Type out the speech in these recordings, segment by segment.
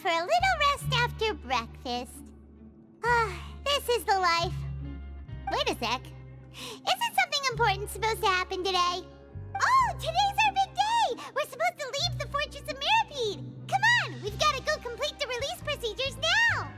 For a little rest after breakfast. This is the life. Wait a sec. Isn't something important supposed to happen today? Oh, today's our big day! We're supposed to leave the Fortress of Mirapede! Come on, we've got to go complete the release procedures now!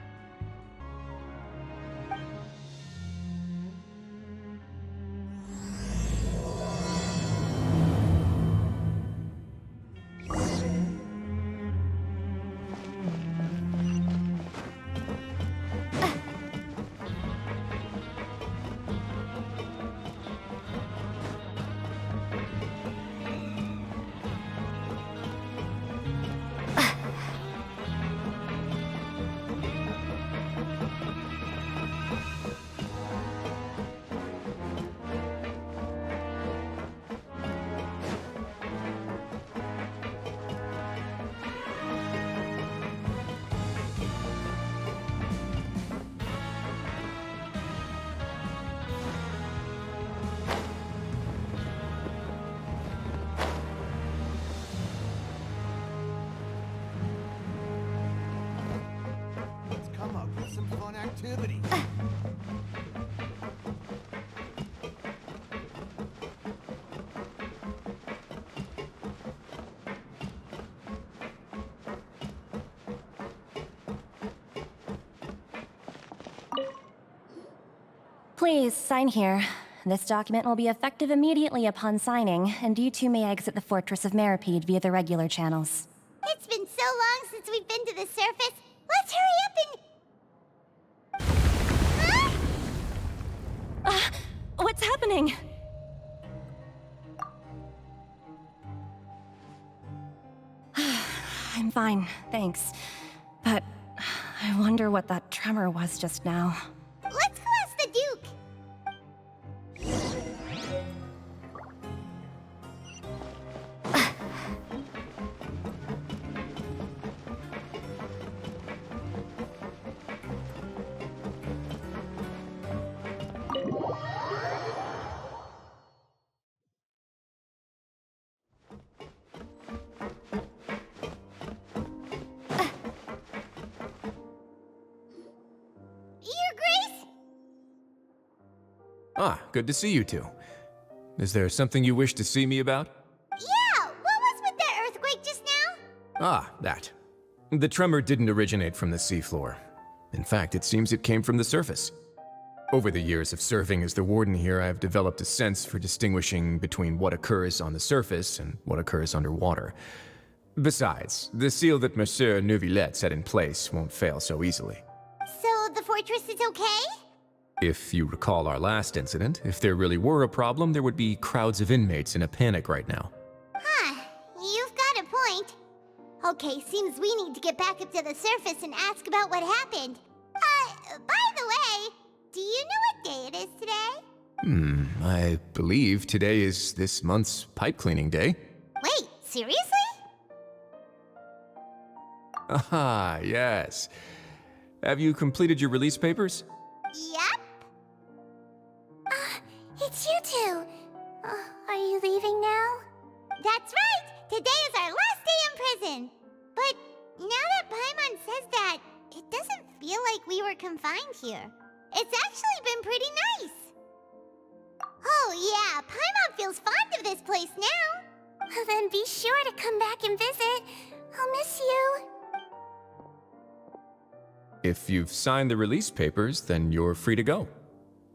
Activity. Please, sign here. This document will be effective immediately upon signing, and you two may exit the Fortress of Mirapede via the regular channels. It's been so long since we've been to the surface. Let's hurry up and... What's happening? I'm fine, thanks. But I wonder what that tremor was just now. Let's go ask the Duke. Ah, good to see you two. Is there something you wish to see me about? Yeah, what was with that earthquake just now? Ah, that. The tremor didn't originate from the seafloor. In fact, it seems it came from the surface. Over the years of serving as the warden here, I've developed a sense for distinguishing between what occurs on the surface and what occurs underwater. Besides, the seal that Monsieur Neuvillette set in place won't fail so easily. So the fortress is okay? If you recall our last incident, if there really were a problem, there would be crowds of inmates in a panic right now. Huh, you've got a point. Okay, seems we need to get back up to the surface and ask about what happened. By the way, do you know what day it is today? I believe today is this month's pipe cleaning day. Wait, seriously? Ah, yes. Have you completed your release papers? Yep. It's you two. Are you leaving now? That's right! Today is our last day in prison. But now that Paimon says that, it doesn't feel like we were confined here. It's actually been pretty nice. Oh yeah, Paimon feels fond of this place now. Then be sure to come back and visit. I'll miss you. If you've signed the release papers, then you're free to go.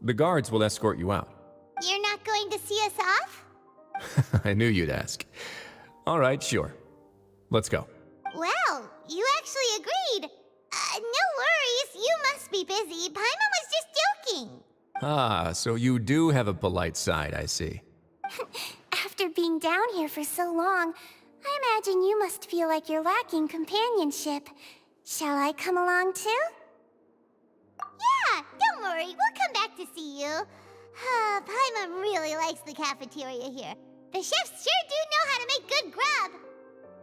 The guards will escort you out. You're not going to see us off? I knew you'd ask. All right, sure. Let's go. Well, you actually agreed. No worries, you must be busy. Paimon was just joking. Ah, so you do have a polite side, I see. After being down here for so long, I imagine you must feel like you're lacking companionship. Shall I come along too? Yeah, don't worry, we'll come back to see you. Paimon really likes the cafeteria here. The chefs sure do know how to make good grub.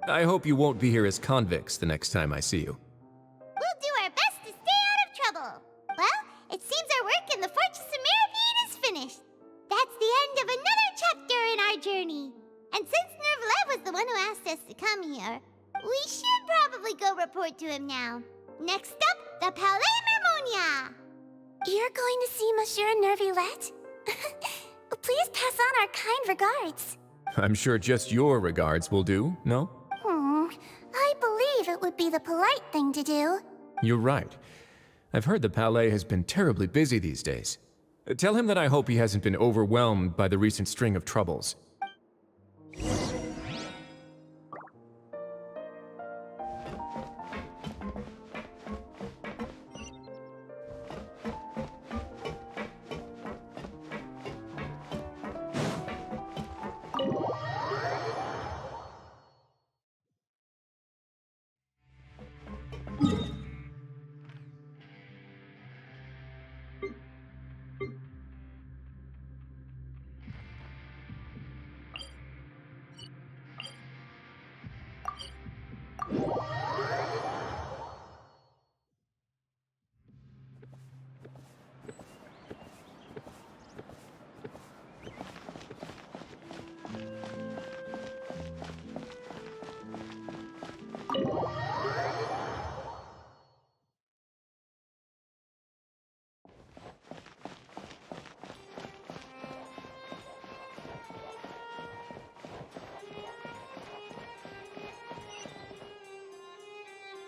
I hope you won't be here as convicts the next time I see you. We'll do our best to stay out of trouble. Well, it seems our work in the Fortress of Meripede is finished. That's the end of another chapter in our journey. And since Neuvillette was the one who asked us to come here, we should probably go report to him now. Next up, the Palais Mermonia. You're going to see Monsieur Neuvillette? Please pass on our kind regards. I'm sure just your regards will do, no? I believe it would be the polite thing to do. You're right. I've heard the Palais has been terribly busy these days. Tell him that I hope he hasn't been overwhelmed by the recent string of troubles.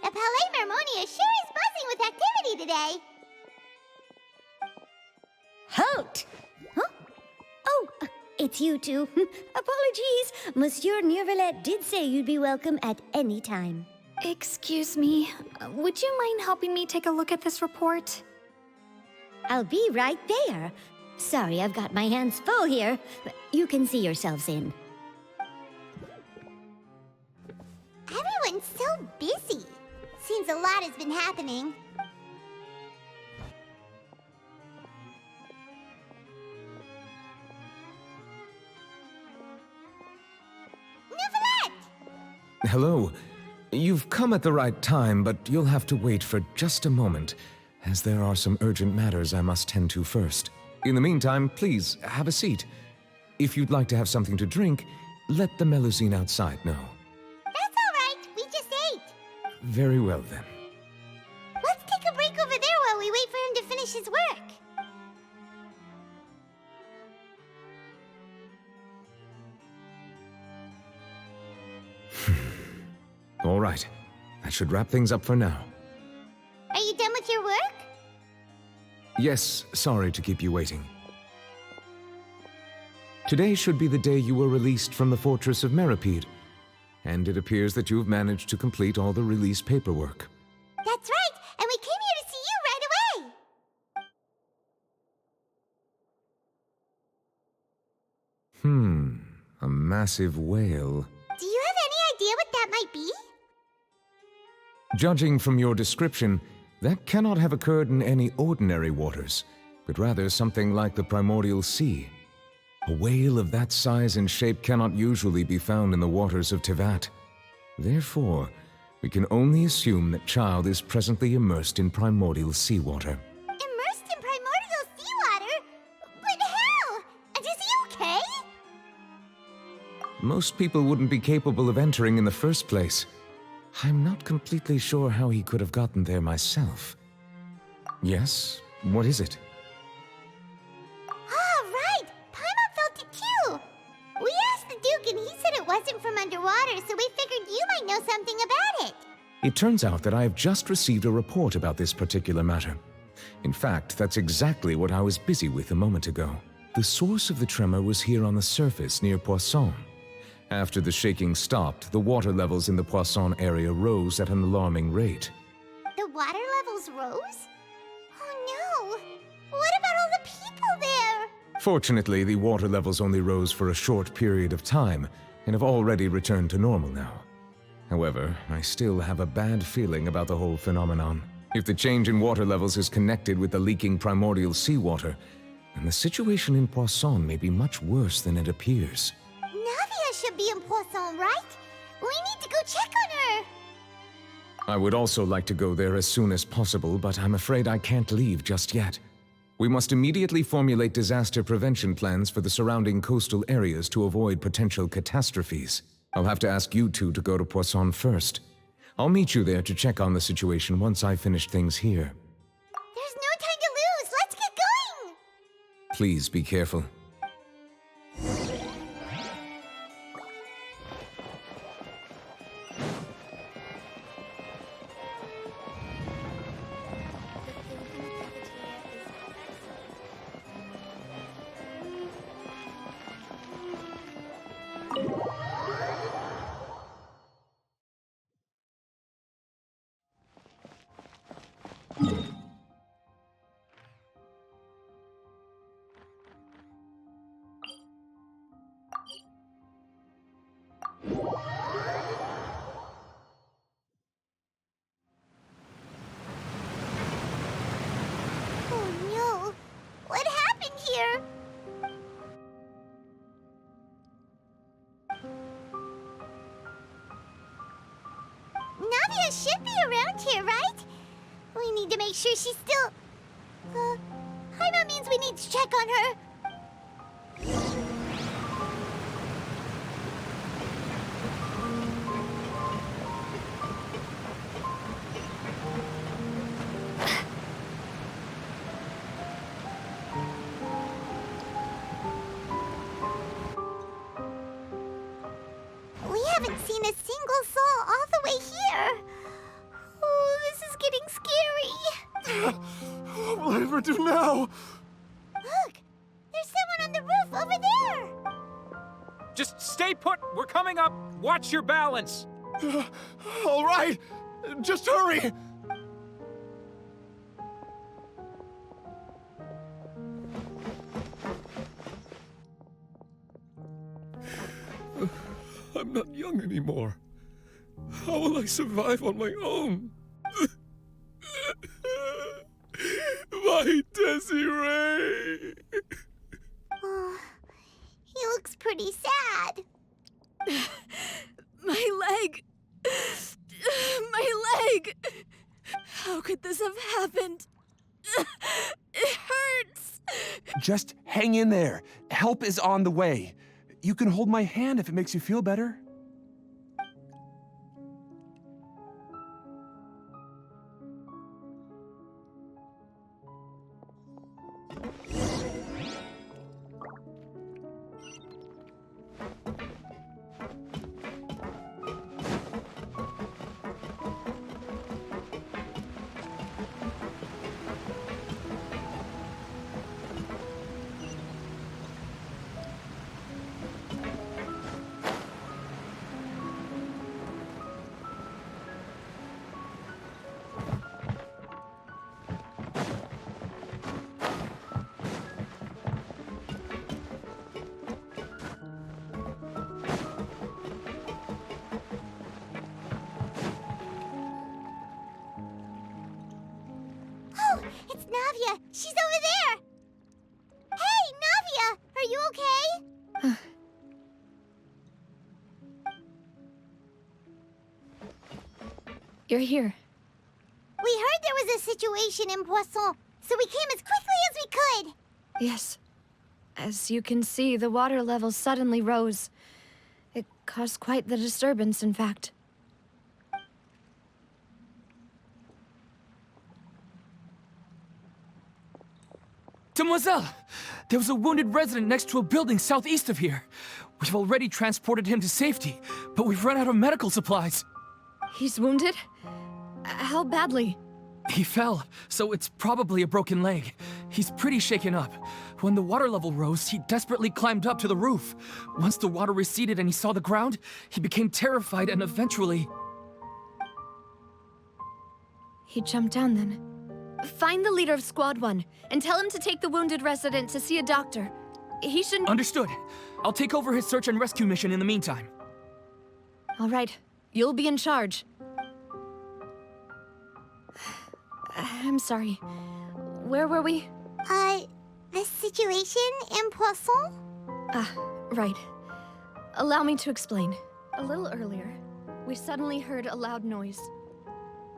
The Palais Mermonia sure is buzzing with activity today. Halt! Huh? Oh, it's you two. Apologies. Monsieur Neuvillette did say you'd be welcome at any time. Excuse me, would you mind helping me take a look at this report? I'll be right there. Sorry, I've got my hands full here. You can see yourselves in. Everyone's so busy. Seems a lot has been happening. Neuvillette! Hello. You've come at the right time, but you'll have to wait for just a moment, as there are some urgent matters I must tend to first. In the meantime, please, have a seat. If you'd like to have something to drink, let the Melusine outside know. That's all right. We just ate. Very well, then. Let's take a break over there while we wait for him to finish his work. All right. That should wrap things up for now. Are you done with your work? Yes, sorry to keep you waiting. Today should be the day you were released from the Fortress of Meripede. and it appears that you've managed to complete all the release paperwork. That's right, and we came here to see you right away. A massive whale. Do you have any idea what that might be? Judging from your description, that cannot have occurred in any ordinary waters, but rather something like the primordial sea. A whale of that size and shape cannot usually be found in the waters of Teyvat. Therefore, we can only assume that Child is presently immersed in primordial seawater. Immersed in primordial seawater? But how? And is he okay? Most people wouldn't be capable of entering in the first place. I'm not completely sure how he could have gotten there myself. Yes? What is it? Ah, right! Paimon felt it too! We asked the Duke and he said it wasn't from underwater, so we figured you might know something about it. It turns out that I have just received a report about this particular matter. In fact, that's exactly what I was busy with a moment ago. The source of the tremor was here on the surface near Poisson. After the shaking stopped, the water levels in the Poisson area rose at an alarming rate. The water levels rose? Oh no! What about all the people there? Fortunately, the water levels only rose for a short period of time and have already returned to normal now. However, I still have a bad feeling about the whole phenomenon. If the change in water levels is connected with the leaking primordial seawater, then the situation in Poisson may be much worse than it appears. Navia should be in Poisson, right? We need to go check on her! I would also like to go there as soon as possible, but I'm afraid I can't leave just yet. We must immediately formulate disaster prevention plans for the surrounding coastal areas to avoid potential catastrophes. I'll have to ask you two to go to Poisson first. I'll meet you there to check on the situation once I finish things here. There's no time to lose! Let's get going! Please be careful. Oh no! What happened here? Navia should be around here, right? We need to make sure she's still... Hydro means we need to check on her. We haven't seen a single soul all the way here. Oh, this is getting scary. What will I ever do now? Look, there's someone on the roof over there. Just stay put. We're coming up. Watch your balance. All right, just hurry. I'm not young anymore. How will I survive on my own? My Desiree! Oh, he looks pretty sad. My leg! My leg! How could this have happened? It hurts! Just hang in there. Help is on the way. You can hold my hand if it makes you feel better. Navia! She's over there! Hey, Navia! Are you okay? You're here. We heard there was a situation in Poisson, so we came as quickly as we could. Yes. As you can see, the water level suddenly rose. It caused quite the disturbance, in fact. Demoiselle! There was a wounded resident next to a building southeast of here. We've already transported him to safety, but we've run out of medical supplies. He's wounded? How badly? He fell, so it's probably a broken leg. He's pretty shaken up. When the water level rose, he desperately climbed up to the roof. Once the water receded and he saw the ground, he became terrified and eventually... He jumped down then. Find the leader of Squad 1 and tell him to take the wounded resident to see a doctor. He shouldn't... Understood. I'll take over his search and rescue mission in the meantime. All right. You'll be in charge. I'm sorry. Where were we? The situation in Poisson? Right. Allow me to explain. A little earlier, we suddenly heard a loud noise.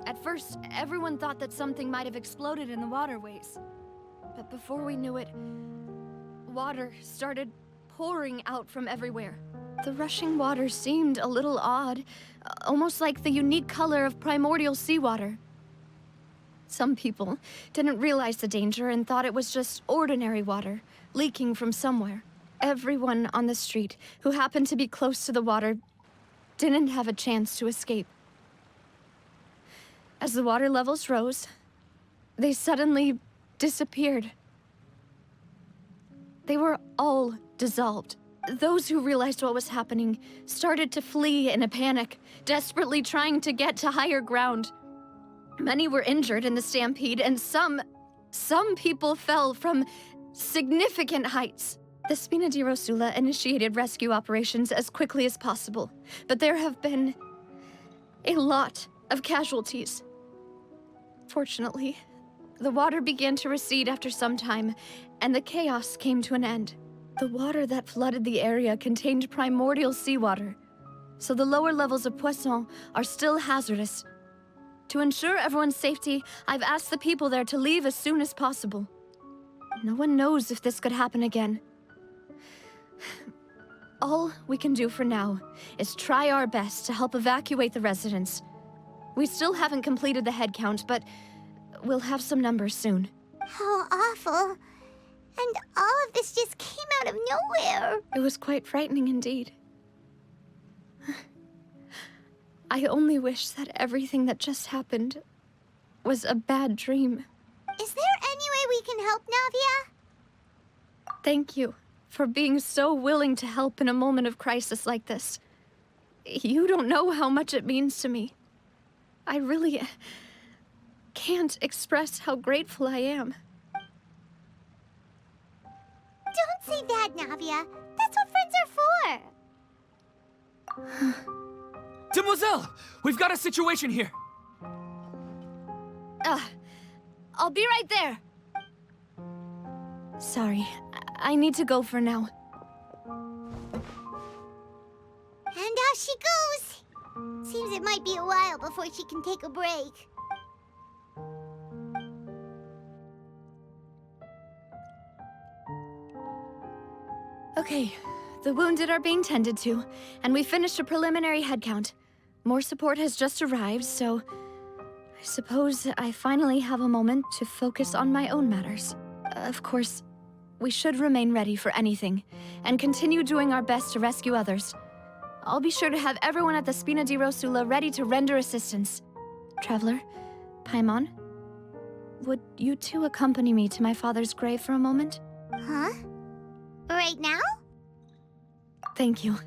At first, everyone thought that something might have exploded in the waterways. But before we knew it, water started pouring out from everywhere. The rushing water seemed a little odd, almost like the unique color of primordial seawater. Some people didn't realize the danger and thought it was just ordinary water, leaking from somewhere. Everyone on the street who happened to be close to the water didn't have a chance to escape. As the water levels rose, they suddenly disappeared. They were all dissolved. Those who realized what was happening started to flee in a panic, desperately trying to get to higher ground. Many were injured in the stampede, and some people fell from significant heights. The Spina di Rosula initiated rescue operations as quickly as possible, but there have been a lot of casualties. Fortunately, the water began to recede after some time, and the chaos came to an end. The water that flooded the area contained primordial seawater, so the lower levels of Poisson are still hazardous. To ensure everyone's safety, I've asked the people there to leave as soon as possible. No one knows if this could happen again. All we can do for now is try our best to help evacuate the residents. We still haven't completed the head count, but we'll have some numbers soon. How awful. And all of this just came out of nowhere. It was quite frightening indeed. I only wish that everything that just happened was a bad dream. Is there any way we can help, Navia? Thank you for being so willing to help in a moment of crisis like this. You don't know how much it means to me. I really can't express how grateful I am. Don't say that, Navia. That's what friends are for. Demoiselle! We've got a situation here! I'll be right there. Sorry, I need to go for now. And off she goes. Seems it might be a while before she can take a break. Okay, the wounded are being tended to, and we finished a preliminary head count. More support has just arrived, so I suppose I finally have a moment to focus on my own matters. Of course, we should remain ready for anything, and continue doing our best to rescue others. I'll be sure to have everyone at the Spina di Rosula ready to render assistance. Traveler, Paimon, would you two accompany me to my father's grave for a moment? Huh? Right now? Thank you.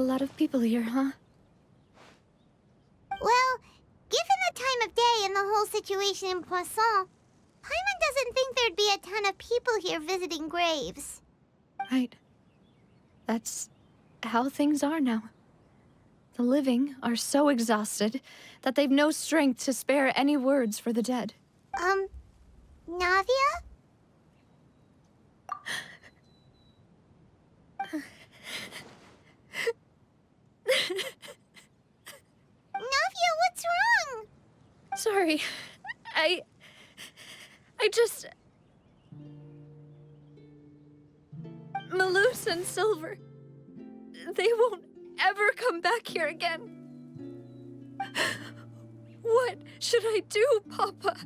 a lot of people here, huh? Well, given the time of day and the whole situation in Poisson, Paimon doesn't think there'd be a ton of people here visiting graves. Right. That's how things are now. The living are so exhausted that they've no strength to spare any words for the dead. Navia? Navia, what's wrong? Sorry. I just... Malus and Silver, they won't ever come back here again. What should I do, Papa?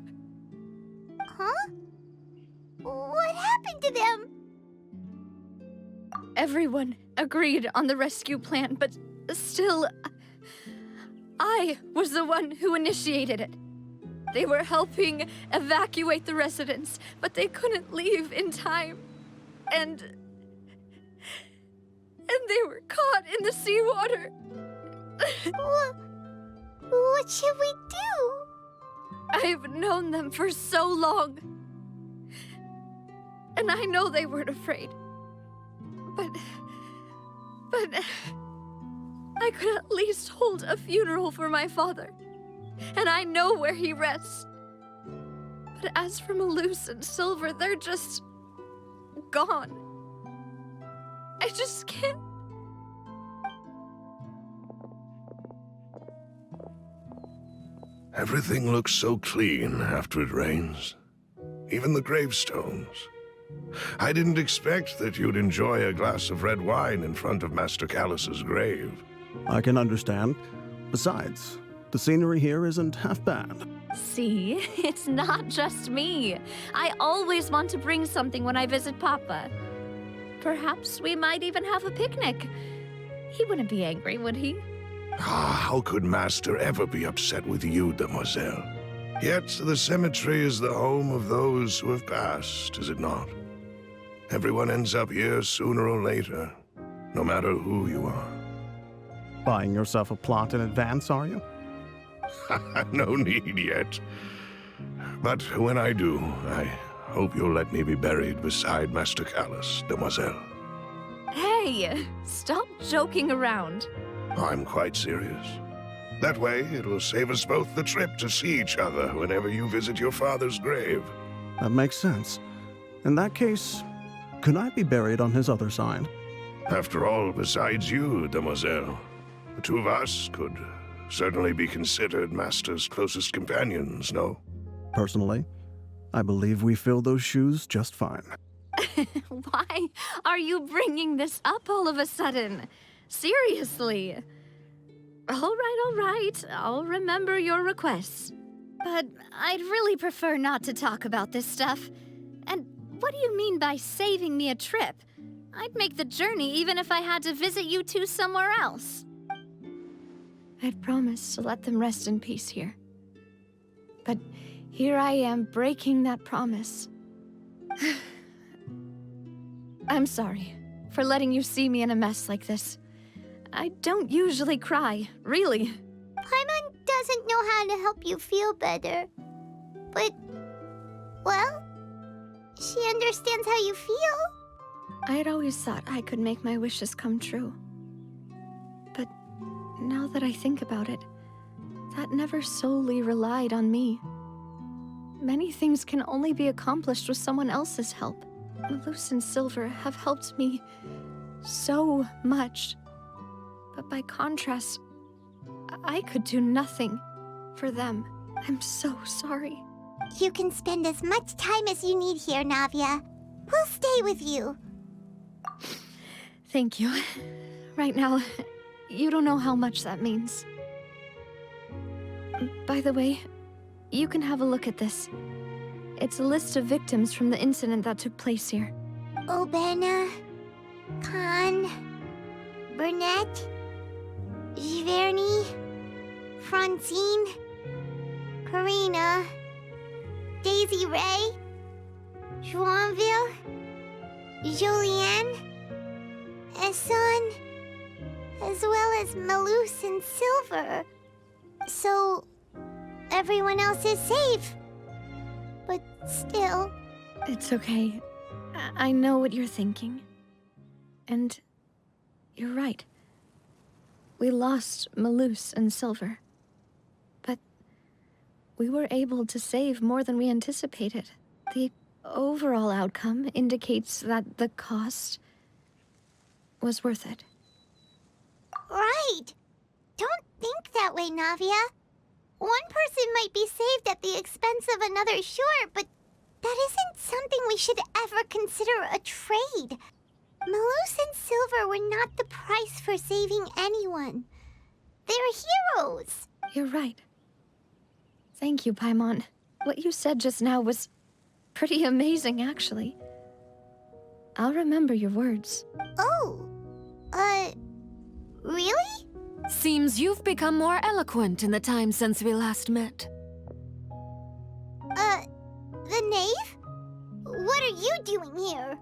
Huh? What happened to them? Everyone agreed on the rescue plan, but still, I was the one who initiated it. They were helping evacuate the residents, but they couldn't leave in time. And they were caught in the seawater. What should we do? I've known them for so long. And I know they weren't afraid. But I could at least hold a funeral for my father. And I know where he rests. But as for Malus and Silver, they're just gone. I just can't. Everything looks so clean after it rains. Even the gravestones. I didn't expect that you'd enjoy a glass of red wine in front of Master Callus's grave. I can understand. Besides, the scenery here isn't half bad. See, it's not just me. I always want to bring something when I visit Papa. Perhaps we might even have a picnic. He wouldn't be angry, would he? How could Master ever be upset with you, Demoiselle? Yet the cemetery is the home of those who have passed, is it not? Everyone ends up here sooner or later, no matter who you are. Buying yourself a plot in advance, are you? No need yet. But when I do, I hope you'll let me be buried beside Master Callus, Demoiselle. Hey, stop joking around. I'm quite serious. That way, it'll save us both the trip to see each other whenever you visit your father's grave. That makes sense. In that case, could I be buried on his other side? After all, besides you, Demoiselle, the two of us could certainly be considered Master's closest companions, no? Personally, I believe we fill those shoes just fine. Why are you bringing this up all of a sudden? Seriously. All right. I'll remember your requests. But I'd really prefer not to talk about this stuff. And what do you mean by saving me a trip? I'd make the journey even if I had to visit you two somewhere else. I'd promised to let them rest in peace here. But here I am breaking that promise. I'm sorry for letting you see me in a mess like this. I don't usually cry, really. Paimon doesn't know how to help you feel better. But, well, she understands how you feel. I had always thought I could make my wishes come true. But now that I think about it, that never solely relied on me. Many things can only be accomplished with someone else's help. Malus and Silver have helped me so much. But by contrast, I could do nothing for them. I'm so sorry. You can spend as much time as you need here, Navia. We'll stay with you. Thank you. Right now, you don't know how much that means. By the way, you can have a look at this. It's a list of victims from the incident that took place here. Obena, Khan, Burnett, Giverny, Francine, Furina, Daisy Ray, Joinville, Julianne, Esson, as well as Malus and Silver. So, everyone else is safe. But still... It's okay. I know what you're thinking. And you're right. We lost Malus and Silver. But we were able to save more than we anticipated. The overall outcome indicates that the cost was worth it. Right. Don't think that way, Navia. One person might be saved at the expense of another, sure, but that isn't something we should ever consider a trade. Malus and Silver were not the price for saving anyone. They're heroes. You're right. Thank you, Paimon. What you said just now was pretty amazing, actually. I'll remember your words. Oh, really? Seems you've become more eloquent in the time since we last met. The knave? What are you doing here?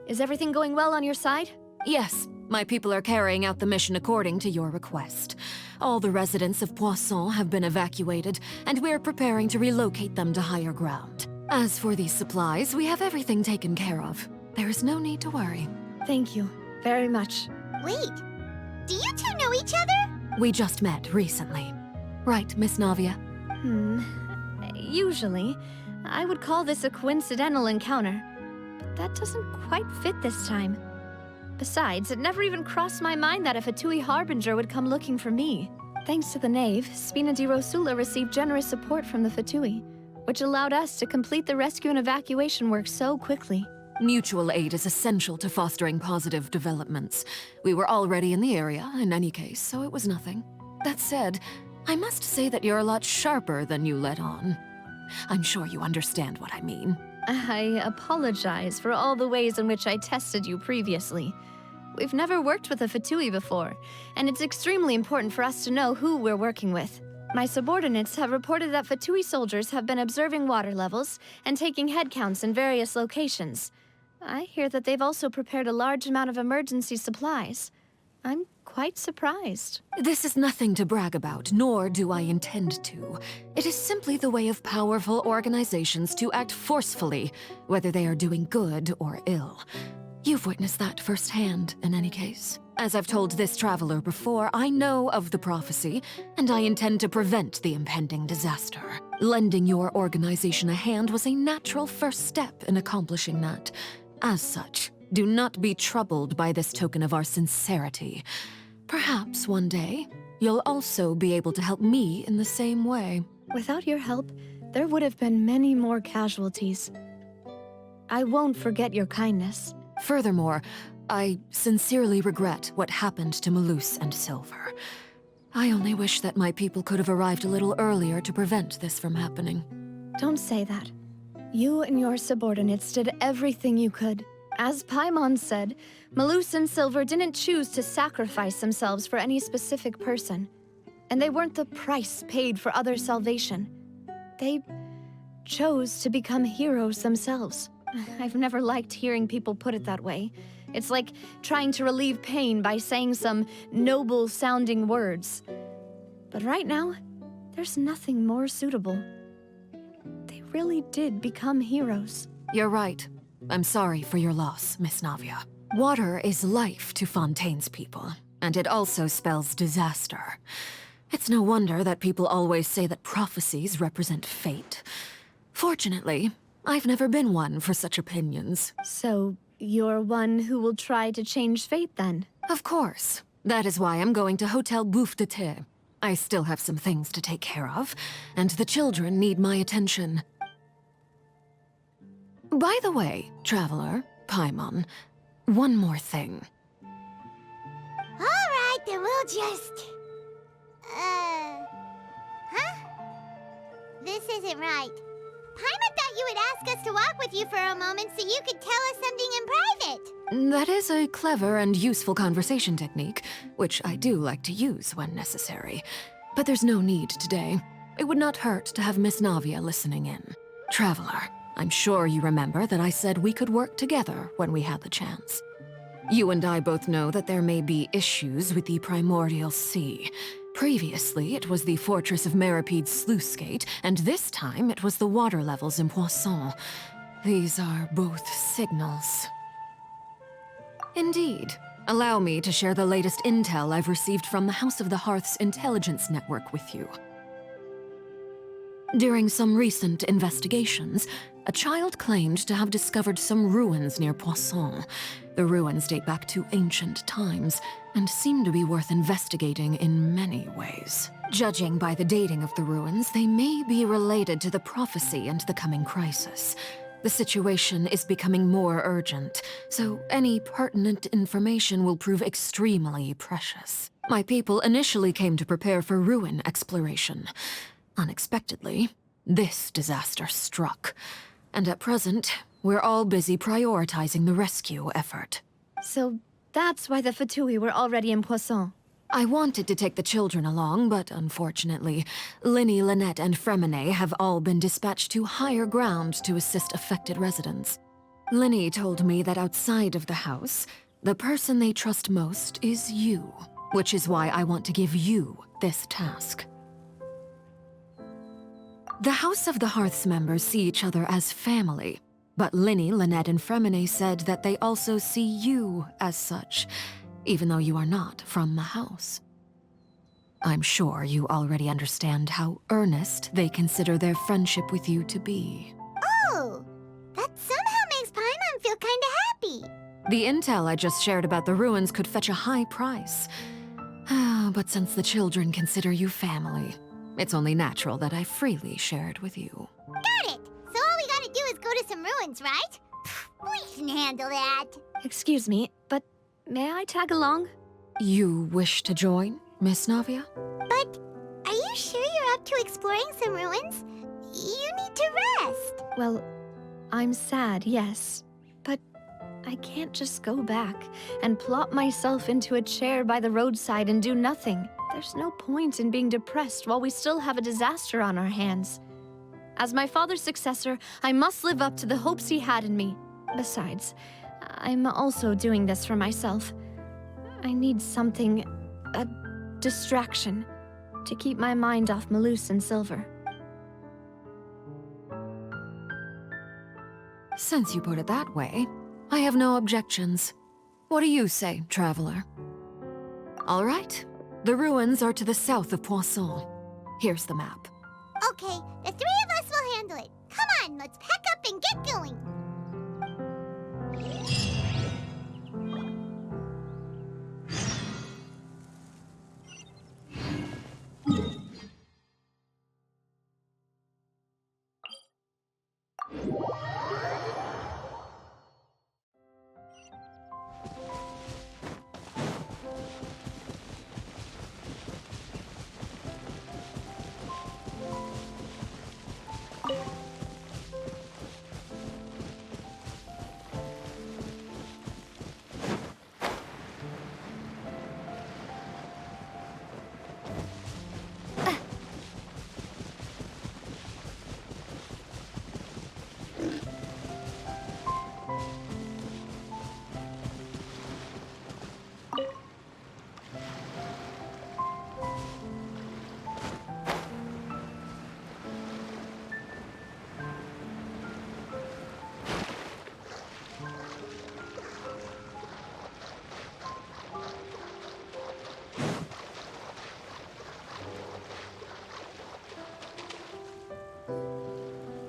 Is everything going well on your side? Yes, my people are carrying out the mission according to your request. All the residents of Poisson have been evacuated, and we're preparing to relocate them to higher ground. As for these supplies, we have everything taken care of. There is no need to worry. Thank you very much. Wait, do you two know each other? We just met recently. Right, Miss Navia? Usually, I would call this a coincidental encounter. But that doesn't quite fit this time. Besides, it never even crossed my mind that a Fatui Harbinger would come looking for me. Thanks to the Knave, Spina di Rosula received generous support from the Fatui, which allowed us to complete the rescue and evacuation work so quickly. Mutual aid is essential to fostering positive developments. We were already in the area, in any case, so it was nothing. That said, I must say that you're a lot sharper than you let on. I'm sure you understand what I mean. I apologize for all the ways in which I tested you previously. We've never worked with a Fatui before, and it's extremely important for us to know who we're working with. My subordinates have reported that Fatui soldiers have been observing water levels and taking head counts in various locations. I hear that they've also prepared a large amount of emergency supplies. I'm quite surprised. This is nothing to brag about, nor do I intend to. It is simply the way of powerful organizations to act forcefully, whether they are doing good or ill. You've witnessed that firsthand, in any case. As I've told this traveler before, I know of the prophecy, and I intend to prevent the impending disaster. Lending your organization a hand was a natural first step in accomplishing that. As such, do not be troubled by this token of our sincerity. Perhaps one day, you'll also be able to help me in the same way. Without your help, there would have been many more casualties. I won't forget your kindness. Furthermore, I sincerely regret what happened to Malus and Silver. I only wish that my people could have arrived a little earlier to prevent this from happening. Don't say that. You and your subordinates did everything you could. As Paimon said, Malus and Silver didn't choose to sacrifice themselves for any specific person. And they weren't the price paid for other salvation. They chose to become heroes themselves. I've never liked hearing people put it that way. It's like trying to relieve pain by saying some noble-sounding words. But right now, there's nothing more suitable. They really did become heroes. You're right. I'm sorry for your loss, Miss Navia. Water is life to Fontaine's people, and it also spells disaster. It's no wonder that people always say that prophecies represent fate. Fortunately, I've never been one for such opinions. So, you're one who will try to change fate, then? Of course. That is why I'm going to Hotel Bouffe de Thé. I still have some things to take care of, and the children need my attention. By the way, Traveler, Paimon, one more thing. All right, then we'll just... This isn't right. Paimon thought you would ask us to walk with you for a moment so you could tell us something in private. That is a clever and useful conversation technique, which I do like to use when necessary. But there's no need today. It would not hurt to have Miss Navia listening in. Traveler, I'm sure you remember that I said we could work together when we had the chance. You and I both know that there may be issues with the Primordial Sea. Previously, it was the Fortress of Meripede's sluice gate, and this time it was the water levels in Poisson. These are both signals. Indeed. Allow me to share the latest intel I've received from the House of the Hearth's intelligence network with you. During some recent investigations, a child claimed to have discovered some ruins near Poisson. The ruins date back to ancient times, and seem to be worth investigating in many ways. Judging by the dating of the ruins, they may be related to the prophecy and the coming crisis. The situation is becoming more urgent, so any pertinent information will prove extremely precious. My people initially came to prepare for ruin exploration. Unexpectedly, this disaster struck, and at present, we're all busy prioritizing the rescue effort. So that's why the Fatui were already in Poisson. I wanted to take the children along, but unfortunately, Linny, Lynette, and Fremine have all been dispatched to higher ground to assist affected residents. Linny told me that outside of the house, the person they trust most is you, which is why I want to give you this task. The House of the Hearth's members see each other as family, but Linny, Lynette, and Fremine said that they also see you as such, even though you are not from the house. I'm sure you already understand how earnest they consider their friendship with you to be. Oh, that somehow makes Paimon feel kinda happy. The intel I just shared about the ruins could fetch a high price. But since the children consider you family, it's only natural that I freely share it with you. Got it! So all we gotta do is go to some ruins, right? We can handle that. Excuse me, but may I tag along? You wish to join, Miss Navia? But are you sure you're up to exploring some ruins? You need to rest. Well, I'm sad, yes. But I can't just go back and plop myself into a chair by the roadside and do nothing. There's no point in being depressed while we still have a disaster on our hands. As my father's successor, I must live up to the hopes he had in me. Besides, I'm also doing this for myself. I need something, a distraction, to keep my mind off Malus and Silver. Since you put it that way, I have no objections. What do you say, traveler? All right. The ruins are to the south of Poisson. Here's the map. Okay, the three of us will handle it. Come on, let's pack up and get going.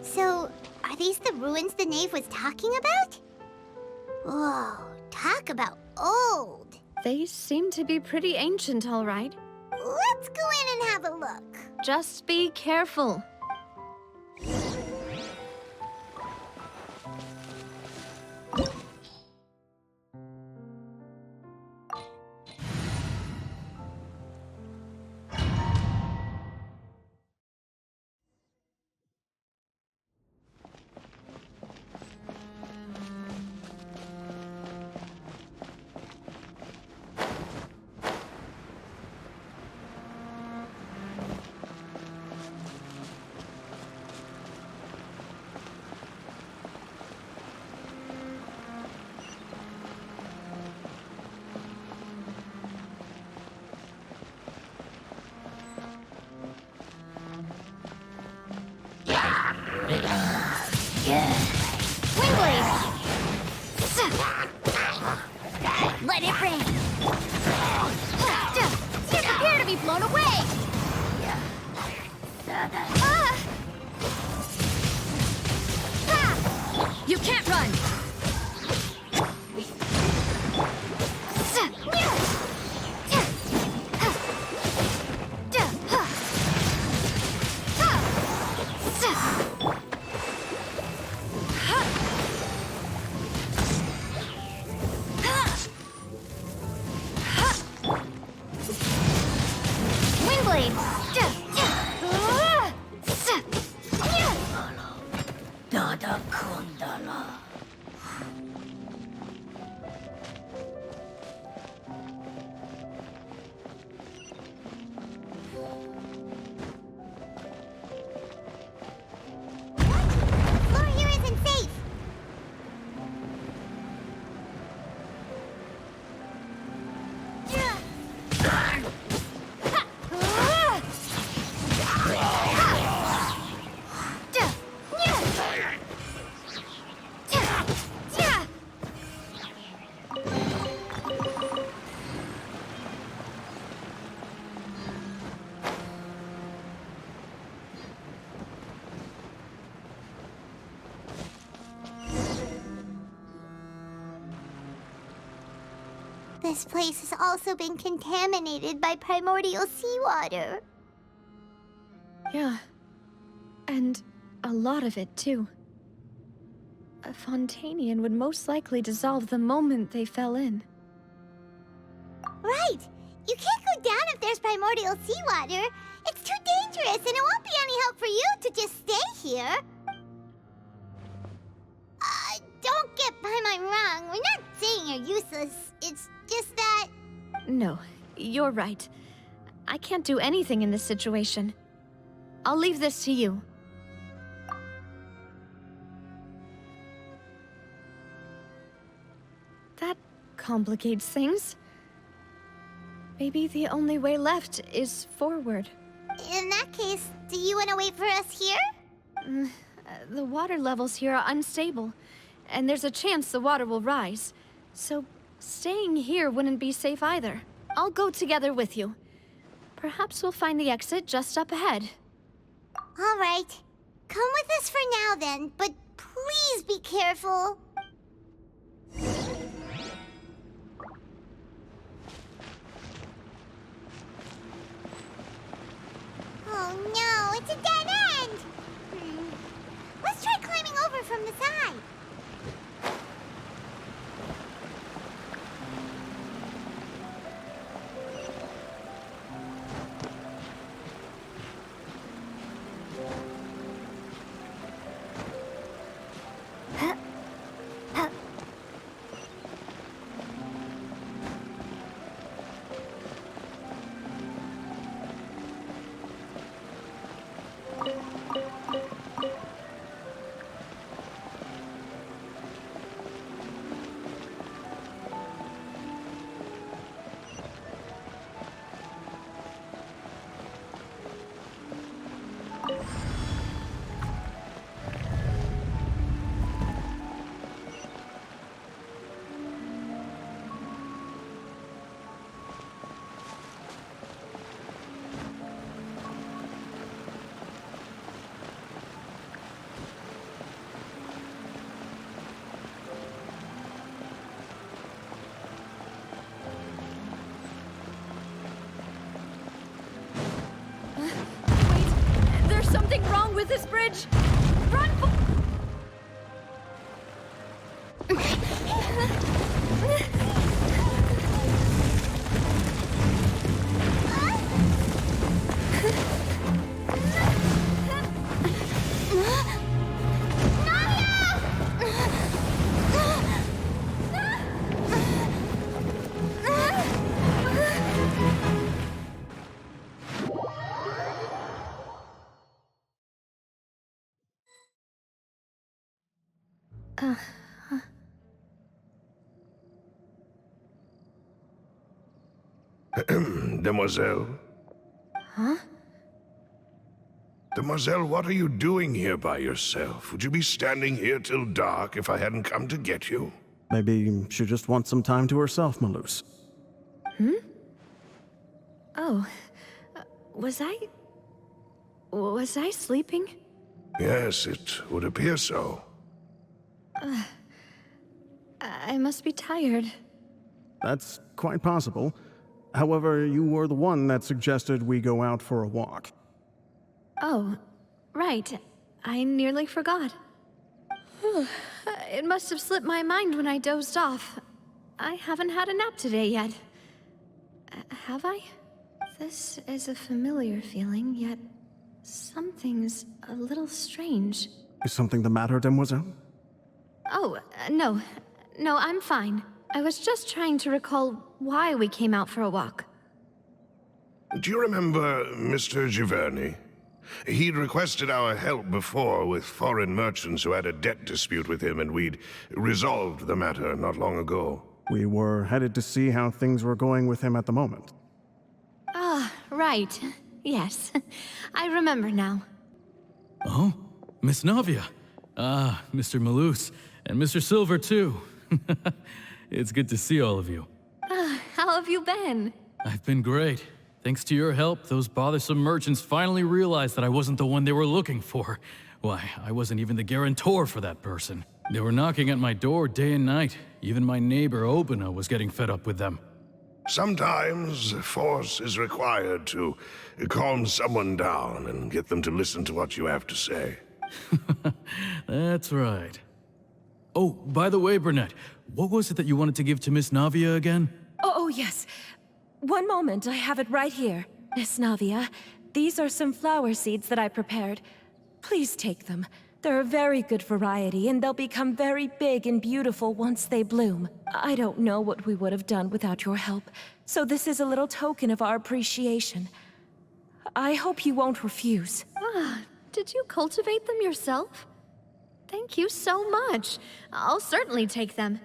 So, are these the ruins the knave was talking about? Whoa, talk about old. They seem to be pretty ancient, all right. Let's go in and have a look. Just be careful. Windblade! Let it rain! Prepare to be blown away! You can't run! Windblade! Floor here isn't safe! This place has also been contaminated by primordial seawater. Yeah. And a lot of it, too. A Fontanian would most likely dissolve the moment they fell in. Right! You can't go down if there's primordial seawater. It's too dangerous, and it won't be any help for you to just stay here. Don't get my mind wrong. We're not saying you're useless. It's just that... No, you're right. I can't do anything in this situation. I'll leave this to you. That complicates things. Maybe the only way left is forward. In that case, do you want to wait for us here? The water levels here are unstable, and there's a chance the water will rise. So staying here wouldn't be safe either. I'll go together with you. Perhaps we'll find the exit just up ahead. All right. Come with us for now then, but please be careful. Oh no, it's a dead end! Let's try climbing over from the side. Something wrong with this bridge! Run for— Demoiselle? Huh? Demoiselle, what are you doing here by yourself? Would you be standing here till dark if I hadn't come to get you? Maybe she just wants some time to herself, Malus. Oh, was I sleeping? Yes, it would appear so. I must be tired. That's quite possible. However, you were the one that suggested we go out for a walk. Oh, right. I nearly forgot. It must have slipped my mind when I dozed off. I haven't had a nap today yet. Have I? This is a familiar feeling, yet something's a little strange. Is something the matter, Demoiselle? Oh, no. No, I'm fine. I was just trying to recall why we came out for a walk. Do you remember Mr. Giverny? He'd requested our help before with foreign merchants who had a debt dispute with him, and we'd resolved the matter not long ago. We were headed to see how things were going with him at the moment. Ah, right. Yes. I remember now. Oh, Miss Navia. Ah, Mr. Malus, and Mr. Silver, too. It's good to see all of you. How have you been? I've been great. Thanks to your help, those bothersome merchants finally realized that I wasn't the one they were looking for. Why, I wasn't even the guarantor for that person. They were knocking at my door day and night. Even my neighbor, Obina, was getting fed up with them. Sometimes force is required to calm someone down and get them to listen to what you have to say. That's right. Oh, by the way, Burnett, what was it that you wanted to give to Miss Navia again? Oh, yes. One moment, I have it right here. Miss Navia, these are some flower seeds that I prepared. Please take them. They're a very good variety, and they'll become very big and beautiful once they bloom. I don't know what we would have done without your help, so this is a little token of our appreciation. I hope you won't refuse. Ah, did you cultivate them yourself? Thank you so much. I'll certainly take them.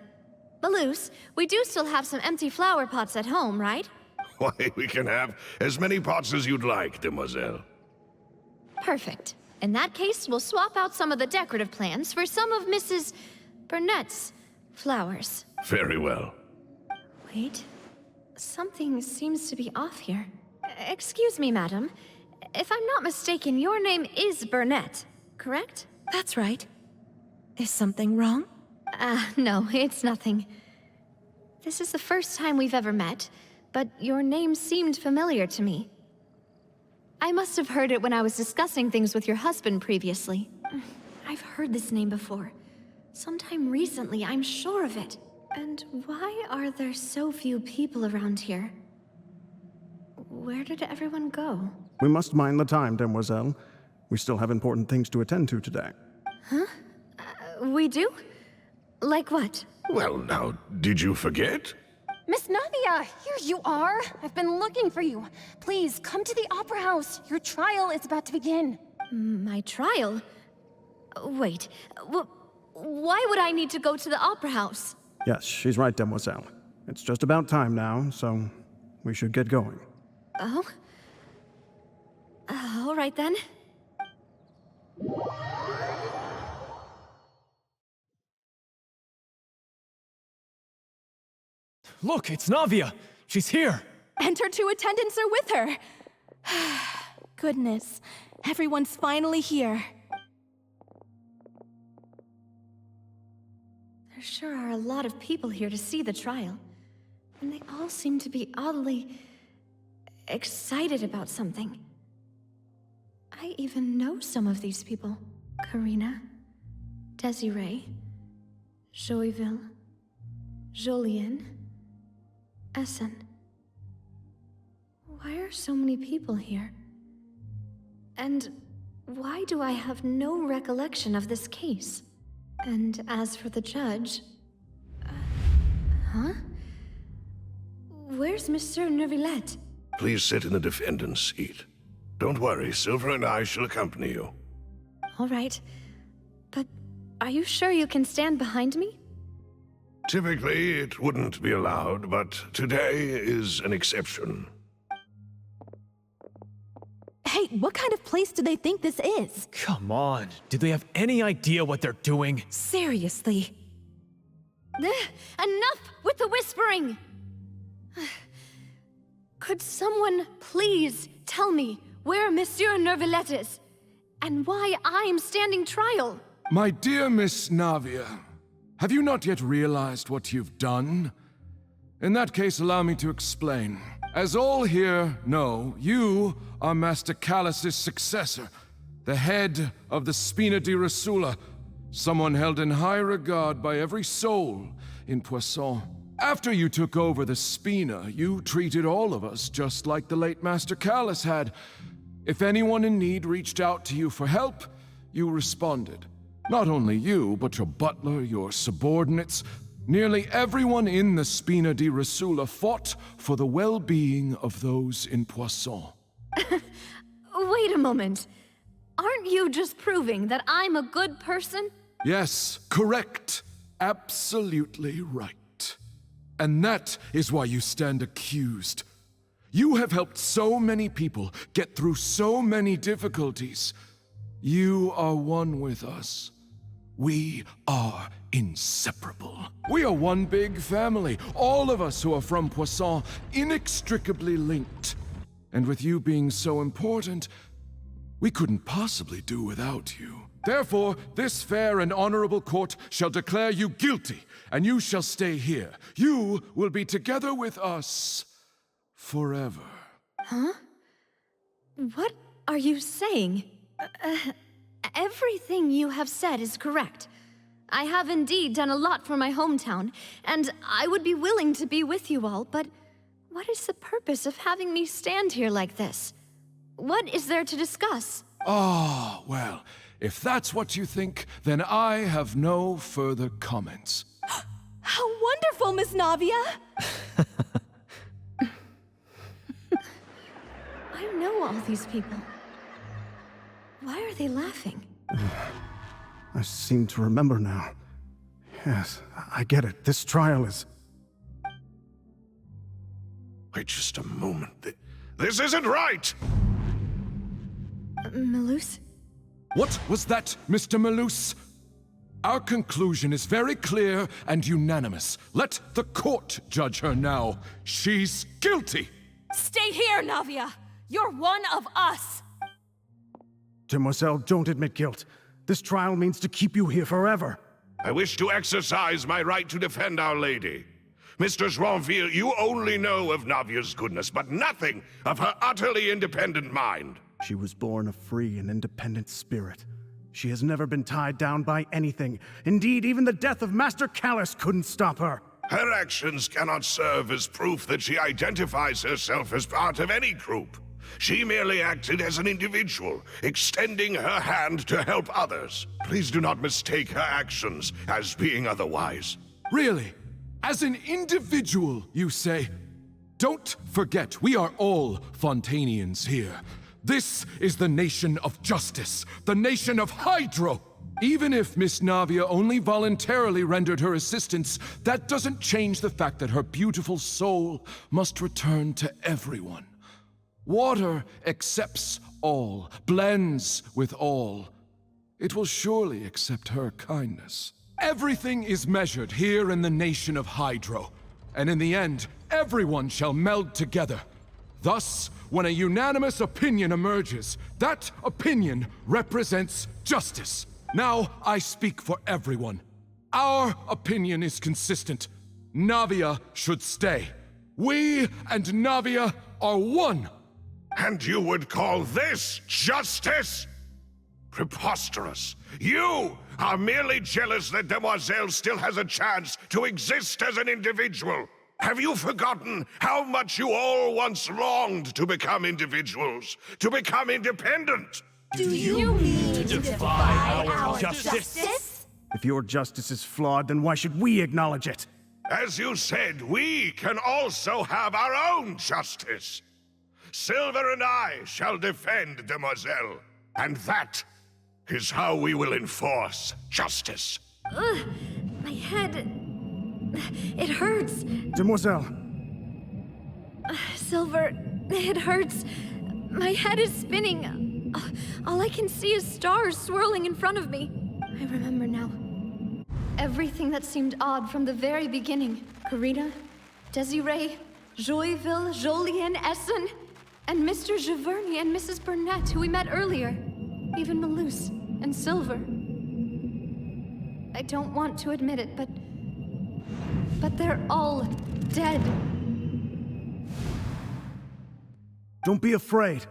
Malus, we do still have some empty flower pots at home, right? Why, we can have as many pots as you'd like, Demoiselle. Perfect. In that case, we'll swap out some of the decorative plants for some of Mrs. Burnett's flowers. Very well. Wait. Something seems to be off here. Excuse me, madam. If I'm not mistaken, your name is Burnett, correct? That's right. Is something wrong? No, it's nothing. This is the first time we've ever met, but your name seemed familiar to me. I must have heard it when I was discussing things with your husband previously. I've heard this name before. Sometime recently, I'm sure of it. And why are there so few people around here? Where did everyone go? We must mind the time, Demoiselle. We still have important things to attend to today. Huh? We do? Like what? Well, now, did you forget? Miss Navia, here you are. I've been looking for you. Please, come to the Opera House. Your trial is about to begin. My trial? Wait, why would I need to go to the Opera House? Yes, she's right, Demoiselle. It's just about time now, so we should get going. Oh? All right then. Look, it's Navia! She's here! And her two attendants are with her! Goodness, everyone's finally here. There sure are a lot of people here to see the trial. And they all seem to be oddly excited about something. I even know some of these people. Karina, Desiree, Joyville, Jolien, Essen. Why are so many people here? And why do I have no recollection of this case? And as for the judge... huh? Where's Mr. Neuvillette? Please sit in the defendant's seat. Don't worry, Silver and I shall accompany you. All right. But are you sure you can stand behind me? Typically, it wouldn't be allowed, but today is an exception. Hey, Hey, what kind of place do they think this is? Come on, do they have any idea what they're doing? Seriously. Enough with the whispering! Could someone please tell me where Monsieur Neuvillette is, and why I'm standing trial? My dear Miss Navia, have you not yet realized what you've done? In that case, allow me to explain. As all here know, you are Master Callus's successor, the head of the Spina di Rosula, someone held in high regard by every soul in Poisson. After you took over the Spina, you treated all of us just like the late Master Callus had. If anyone in need reached out to you for help, you responded. Not only you, but your butler, your subordinates, nearly everyone in the Spina di Rosula fought for the well-being of those in Poisson. Wait a moment. Aren't you just proving that I'm a good person? Yes, correct. Absolutely right. And that is why you stand accused. You have helped so many people get through so many difficulties. You are one with us. We are inseparable. We are one big family, all of us who are from Poisson, inextricably linked. And with you being so important, we couldn't possibly do without you. Therefore, this fair and honorable court shall declare you guilty, and you shall stay here. You will be together with us forever. Huh? What are you saying? Everything you have said is correct. I have indeed done a lot for my hometown, and I would be willing to be with you all, but what is the purpose of having me stand here like this? What is there to discuss? Ah, well, if that's what you think, then I have no further comments. How wonderful, Miss Navia! I know all these people. Why are they laughing? I seem to remember now. Yes, I get it. This trial is... Wait just a moment. This isn't right! Malus? What was that, Mr. Malus? Our conclusion is very clear and unanimous. Let the court judge her now. She's guilty! Stay here, Navia! You're one of us! Demoiselle, don't admit guilt. This trial means to keep you here forever. I wish to exercise my right to defend Our Lady. Mr. Joinville, you only know of Navia's goodness, but nothing of her utterly independent mind. She was born a free and independent spirit. She has never been tied down by anything. Indeed, even the death of Master Callus couldn't stop her. Her actions cannot serve as proof that she identifies herself as part of any group. She merely acted as an individual, extending her hand to help others. Please do not mistake her actions as being otherwise. Really? As an individual, you say? Don't forget, we are all Fontainians here. This is the nation of justice, the nation of Hydro. Even if Miss Navia only voluntarily rendered her assistance, that doesn't change the fact that her beautiful soul must return to everyone. Water accepts all, blends with all. It will surely accept her kindness. Everything is measured here in the nation of Hydro, and in the end, everyone shall meld together. Thus, when a unanimous opinion emerges, that opinion represents justice. Now I speak for everyone. Our opinion is consistent. Navia should stay. We and Navia are one. And you would call this justice? Preposterous. You are merely jealous that Demoiselle still has a chance to exist as an individual. Have you forgotten how much you all once longed to become individuals, to become independent? Do you mean to defy our justice? If your justice is flawed, then why should we acknowledge it? As you said, we can also have our own justice. Silver and I shall defend Demoiselle, and that is how we will enforce justice. Ugh, my head... it hurts. Demoiselle. Silver, it hurts. My head is spinning. All I can see is stars swirling in front of me. I remember now. Everything that seemed odd from the very beginning. Karina, Desiree, Joyville, Jolien, Essen, and Mr. Giverny and Mrs. Burnett, who we met earlier. Even Malus and Silver. I don't want to admit it, but they're all dead. Don't be afraid,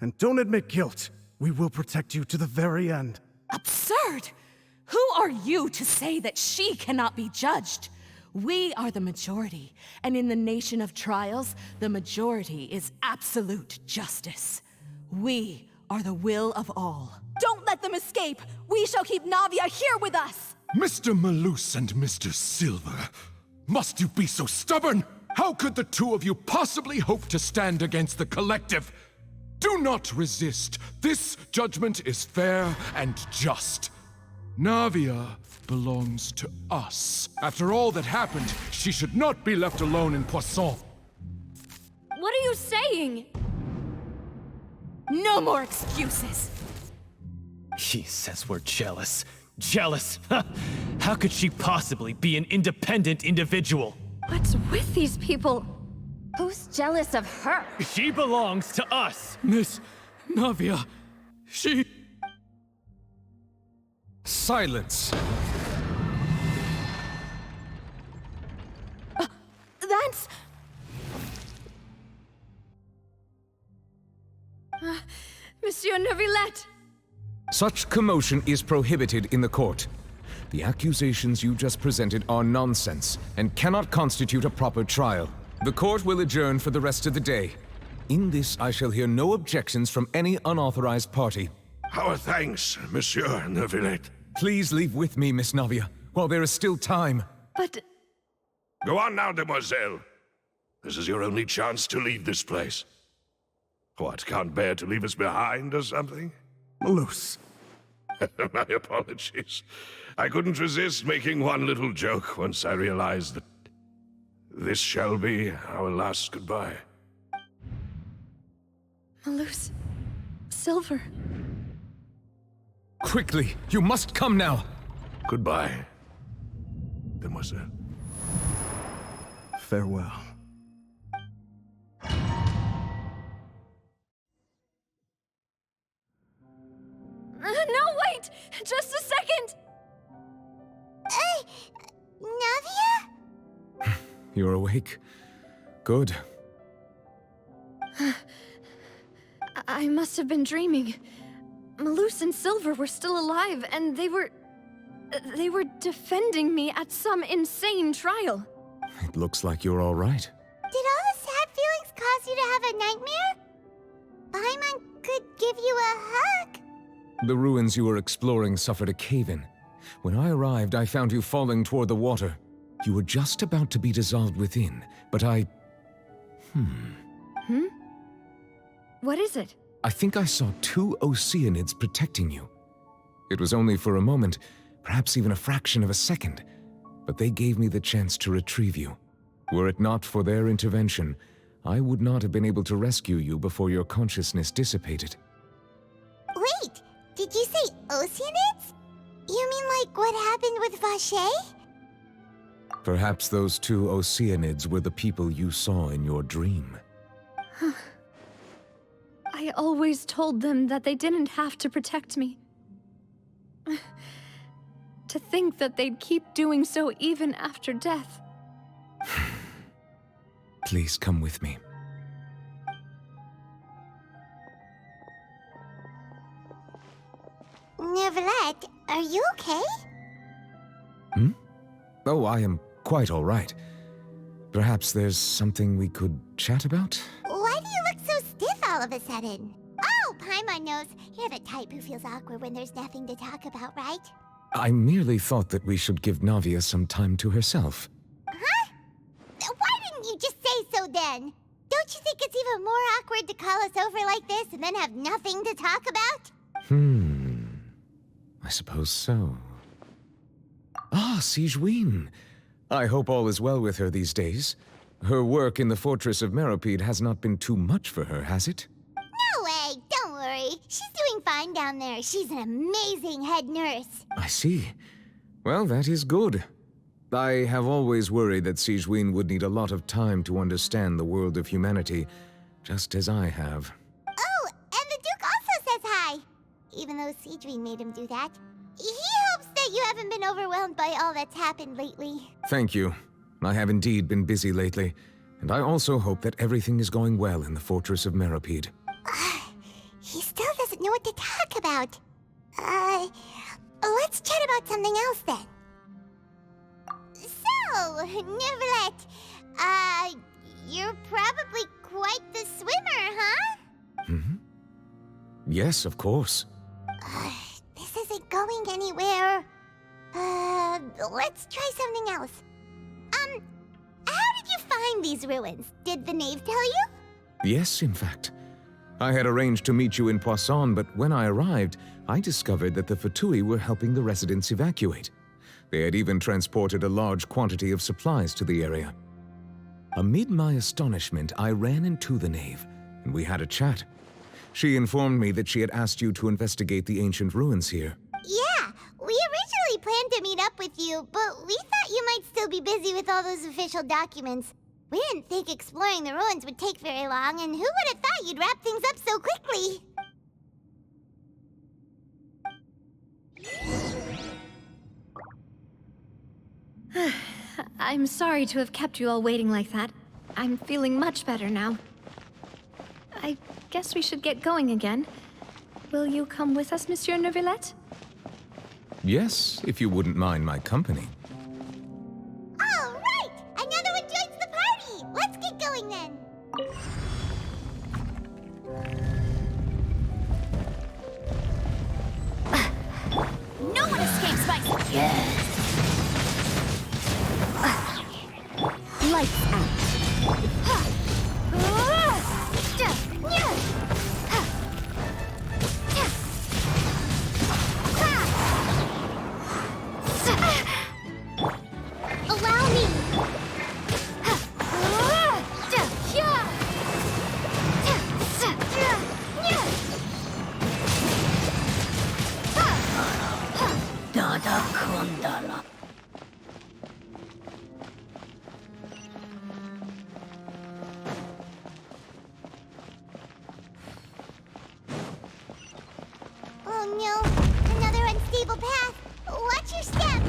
and don't admit guilt. We will protect you to the very end. Absurd! Who are you to say that she cannot be judged? We are the majority, and in the nation of trials, the majority is absolute justice. We are the will of all. Don't let them escape! We shall keep Navia here with us! Mr. Malus and Mr. Silver, must you be so stubborn? How could the two of you possibly hope to stand against the collective? Do not resist. This judgment is fair and just. Navia belongs to us. After all that happened, she should not be left alone in Poisson. What are you saying? No more excuses! He says we're jealous. Jealous? How could she possibly be an independent individual? What's with these people? Who's jealous of her? She belongs to us! Miss Navia, she... Silence! That's... Monsieur Neuvillette! Such commotion is prohibited in the court. The accusations you just presented are nonsense and cannot constitute a proper trial. The court will adjourn for the rest of the day. In this, I shall hear no objections from any unauthorized party. Our thanks, Monsieur Neuvillette. Please leave with me, Miss Navia, while there is still time. But... Go on now, demoiselle. This is your only chance to leave this place. What, can't bear to leave us behind or something? Malus. My apologies. I couldn't resist making one little joke once I realized that this shall be our last goodbye. Malus. Silver. Quickly, you must come now! Goodbye, demoiselle. Farewell. No, wait! Just a second! Navia? You're awake? Good. I must have been dreaming. Malus and Silver were still alive, and they were defending me at some insane trial. It looks like you're all right. Did all the sad feelings cause you to have a nightmare? Paimon could give you a hug. The ruins you were exploring suffered a cave-in. When I arrived, I found you falling toward the water. You were just about to be dissolved within, but I... What is it? I think I saw 2 Oceanids protecting you. It was only for a moment, perhaps even a fraction of a second, but they gave me the chance to retrieve you. Were it not for their intervention, I would not have been able to rescue you before your consciousness dissipated. Wait, did you say Oceanids? You mean like what happened with Vache? Perhaps those 2 Oceanids were the people you saw in your dream. I always told them that they didn't have to protect me. To think that they'd keep doing so even after death. Please come with me. Neuvillette, are you okay? Oh, I am quite all right. Perhaps there's something we could chat about? Why do you look so stiff all of a sudden? Oh, Paimon knows. You're the type who feels awkward when there's nothing to talk about, right? I merely thought that we should give Navia some time to herself. Huh? Why didn't you just say so then? Don't you think it's even more awkward to call us over like this and then have nothing to talk about? I suppose so. Ah, Sigewinne. I hope all is well with her these days. Her work in the fortress of Meropide has not been too much for her, has it? No, doing fine down there. She's an amazing head nurse. I see. Well, that is good. I have always worried that Sigewinne would need a lot of time to understand the world of humanity, just as I have. Oh, and the Duke also says hi. Even though Sigewinne made him do that. He hopes that you haven't been overwhelmed by all that's happened lately. Thank you. I have indeed been busy lately, and I also hope that everything is going well in the Fortress of Meropide. He still doesn't know what to talk about. Let's chat about something else then. So, Neuvillette, you're probably quite the swimmer, huh? Mm-hmm. Yes, of course. This isn't going anywhere. Let's try something else. How did you find these ruins? Did the knave tell you? Yes, in fact. I had arranged to meet you in Poisson, but when I arrived, I discovered that the Fatui were helping the residents evacuate. They had even transported a large quantity of supplies to the area. Amid my astonishment, I ran into the knave, and we had a chat. She informed me that she had asked you to investigate the ancient ruins here. Yeah, we originally planned to meet up with you, but we thought you might still be busy with all those official documents. We didn't think exploring the ruins would take very long, and who would have thought you'd wrap things up so quickly? I'm sorry to have kept you all waiting like that. I'm feeling much better now. I guess we should get going again. Will you come with us, Monsieur Neuvillette? Yes, if you wouldn't mind my company. All right! Another one joins the party! Let's get going then! No one escapes my... Yes! Lights out. Allow me! Dada Kundala. Oh no, another unstable path. Watch your step.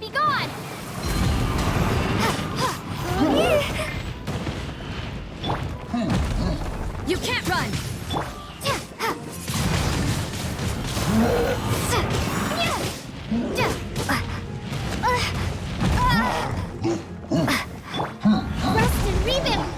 Be gone! You can't run! Rest and rebound!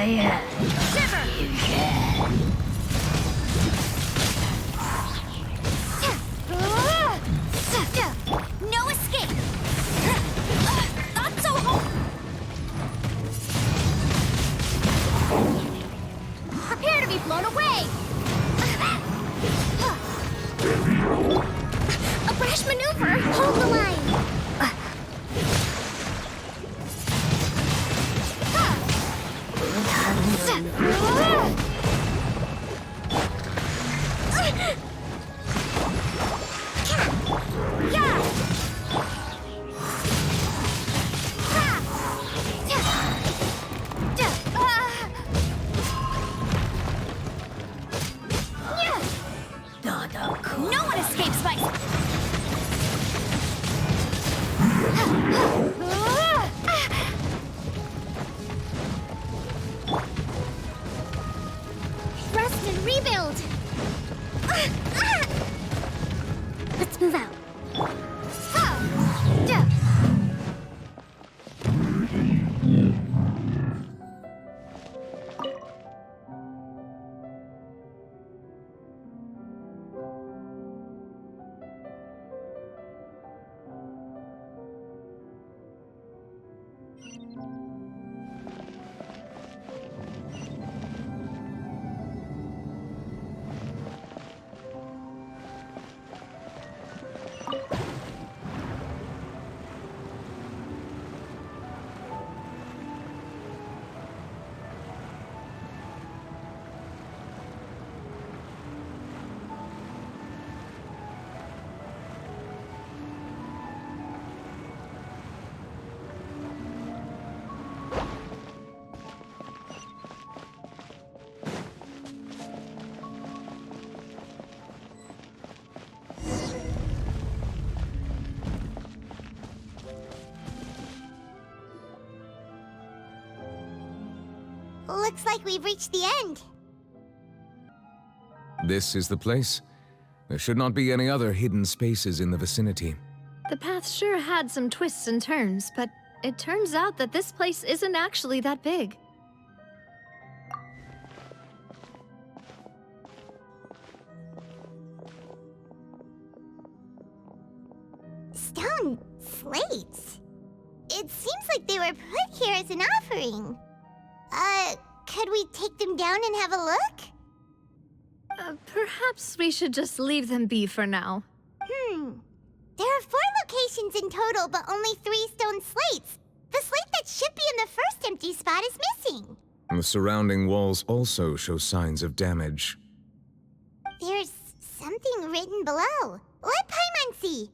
No escape! Not so hard! Prepare to be blown away! A brash maneuver! Hold the line! No one escapes my... Rest and rebuild! Let's move out. Looks like we've reached the end. This is the place? There should not be any other hidden spaces in the vicinity. The path sure had some twists and turns, but it turns out that this place isn't actually that big. Stone slates? It seems like they were put here as an offering. Could we take them down and have a look? Perhaps we should just leave them be for now. There are 4 locations in total, but only 3 stone slates. The slate that should be in the first empty spot is missing. The surrounding walls also show signs of damage. There's something written below. Let Paimon see.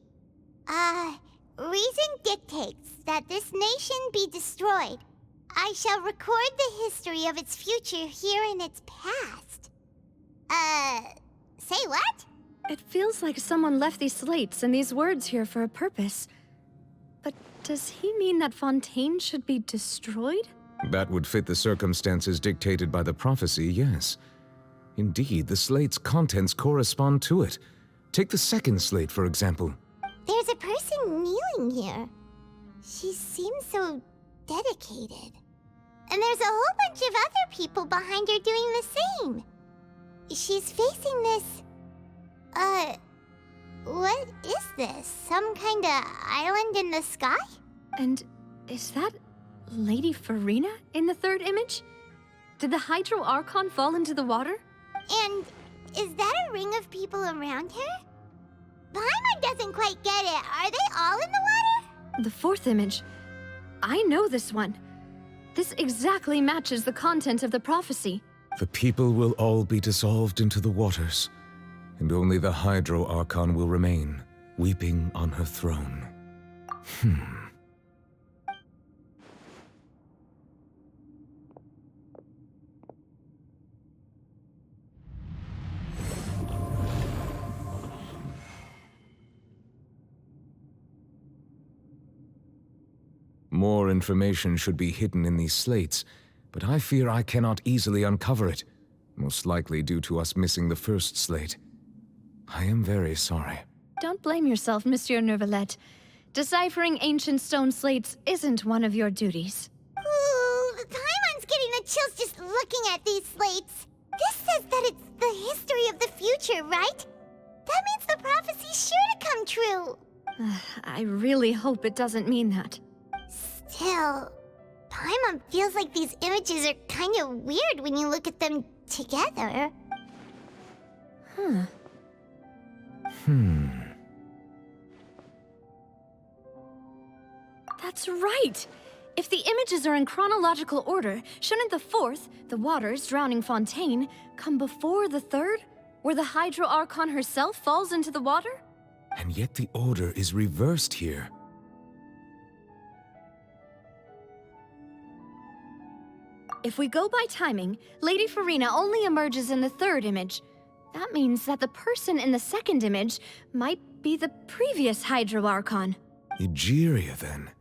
Reason dictates that this nation be destroyed. I shall record the history of its future here in its past. Say what? It feels like someone left these slates and these words here for a purpose. But does he mean that Fontaine should be destroyed? That would fit the circumstances dictated by the prophecy, yes. Indeed, the slate's contents correspond to it. Take the second slate, for example. There's a person kneeling here. She seems so dedicated. And there's a whole bunch of other people behind her doing the same. She's facing this... what is this? Some kind of island in the sky? And is that Lady Furina in the third image? Did the Hydro Archon fall into the water? And is that a ring of people around her? Paimon doesn't quite get it. Are they all in the water? The fourth image. I know this one. This exactly matches the content of the prophecy. The people will all be dissolved into the waters, and only the Hydro Archon will remain, weeping on her throne. More information should be hidden in these slates, but I fear I cannot easily uncover it, most likely due to us missing the first slate. I am very sorry. Don't blame yourself, Monsieur Neuvillette. Deciphering ancient stone slates isn't one of your duties. Ooh, Paimon's getting the chills just looking at these slates. This says that it's the history of the future, right? That means the prophecy's sure to come true. I really hope it doesn't mean that. Still, Paimon feels like these images are kind of weird when you look at them together. That's right! If the images are in chronological order, shouldn't the fourth, the waters drowning Fontaine, come before the third, where the Hydro Archon herself falls into the water? And yet the order is reversed here. If we go by timing, Lady Furina only emerges in the third image. That means that the person in the second image might be the previous Hydro Archon. Egeria, then.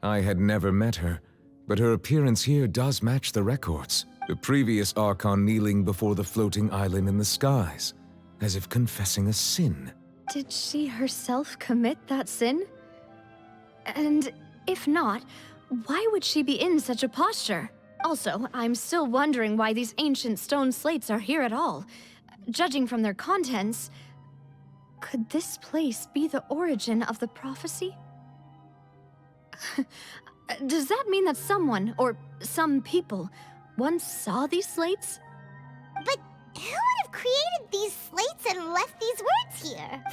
I had never met her, but her appearance here does match the records. The previous Archon kneeling before the floating island in the skies, as if confessing a sin. Did she herself commit that sin? And if not, why would she be in such a posture? Also, I'm still wondering why these ancient stone slates are here at all. Judging from their contents, could this place be the origin of the prophecy? Does that mean that someone, or some people, once saw these slates? But who would have created these slates and left these words here?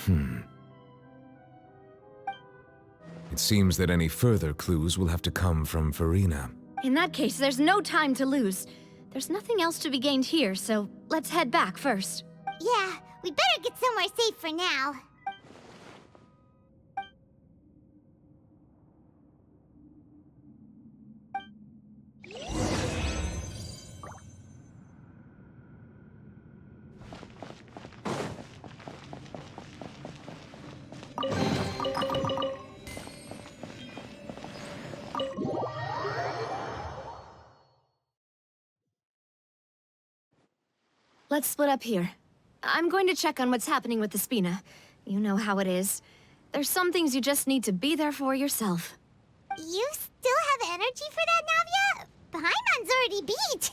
It seems that any further clues will have to come from Furina. In that case, there's no time to lose. There's nothing else to be gained here, so let's head back first. Yeah, we better get somewhere safe for now. Let's split up here. I'm going to check on what's happening with the Spina. You know how it is. There's some things you just need to be there for yourself. You still have energy for that, Navia? Paimon's already beat.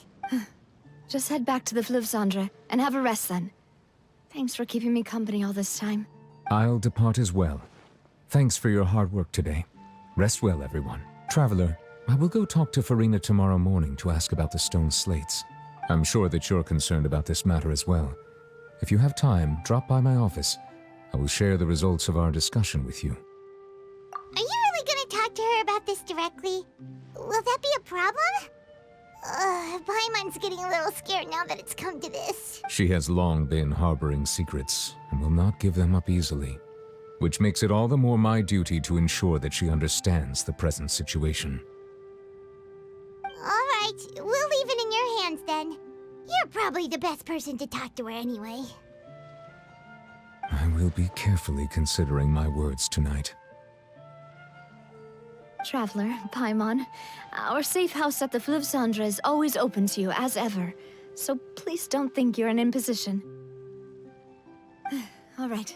Just head back to the Fleuve Cendre and have a rest then. Thanks for keeping me company all this time. I'll depart as well. Thanks for your hard work today. Rest well, everyone. Traveler, I will go talk to Furina tomorrow morning to ask about the stone slates. I'm sure that you're concerned about this matter as well. If you have time, drop by my office. I will share the results of our discussion with you. Are you really gonna talk to her about this directly? Will that be a problem? Paimon's getting a little scared now that it's come to this. She has long been harboring secrets, and will not give them up easily. Which makes it all the more my duty to ensure that she understands the present situation. Alright, we'll leave it in your hands then. You're probably the best person to talk to her anyway. I will be carefully considering my words tonight. Traveler, Paimon, our safe house at the Fleuve Cendre is always open to you as ever, so please don't think you're an imposition. All right,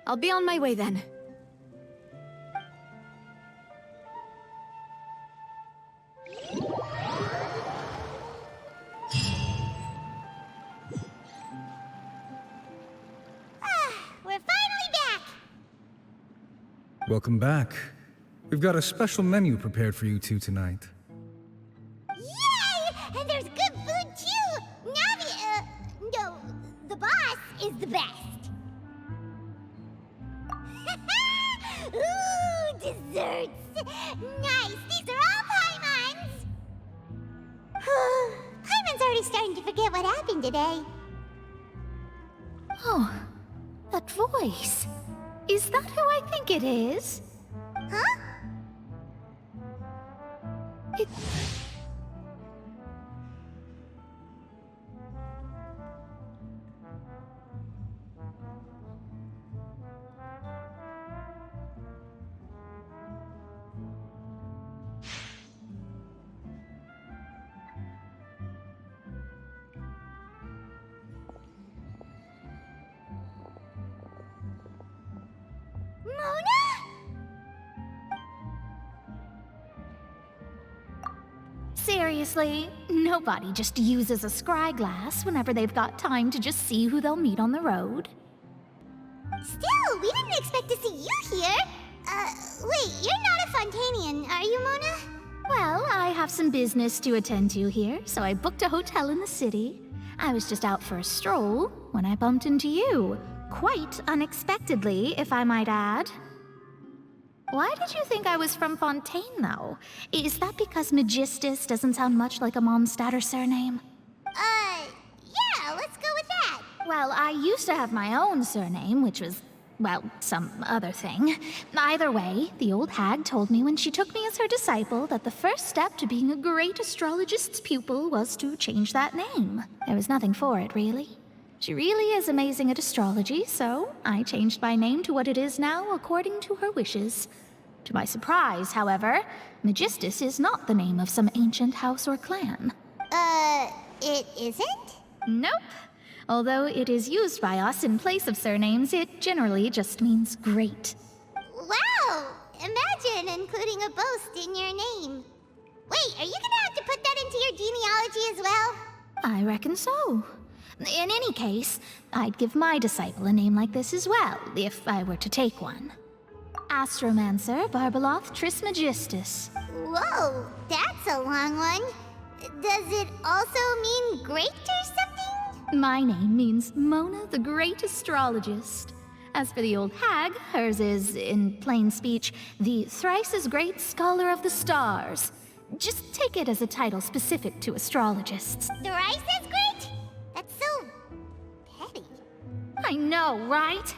I'll be on my way then. We're finally back! Welcome back. We've got a special menu prepared for you two tonight. Yay! And there's good food too! Navia, no, the boss is the best. Ooh, desserts! Nice, these are all Paimon's! Paimon's already starting to forget what happened today. Oh, that voice. Is that who I think it is? Huh? It... Seriously, nobody just uses a scry glass whenever they've got time to just see who they'll meet on the road. Still, we didn't expect to see you here. Wait, you're not a Fontanian, are you, Mona? Well, I have some business to attend to here, so I booked a hotel in the city. I was just out for a stroll when I bumped into you. Quite unexpectedly, if I might add. Why did you think I was from Fontaine, though? Is that because Magistus doesn't sound much like a Mondstadter surname? Yeah, let's go with that. Well, I used to have my own surname, which was, well, some other thing. Either way, the old hag told me when she took me as her disciple that the first step to being a great astrologist's pupil was to change that name. There was nothing for it, really. She really is amazing at astrology, so I changed my name to what it is now according to her wishes. To my surprise, however, Magistus is not the name of some ancient house or clan. It isn't? Nope. Although it is used by us in place of surnames, it generally just means great. Wow! Imagine including a boast in your name. Wait, are you gonna have to put that into your genealogy as well? I reckon so. In any case, I'd give my disciple a name like this as well, if I were to take one. Astromancer Barbeloth Trismegistus. Whoa, that's a long one. Does it also mean great or something? My name means Mona the Great Astrologist. As for the old hag, hers is, in plain speech, the thrice as great Scholar of the Stars. Just take it as a title specific to astrologists. Thrice as great? That's so petty. I know, right?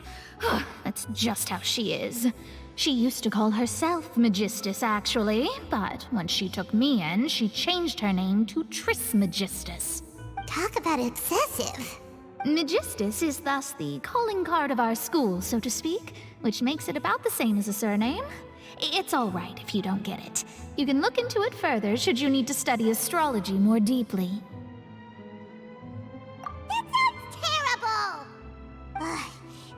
That's just how she is. She used to call herself Magistus, actually, but when she took me in, she changed her name to Trismegistus. Talk about excessive. Magistus is thus the calling card of our school, so to speak, which makes it about the same as a surname. It's all right if you don't get it. You can look into it further should you need to study astrology more deeply. That sounds terrible!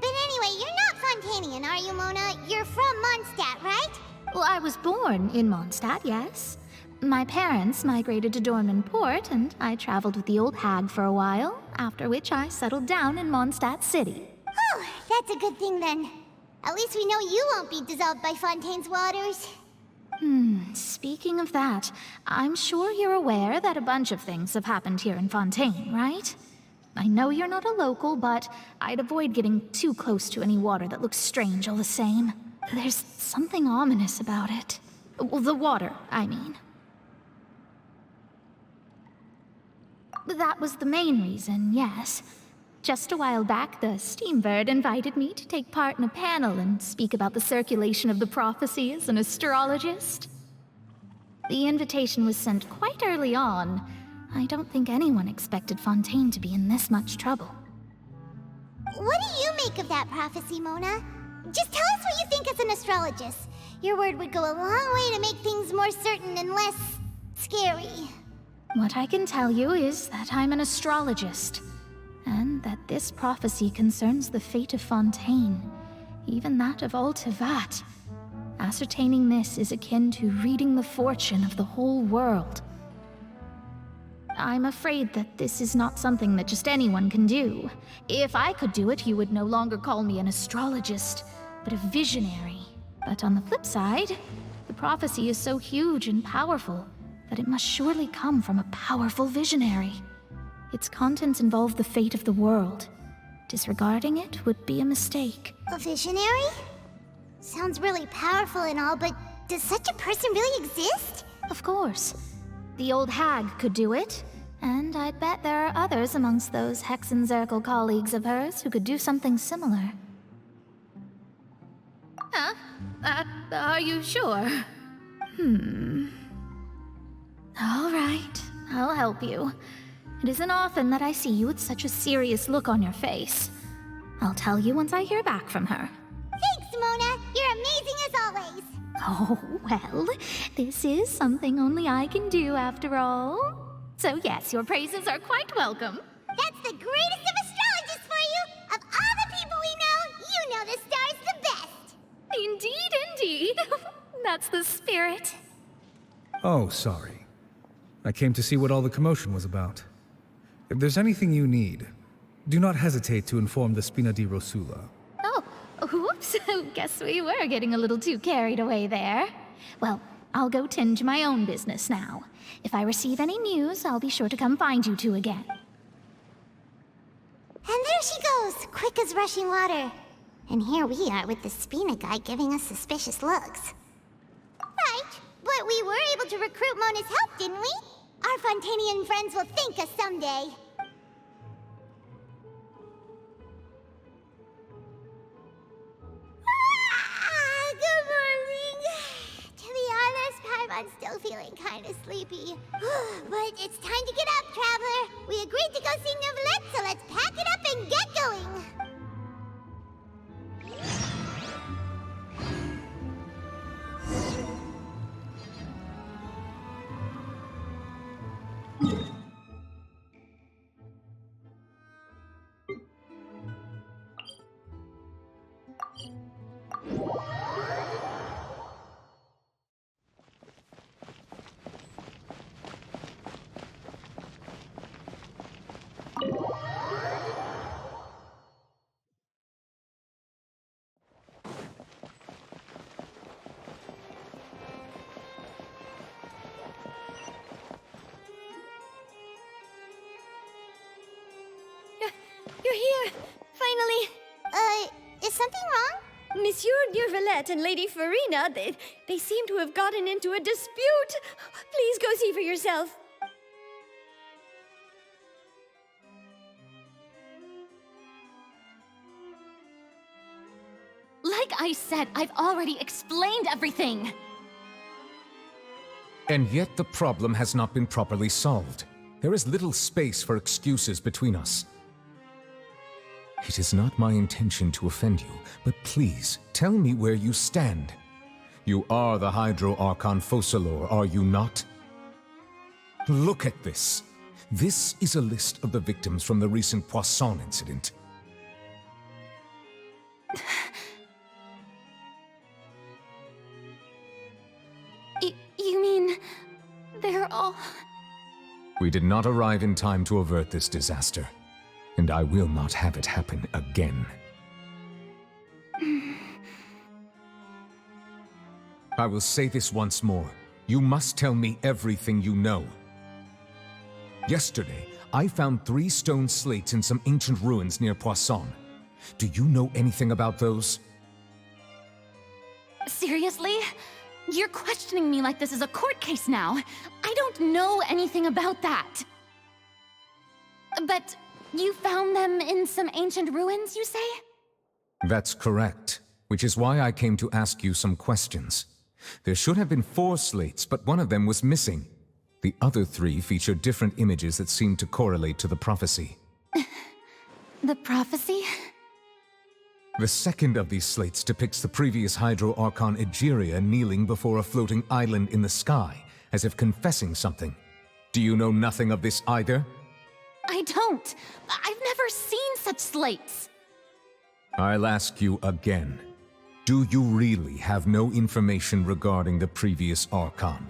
But anyway, you're not Fontanian, are you, Mona? You're from Mondstadt, right? Well, I was born in Mondstadt, yes. My parents migrated to Dornman Port, and I traveled with the old hag for a while, after which I settled down in Mondstadt City. Oh, that's a good thing then. At least we know you won't be dissolved by Fontaine's waters. Speaking of that, I'm sure you're aware that a bunch of things have happened here in Fontaine, right? I know you're not a local, but I'd avoid getting too close to any water that looks strange all the same. There's something ominous about it. Well, the water, I mean. That was the main reason, yes. Just a while back, the Steambird invited me to take part in a panel and speak about the circulation of the prophecy as an astrologist. The invitation was sent quite early on. I don't think anyone expected Fontaine to be in this much trouble. What do you make of that prophecy, Mona? Just tell us what you think as an astrologist. Your word would go a long way to make things more certain and less scary. What I can tell you is that I'm an astrologist, and that this prophecy concerns the fate of Fontaine, even that of all Tevat. Ascertaining this is akin to reading the fortune of the whole world. I'm afraid that this is not something that just anyone can do. If I could do it, you would no longer call me an astrologist, but a visionary. But on the flip side, the prophecy is so huge and powerful that it must surely come from a powerful visionary. Its contents involve the fate of the world. Disregarding it would be a mistake. A visionary? Sounds really powerful and all, but does such a person really exist? Of course. The old hag could do it, and I'd bet there are others amongst those Hexenzirkel colleagues of hers who could do something similar. Huh? Are you sure? All right, I'll help you. It isn't often that I see you with such a serious look on your face. I'll tell you once I hear back from her. Thanks, Mona. You're amazing as always. Oh, well, this is something only I can do after all. So yes, your praises are quite welcome. That's the greatest of astrologists for you! Of all the people we know, you know the star's the best! Indeed, indeed. That's the spirit. Oh, sorry. I came to see what all the commotion was about. If there's anything you need, do not hesitate to inform the Spina di Rosula. Oh, whoops. Guess we were getting a little too carried away there. Well, I'll go tend to my own business now. If I receive any news, I'll be sure to come find you two again. And there she goes, quick as rushing water. And here we are with the Spina guy giving us suspicious looks. Right, but we were able to recruit Mona's help, didn't we? Our Fontanian friends will thank us someday. Good morning. To be honest, Paimon's still feeling kind of sleepy. But it's time to get up, Traveler. We agreed to go see Neuvillette, so let's pack it up and get going. You're here! Finally! Is something wrong? Monsieur Neuvillette and Lady Furina, they seem to have gotten into a dispute. Please go see for yourself. Like I said, I've already explained everything. And yet the problem has not been properly solved. There is little space for excuses between us. It is not my intention to offend you, but please, tell me where you stand. You are the Hydro Archon Furina, are you not? Look at this. This is a list of the victims from the recent Poisson incident. You mean... they're all... We did not arrive in time to avert this disaster, and I will not have it happen again. I will say this once more. You must tell me everything you know. Yesterday, I found 3 stone slates in some ancient ruins near Poisson. Do you know anything about those? Seriously? You're questioning me like this is a court case now. I don't know anything about that. But you found them in some ancient ruins, you say? That's correct, which is why I came to ask you some questions. There should have been 4 slates, but one of them was missing. The other 3 feature different images that seem to correlate to the prophecy. The prophecy? The second of these slates depicts the previous Hydro Archon Egeria kneeling before a floating island in the sky, as if confessing something. Do you know nothing of this either? I don't. I've never seen such slates. I'll ask you again. Do you really have no information regarding the previous Archon?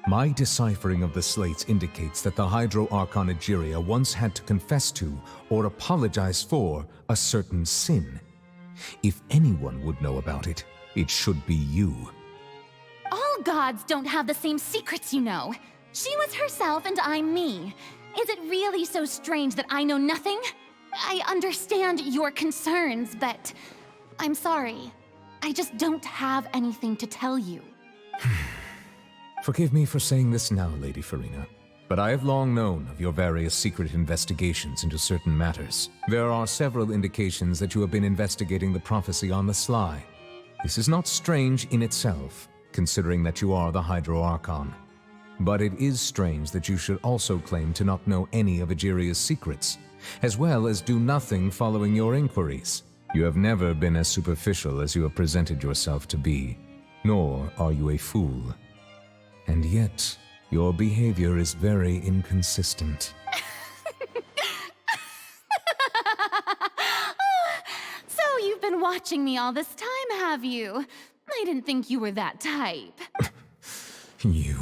My deciphering of the slates indicates that the Hydro Archon Egeria once had to confess to, or apologize for, a certain sin. If anyone would know about it, it should be you. All gods don't have the same secrets, you know. She was herself and I'm me. Is it really so strange that I know nothing? I understand your concerns, but I'm sorry. I just don't have anything to tell you. Forgive me for saying this now, Lady Furina, but I have long known of your various secret investigations into certain matters. There are several indications that you have been investigating the prophecy on the sly. This is not strange in itself, considering that you are the Hydro Archon. But it is strange that you should also claim to not know any of Egeria's secrets, as well as do nothing following your inquiries. You have never been as superficial as you have presented yourself to be, nor are you a fool. And yet, your behavior is very inconsistent. So you've been watching me all this time, have you? I didn't think you were that type. You...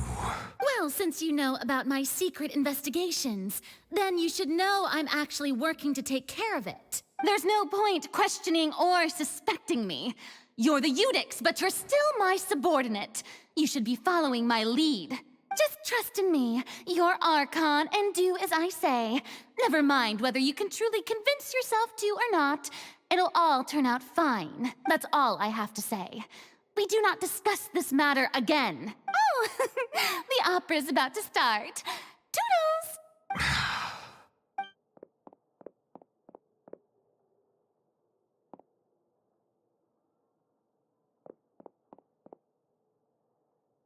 Well, Well, since you know about my secret investigations, then you should know I'm actually working to take care of it. There's no point questioning or suspecting me. You're the Eudix, but you're still my subordinate. You should be following my lead. Just trust in me, your Archon, and do as I say. Never mind whether you can truly convince yourself to or not. It'll all turn out fine. That's all I have to say. We do not discuss this matter again. Oh, the opera's about to start. Toodles!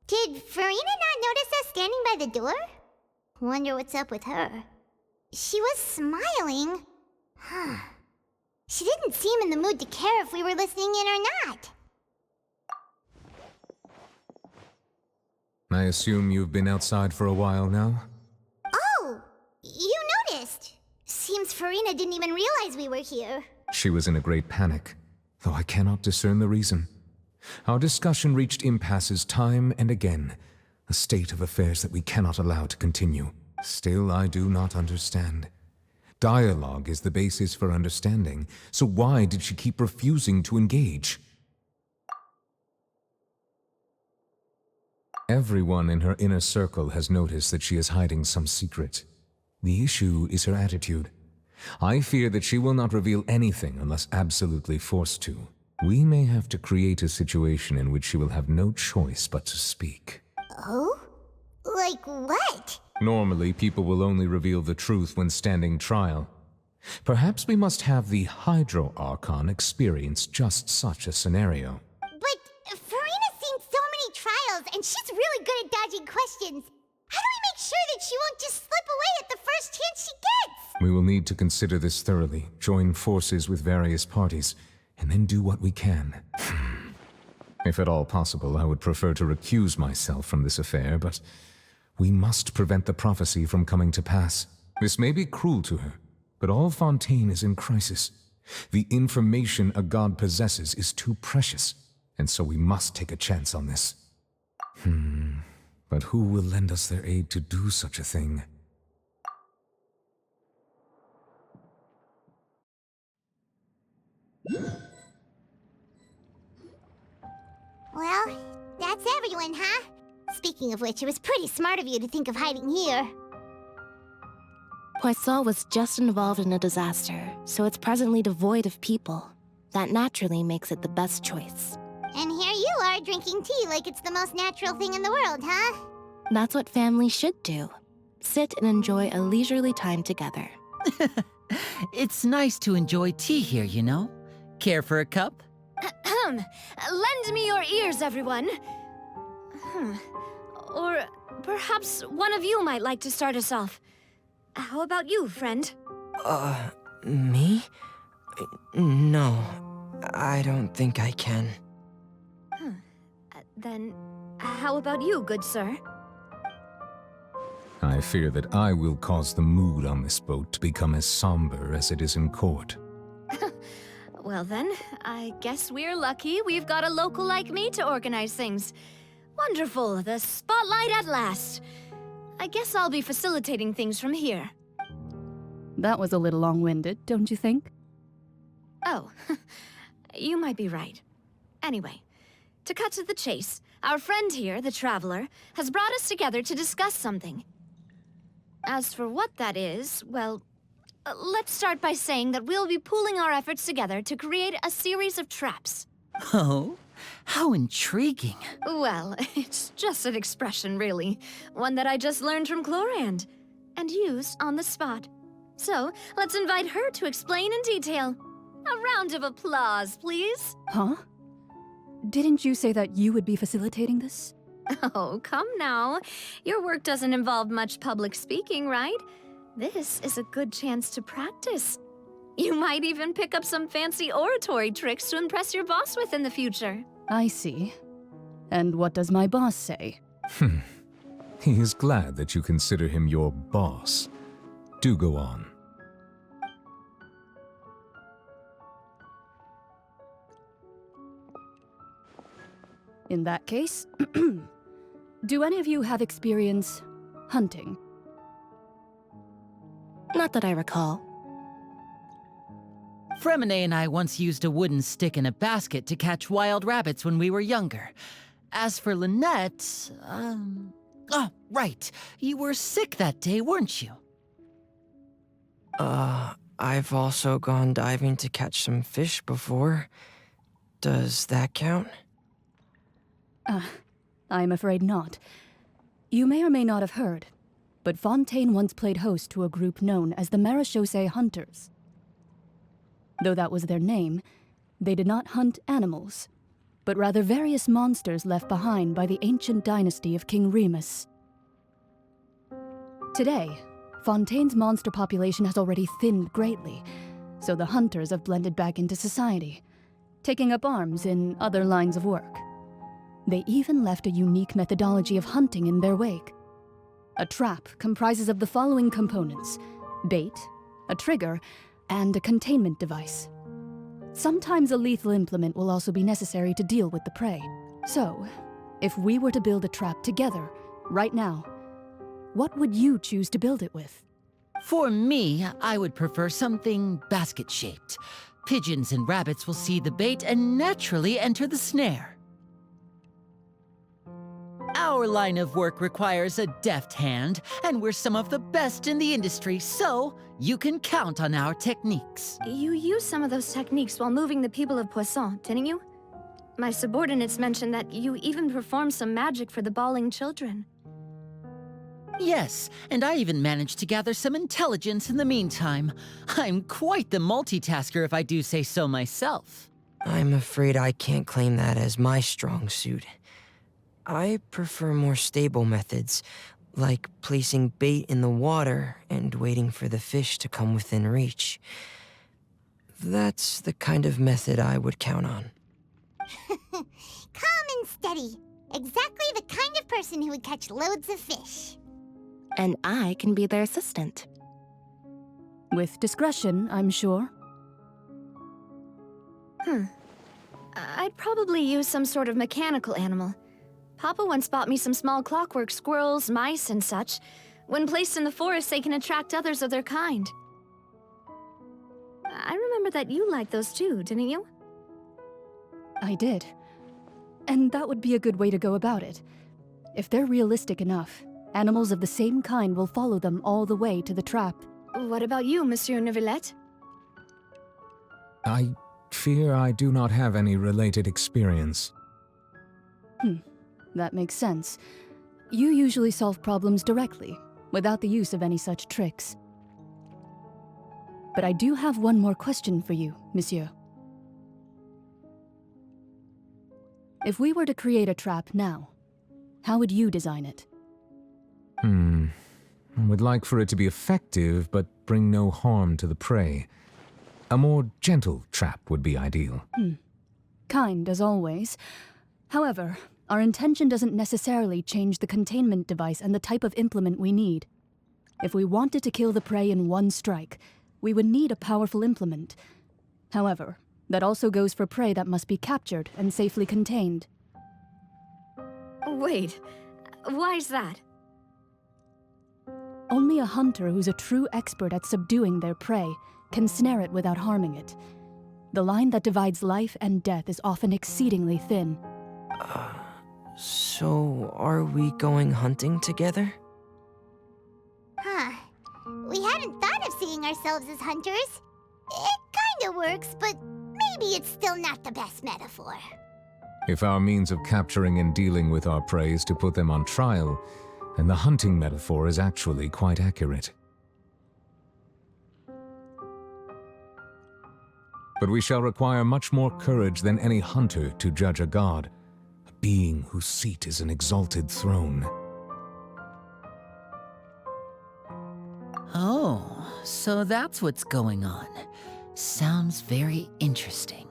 Did Furina not notice us standing by the door? Wonder what's up with her. She was smiling. Huh. She didn't seem in the mood to care if we were listening in or not. I assume you've been outside for a while now? Oh! You noticed! Seems Furina didn't even realize we were here. She was in a great panic, though I cannot discern the reason. Our discussion reached impasses time and again, a state of affairs that we cannot allow to continue. Still, I do not understand. Dialogue is the basis for understanding, so why did she keep refusing to engage? Everyone in her inner circle has noticed that she is hiding some secret. The issue is her attitude. I fear that she will not reveal anything unless absolutely forced to. We may have to create a situation in which she will have no choice but to speak. Oh? Like what? Normally, people will only reveal the truth when standing trial. Perhaps we must have the Hydro Archon experience just such a scenario. But Furina's seen so many trials, and she's really good at dodging questions. How do we make sure that she won't just slip away at the first chance she gets? We will need to consider this thoroughly, join forces with various parties, and then do what we can. If at all possible, I would prefer to recuse myself from this affair, but we must prevent the prophecy from coming to pass. This may be cruel to her, but all Fontaine is in crisis. The information a god possesses is too precious, and so we must take a chance on this. But who will lend us their aid to do such a thing? Well, that's everyone, huh? Speaking of which, it was pretty smart of you to think of hiding here. Poisson was just involved in a disaster, so it's presently devoid of people. That naturally makes it the best choice. And here you are drinking tea like it's the most natural thing in the world, huh? That's what family should do. Sit and enjoy a leisurely time together. It's nice to enjoy tea here, you know? Care for a cup? Lend me your ears, everyone. Or perhaps one of you might like to start us off. How about you, friend? Me? No, I don't think I can. Then, how about you, good sir? I fear that I will cause the mood on this boat to become as somber as it is in court. Well then, I guess we're lucky we've got a local like me to organize things. Wonderful, the spotlight at last. I guess I'll be facilitating things from here. That was a little long-winded, don't you think? Oh, you might be right. Anyway, to cut to the chase, our friend here, the Traveler, has brought us together to discuss something. As for what that is, well, let's start by saying that we'll be pooling our efforts together to create a series of traps. Oh, how intriguing. Well, it's just an expression, really. One that I just learned from Chlorand, and used on the spot. So, let's invite her to explain in detail. A round of applause, please. Huh? Didn't you say that you would be facilitating this? Oh, come now. Your work doesn't involve much public speaking, right? This is a good chance to practice. You might even pick up some fancy oratory tricks to impress your boss with in the future. I see. And what does my boss say? He is glad that you consider him your boss. Do go on. In that case, do any of you have experience hunting. Not that I recall. Fremine and I once used a wooden stick in a basket to catch wild rabbits when we were younger. As for Lynette, oh, right. You were sick that day, weren't you? I've also gone diving to catch some fish before. Does that count? I'm afraid not. You may or may not have heard, but Fontaine once played host to a group known as the Marechaussee Hunters. Though that was their name, they did not hunt animals, but rather various monsters left behind by the ancient dynasty of King Remus. Today, Fontaine's monster population has already thinned greatly, so the hunters have blended back into society, taking up arms in other lines of work. They even left a unique methodology of hunting in their wake. A trap comprises of the following components: bait, a trigger, and a containment device. Sometimes a lethal implement will also be necessary to deal with the prey. So, if we were to build a trap together, right now, what would you choose to build it with? For me, I would prefer something basket-shaped. Pigeons and rabbits will see the bait and naturally enter the snare. Our line of work requires a deft hand, and we're some of the best in the industry, so you can count on our techniques. You used some of those techniques while moving the people of Poisson, didn't you? My subordinates mentioned that you even performed some magic for the bawling children. Yes, and I even managed to gather some intelligence in the meantime. I'm quite the multitasker if I do say so myself. I'm afraid I can't claim that as my strong suit. I prefer more stable methods, like placing bait in the water and waiting for the fish to come within reach. That's the kind of method I would count on. Calm and steady. Exactly the kind of person who would catch loads of fish. And I can be their assistant. With discretion, I'm sure. I'd probably use some sort of mechanical animal. Papa once bought me some small clockwork squirrels, mice, and such. When placed in the forest, they can attract others of their kind. I remember that you liked those too, didn't you? I did. And that would be a good way to go about it. If they're realistic enough, animals of the same kind will follow them all the way to the trap. What about you, Monsieur Neuvillette? I fear I do not have any related experience. That makes sense. You usually solve problems directly, without the use of any such tricks. But I do have one more question for you, monsieur. If we were to create a trap now, how would you design it? I would like for it to be effective, but bring no harm to the prey. A more gentle trap would be ideal. Kind, as always. However, our intention doesn't necessarily change the containment device and the type of implement we need. If we wanted to kill the prey in one strike, we would need a powerful implement. However, that also goes for prey that must be captured and safely contained. Wait, why's that? Only a hunter who's a true expert at subduing their prey can snare it without harming it. The line that divides life and death is often exceedingly thin. So, are we going hunting together? We hadn't thought of seeing ourselves as hunters. It kinda works, but maybe it's still not the best metaphor. If our means of capturing and dealing with our prey is to put them on trial, then the hunting metaphor is actually quite accurate. But we shall require much more courage than any hunter to judge a god, a being whose seat is an exalted throne. Oh, so that's what's going on. Sounds very interesting.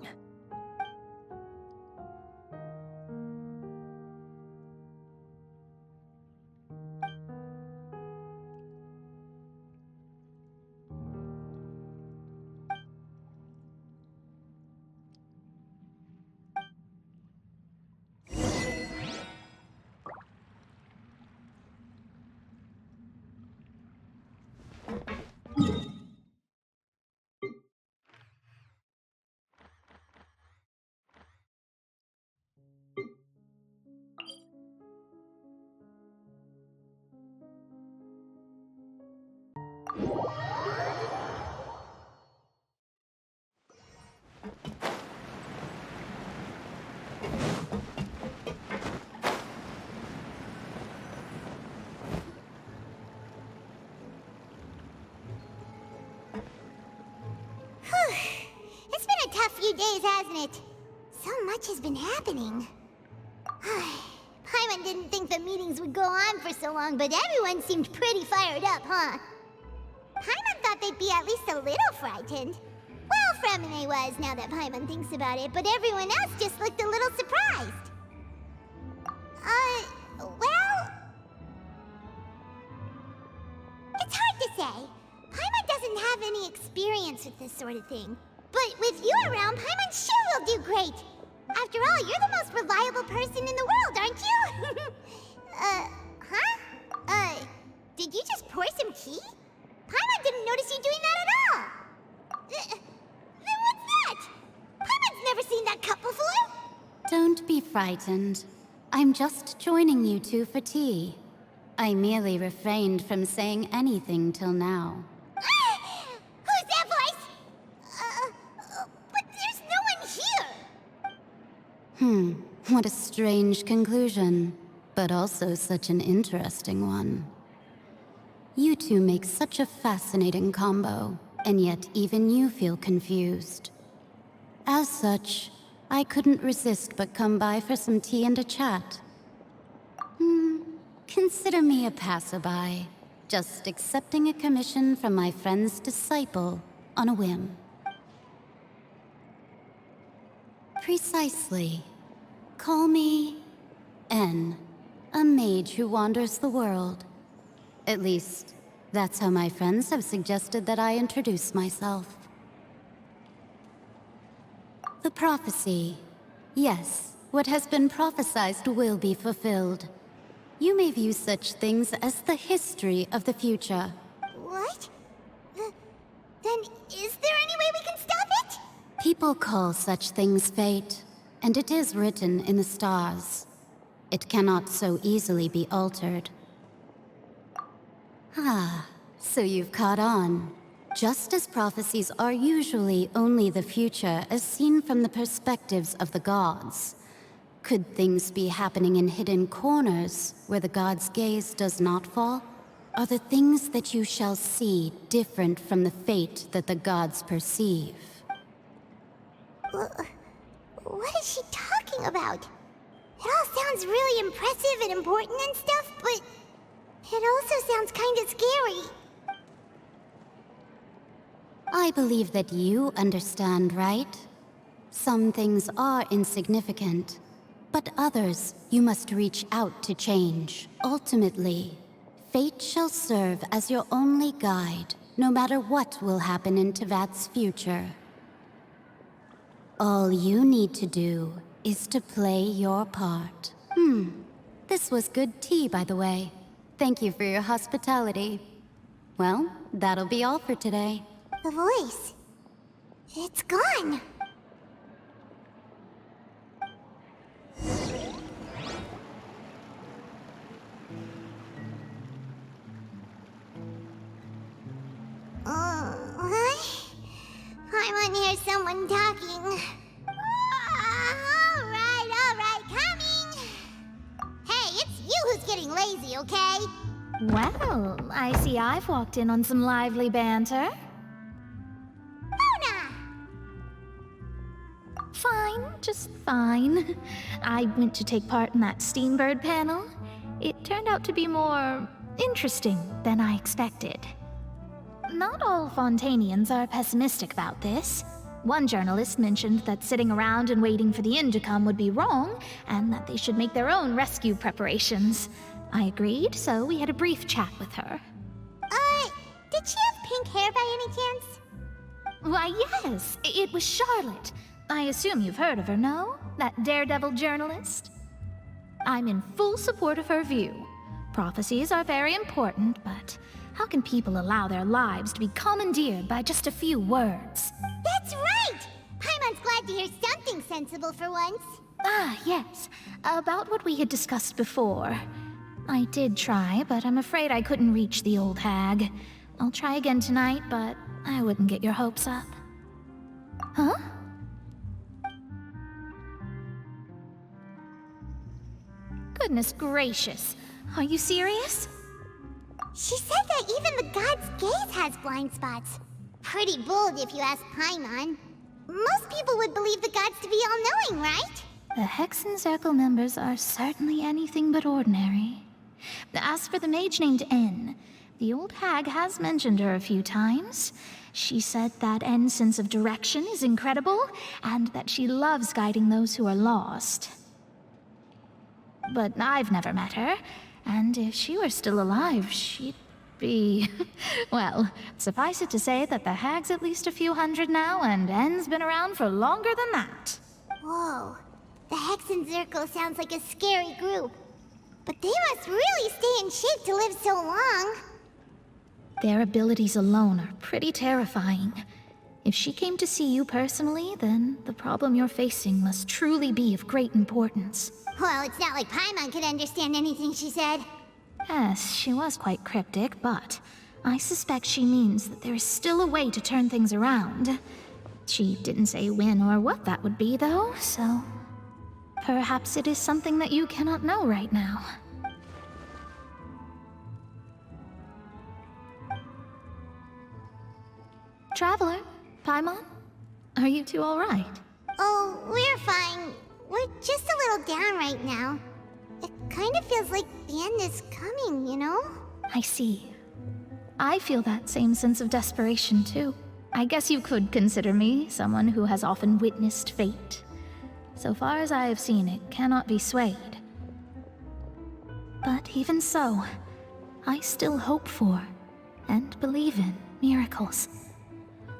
days, hasn't it? So much has been happening. Paimon didn't think the meetings would go on for so long, but everyone seemed pretty fired up, huh? Paimon thought they'd be at least a little frightened. Well, Fremine was, now that Paimon thinks about it, but everyone else just looked a little surprised. Well... It's hard to say. Paimon doesn't have any experience with this sort of thing. But with you around, Paimon sure will do great. After all, you're the most reliable person in the world, aren't you? Did you just pour some tea? Paimon didn't notice you doing that at all. Then what's that? Paimon's never seen that cup before. Don't be frightened. I'm just joining you two for tea. I merely refrained from saying anything till now. Who's that voice? But there's no one here. What a strange conclusion, but also such an interesting one. You two make such a fascinating combo, and yet even you feel confused. As such, I couldn't resist but come by for some tea and a chat. Consider me a passerby, just accepting a commission from my friend's disciple on a whim. Precisely. Call me N, a mage who wanders the world. At least, that's how my friends have suggested that I introduce myself. The prophecy. Yes, what has been prophesized will be fulfilled. You may view such things as the history of the future. What? Then is there any way we can stop it? People call such things fate, and it is written in the stars. It cannot so easily be altered. So you've caught on. Just as prophecies are usually only the future as seen from the perspectives of the gods, could things be happening in hidden corners where the gods' gaze does not fall? Are the things that you shall see different from the fate that the gods perceive? What is she talking about? It all sounds really impressive and important and stuff, but it also sounds kind of scary. I believe that you understand, right? Some things are insignificant, but others you must reach out to change. Ultimately, fate shall serve as your only guide, no matter what will happen in Tevat's future. All you need to do is to play your part. This was good tea, by the way. Thank you for your hospitality. Well, that'll be all for today. The voice. It's gone. I want to hear someone talking. All right, coming. Hey, it's you who's getting lazy, okay? Well, I see I've walked in on some lively banter. Fine, just fine. I went to take part in that Steambird panel. It turned out to be more interesting than I expected. Not all Fontainians are pessimistic about this. One journalist mentioned that sitting around and waiting for the end to come would be wrong, and that they should make their own rescue preparations. I agreed, so we had a brief chat with her. Did she have pink hair by any chance? Why, yes, it was Charlotte. I assume you've heard of her, no? That daredevil journalist? I'm in full support of her view. Prophecies are very important, but how can people allow their lives to be commandeered by just a few words? That's right! Paimon's glad to hear something sensible for once. Yes. About what we had discussed before. I did try, but I'm afraid I couldn't reach the old hag. I'll try again tonight, but I wouldn't get your hopes up. Huh? Goodness gracious. Are you serious? She said that even the god's gaze has blind spots. Pretty bold if you ask Paimon. Most people would believe the gods to be all-knowing, right? The Hexen Circle members are certainly anything but ordinary. As for the mage named N, the old hag has mentioned her a few times. She said that N's sense of direction is incredible, and that she loves guiding those who are lost. But I've never met her, and if she were still alive, she'd be... well, suffice it to say that the hag's at least a few hundred now, and N's been around for longer than that. Whoa, the Hexen Circle sounds like a scary group. But they must really stay in shape to live so long. Their abilities alone are pretty terrifying. If she came to see you personally, then the problem you're facing must truly be of great importance. Well, it's not like Paimon could understand anything she said. Yes, she was quite cryptic, but I suspect she means that there is still a way to turn things around. She didn't say when or what that would be, though, so... perhaps it is something that you cannot know right now. Traveler, Paimon, are you two all right? Oh, we're fine. We're just a little down right now. It kind of feels like the end is coming, you know? I see. I feel that same sense of desperation, too. I guess you could consider me someone who has often witnessed fate. So far as I have seen, it cannot be swayed. But even so, I still hope for, and believe in, miracles.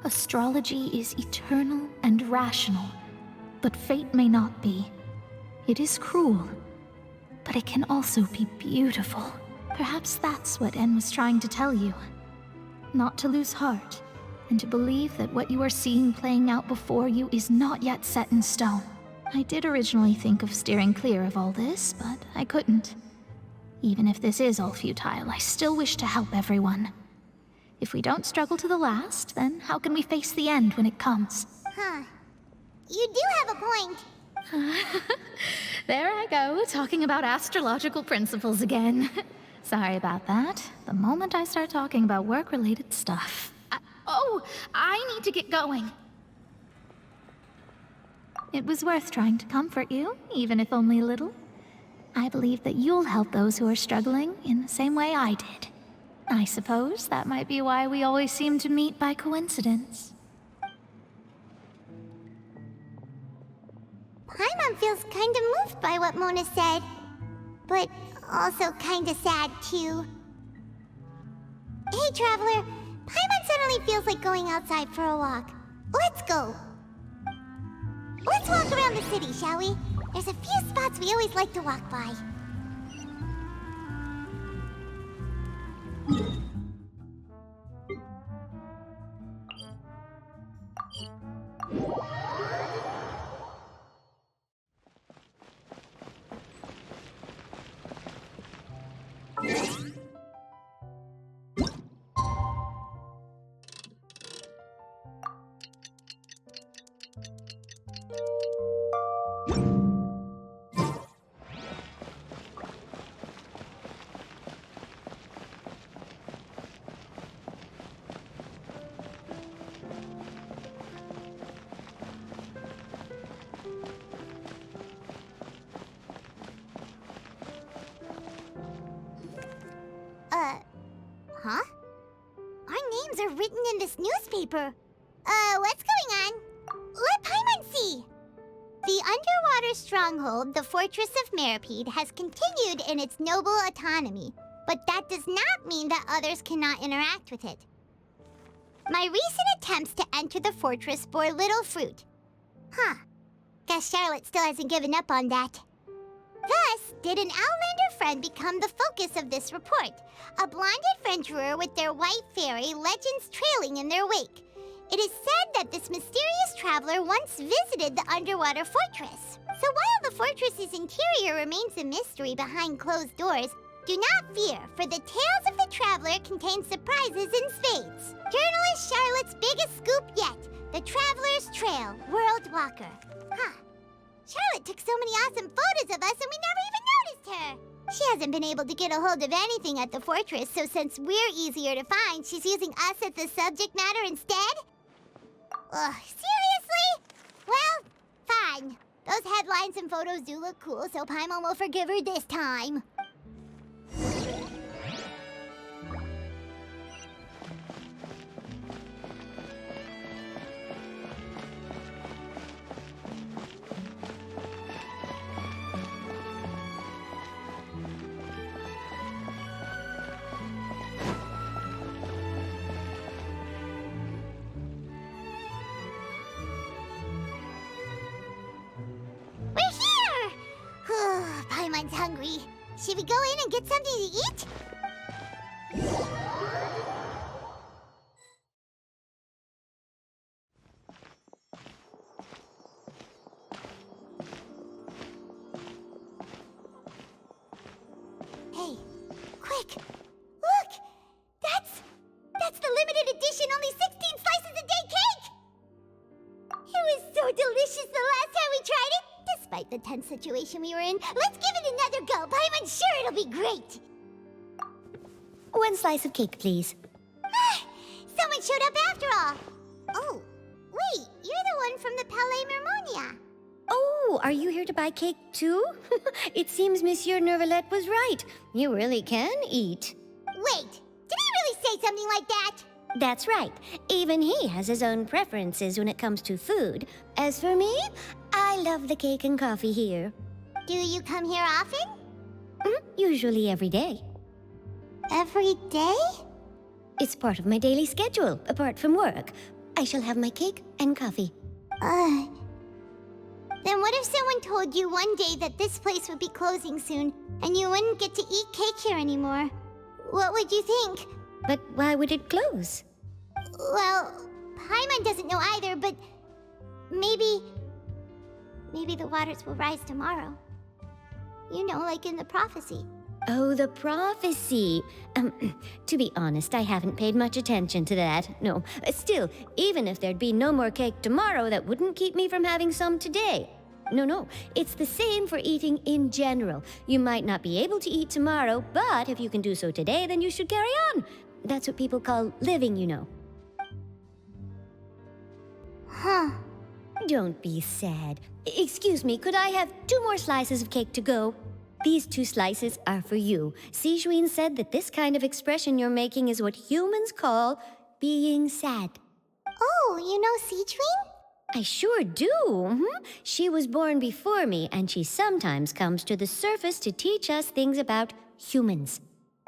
Astrology is eternal and rational, but fate may not be. It is cruel, but it can also be beautiful. Perhaps that's what En was trying to tell you. Not to lose heart, and to believe that what you are seeing playing out before you is not yet set in stone. I did originally think of steering clear of all this, but I couldn't. Even if this is all futile, I still wish to help everyone. If we don't struggle to the last, then how can we face the end when it comes? Huh. You do have a point. There I go, talking about astrological principles again. Sorry about that. The moment I start talking about work-related stuff. I need to get going. It was worth trying to comfort you, even if only a little. I believe that you'll help those who are struggling in the same way I did. I suppose that might be why we always seem to meet by coincidence. Paimon feels kind of moved by what Mona said, but also kind of sad too. Hey, Traveler, Paimon suddenly feels like going outside for a walk. Let's go. Let's walk around the city, shall we? There's a few spots we always like to walk by. Huh? Our names are written in this newspaper. What's going on? Let Paimon see! The underwater stronghold, the Fortress of Meripede, has continued in its noble autonomy, but that does not mean that others cannot interact with it. My recent attempts to enter the fortress bore little fruit. Huh. Guess Charlotte still hasn't given up on that. Thus, did an Outlander friend become the focus of this report, a blonde adventurer with their white fairy legends trailing in their wake. It is said that this mysterious traveler once visited the underwater fortress. So while the fortress's interior remains a mystery behind closed doors, do not fear, for the tales of the traveler contain surprises in spades. Journalist Charlotte's biggest scoop yet, the Traveler's Trail, World Walker. Huh. Charlotte took so many awesome photos of us and we never even noticed her. She hasn't been able to get a hold of anything at the fortress, so since we're easier to find, she's using us as the subject matter instead? Ugh, seriously? Fine. Those headlines and photos do look cool, so Paimon will forgive her this time. Paimon's hungry. Should we go in and get something to eat? Hey, quick! Look! That's the limited edition, only 16 slices a day cake! It was so delicious the last time we tried it! Despite the tense situation we were in, let's give it another go. Paimon's sure it'll be great. 1 slice of cake, please. Someone showed up after all. Oh, wait, you're the one from the Palais Mermonia. Oh, are you here to buy cake too? It seems Monsieur Neuvillette was right. You really can eat. Wait, did he really say something like that? That's right. Even he has his own preferences when it comes to food. As for me, I love the cake and coffee here. Do you come here often? Usually every day. Every day? It's part of my daily schedule, apart from work. I shall have my cake and coffee. Then what if someone told you one day that this place would be closing soon, and you wouldn't get to eat cake here anymore? What would you think? But why would it close? Well, Paimon doesn't know either, but maybe the waters will rise tomorrow. You know, like in the prophecy. Oh, the prophecy. To be honest, I haven't paid much attention to that. No, still, even if there'd be no more cake tomorrow, that wouldn't keep me from having some today. No, it's the same for eating in general. You might not be able to eat tomorrow, but if you can do so today, then you should carry on. That's what people call living, you know. Huh. Don't be sad. Excuse me, could I have 2 more slices of cake to go? These 2 slices are for you. Sijuin said that this kind of expression you're making is what humans call being sad. Oh, you know Sijuin? I sure do. She was born before me, and she sometimes comes to the surface to teach us things about humans.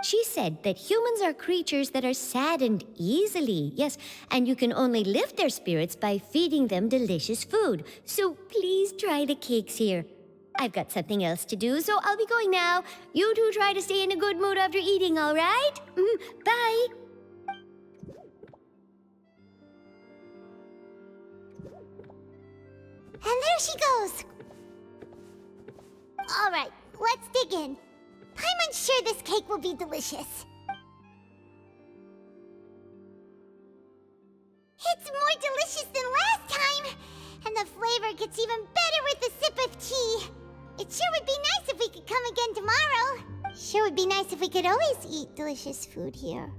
She said that humans are creatures that are saddened easily, yes, and you can only lift their spirits by feeding them delicious food. So please try the cakes here. I've got something else to do, so I'll be going now. You two try to stay in a good mood after eating, all right? Bye. And there she goes. All right, let's dig in. Paimon's sure this cake will be delicious. It's more delicious than last time, and the flavor gets even better with a sip of tea. It sure would be nice if we could come again tomorrow. Sure would be nice if we could always eat delicious food here.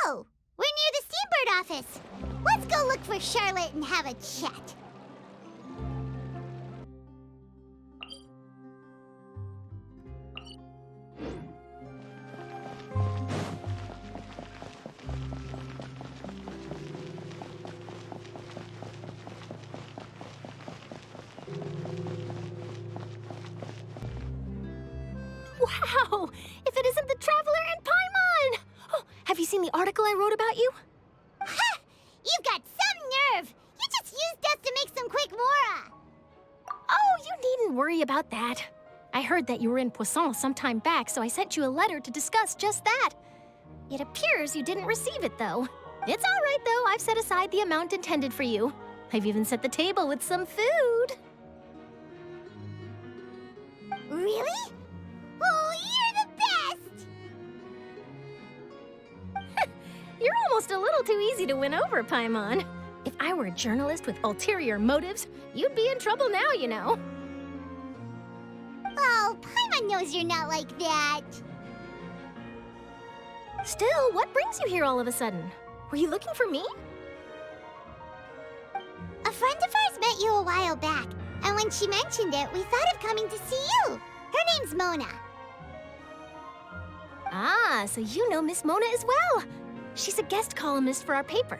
Oh, we're near the Steambird office. Let's go look for Charlotte and have a chat. Wow! If it isn't the Traveler and Paimon! Oh, have you seen the article I wrote about you? Ha! You've got some nerve! You just used us to make some quick mora! Oh, you needn't worry about that. I heard that you were in Poisson some time back, so I sent you a letter to discuss just that. It appears you didn't receive it, though. It's all right, though. I've set aside the amount intended for you. I've even set the table with some food. Really? Oh, you're the best! You're almost a little too easy to win over, Paimon. If I were a journalist with ulterior motives, you'd be in trouble now, you know. Everyone knows you're not like that. Still, what brings you here all of a sudden? Were you looking for me? A friend of ours met you a while back, and when she mentioned it, we thought of coming to see you. Her name's Mona. Ah, so you know Miss Mona as well. She's a guest columnist for our paper.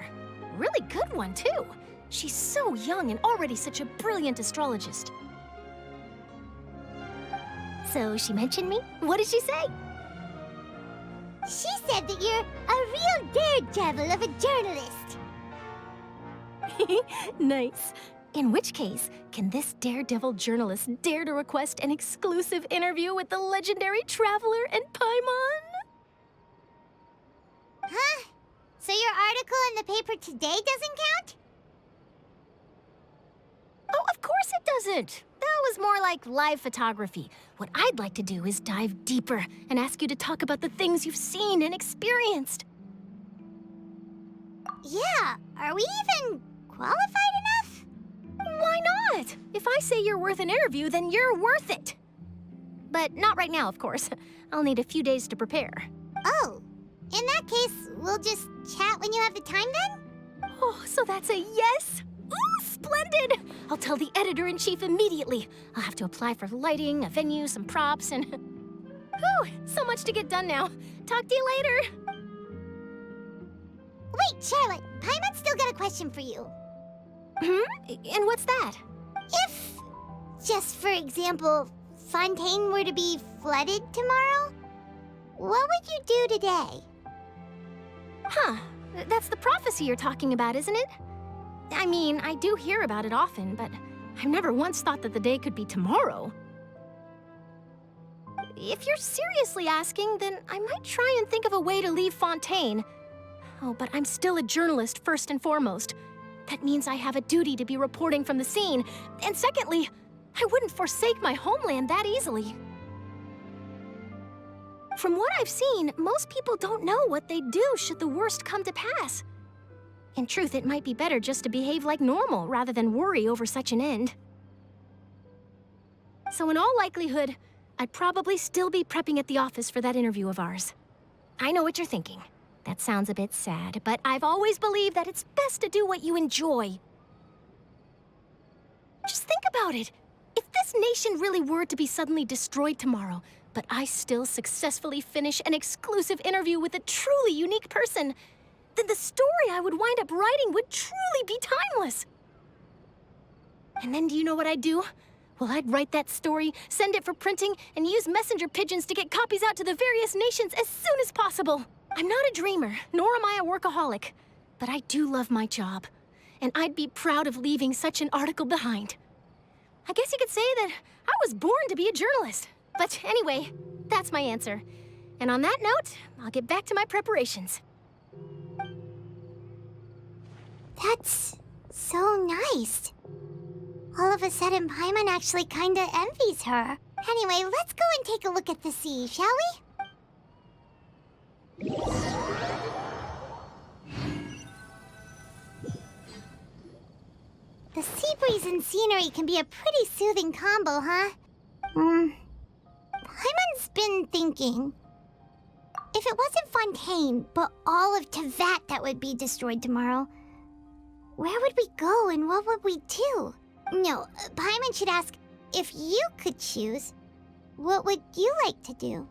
Really good one, too. She's so young and already such a brilliant astrologist. So she mentioned me? What did she say? She said that you're a real daredevil of a journalist. Nice. In which case, can this daredevil journalist dare to request an exclusive interview with the legendary traveler and Paimon? Huh? So your article in the paper today doesn't count? Oh, of course it doesn't. That was more like live photography. What I'd like to do is dive deeper and ask you to talk about the things you've seen and experienced. Yeah, are we even qualified enough? Why not? If I say you're worth an interview, then you're worth it. But not right now, of course. I'll need a few days to prepare. Oh, in that case, we'll just chat when you have the time then? Oh, so that's a yes? Ooh, splendid! I'll tell the editor-in-chief immediately. I'll have to apply for lighting, a venue, some props, and... Whew, so much to get done now. Talk to you later. Wait, Charlotte, Paimon's still got a question for you. And what's that? If, just for example, Fontaine were to be flooded tomorrow, what would you do today? Huh, that's the prophecy you're talking about, isn't it? I mean, I do hear about it often, but I've never once thought that the day could be tomorrow. If you're seriously asking, then I might try and think of a way to leave Fontaine. Oh, but I'm still a journalist first and foremost. That means I have a duty to be reporting from the scene. And secondly, I wouldn't forsake my homeland that easily. From what I've seen, most people don't know what they'd do should the worst come to pass. In truth, it might be better just to behave like normal rather than worry over such an end. So in all likelihood, I'd probably still be prepping at the office for that interview of ours. I know what you're thinking. That sounds a bit sad, but I've always believed that it's best to do what you enjoy. Just think about it. If this nation really were to be suddenly destroyed tomorrow, but I still successfully finish an exclusive interview with a truly unique person, then the story I would wind up writing would truly be timeless. And then do you know what I'd do? Well, I'd write that story, send it for printing, and use messenger pigeons to get copies out to the various nations as soon as possible. I'm not a dreamer, nor am I a workaholic, but I do love my job, and I'd be proud of leaving such an article behind. I guess you could say that I was born to be a journalist. But anyway, that's my answer. And on that note, I'll get back to my preparations. That's so nice. All of a sudden, Paimon actually kinda envies her. Anyway, let's go and take a look at the sea, shall we? The sea breeze and scenery can be a pretty soothing combo, huh? Paimon's been thinking. If it wasn't Fontaine, but all of Tevat that would be destroyed tomorrow, where would we go and what would we do? No, Paimon should ask, if you could choose, what would you like to do?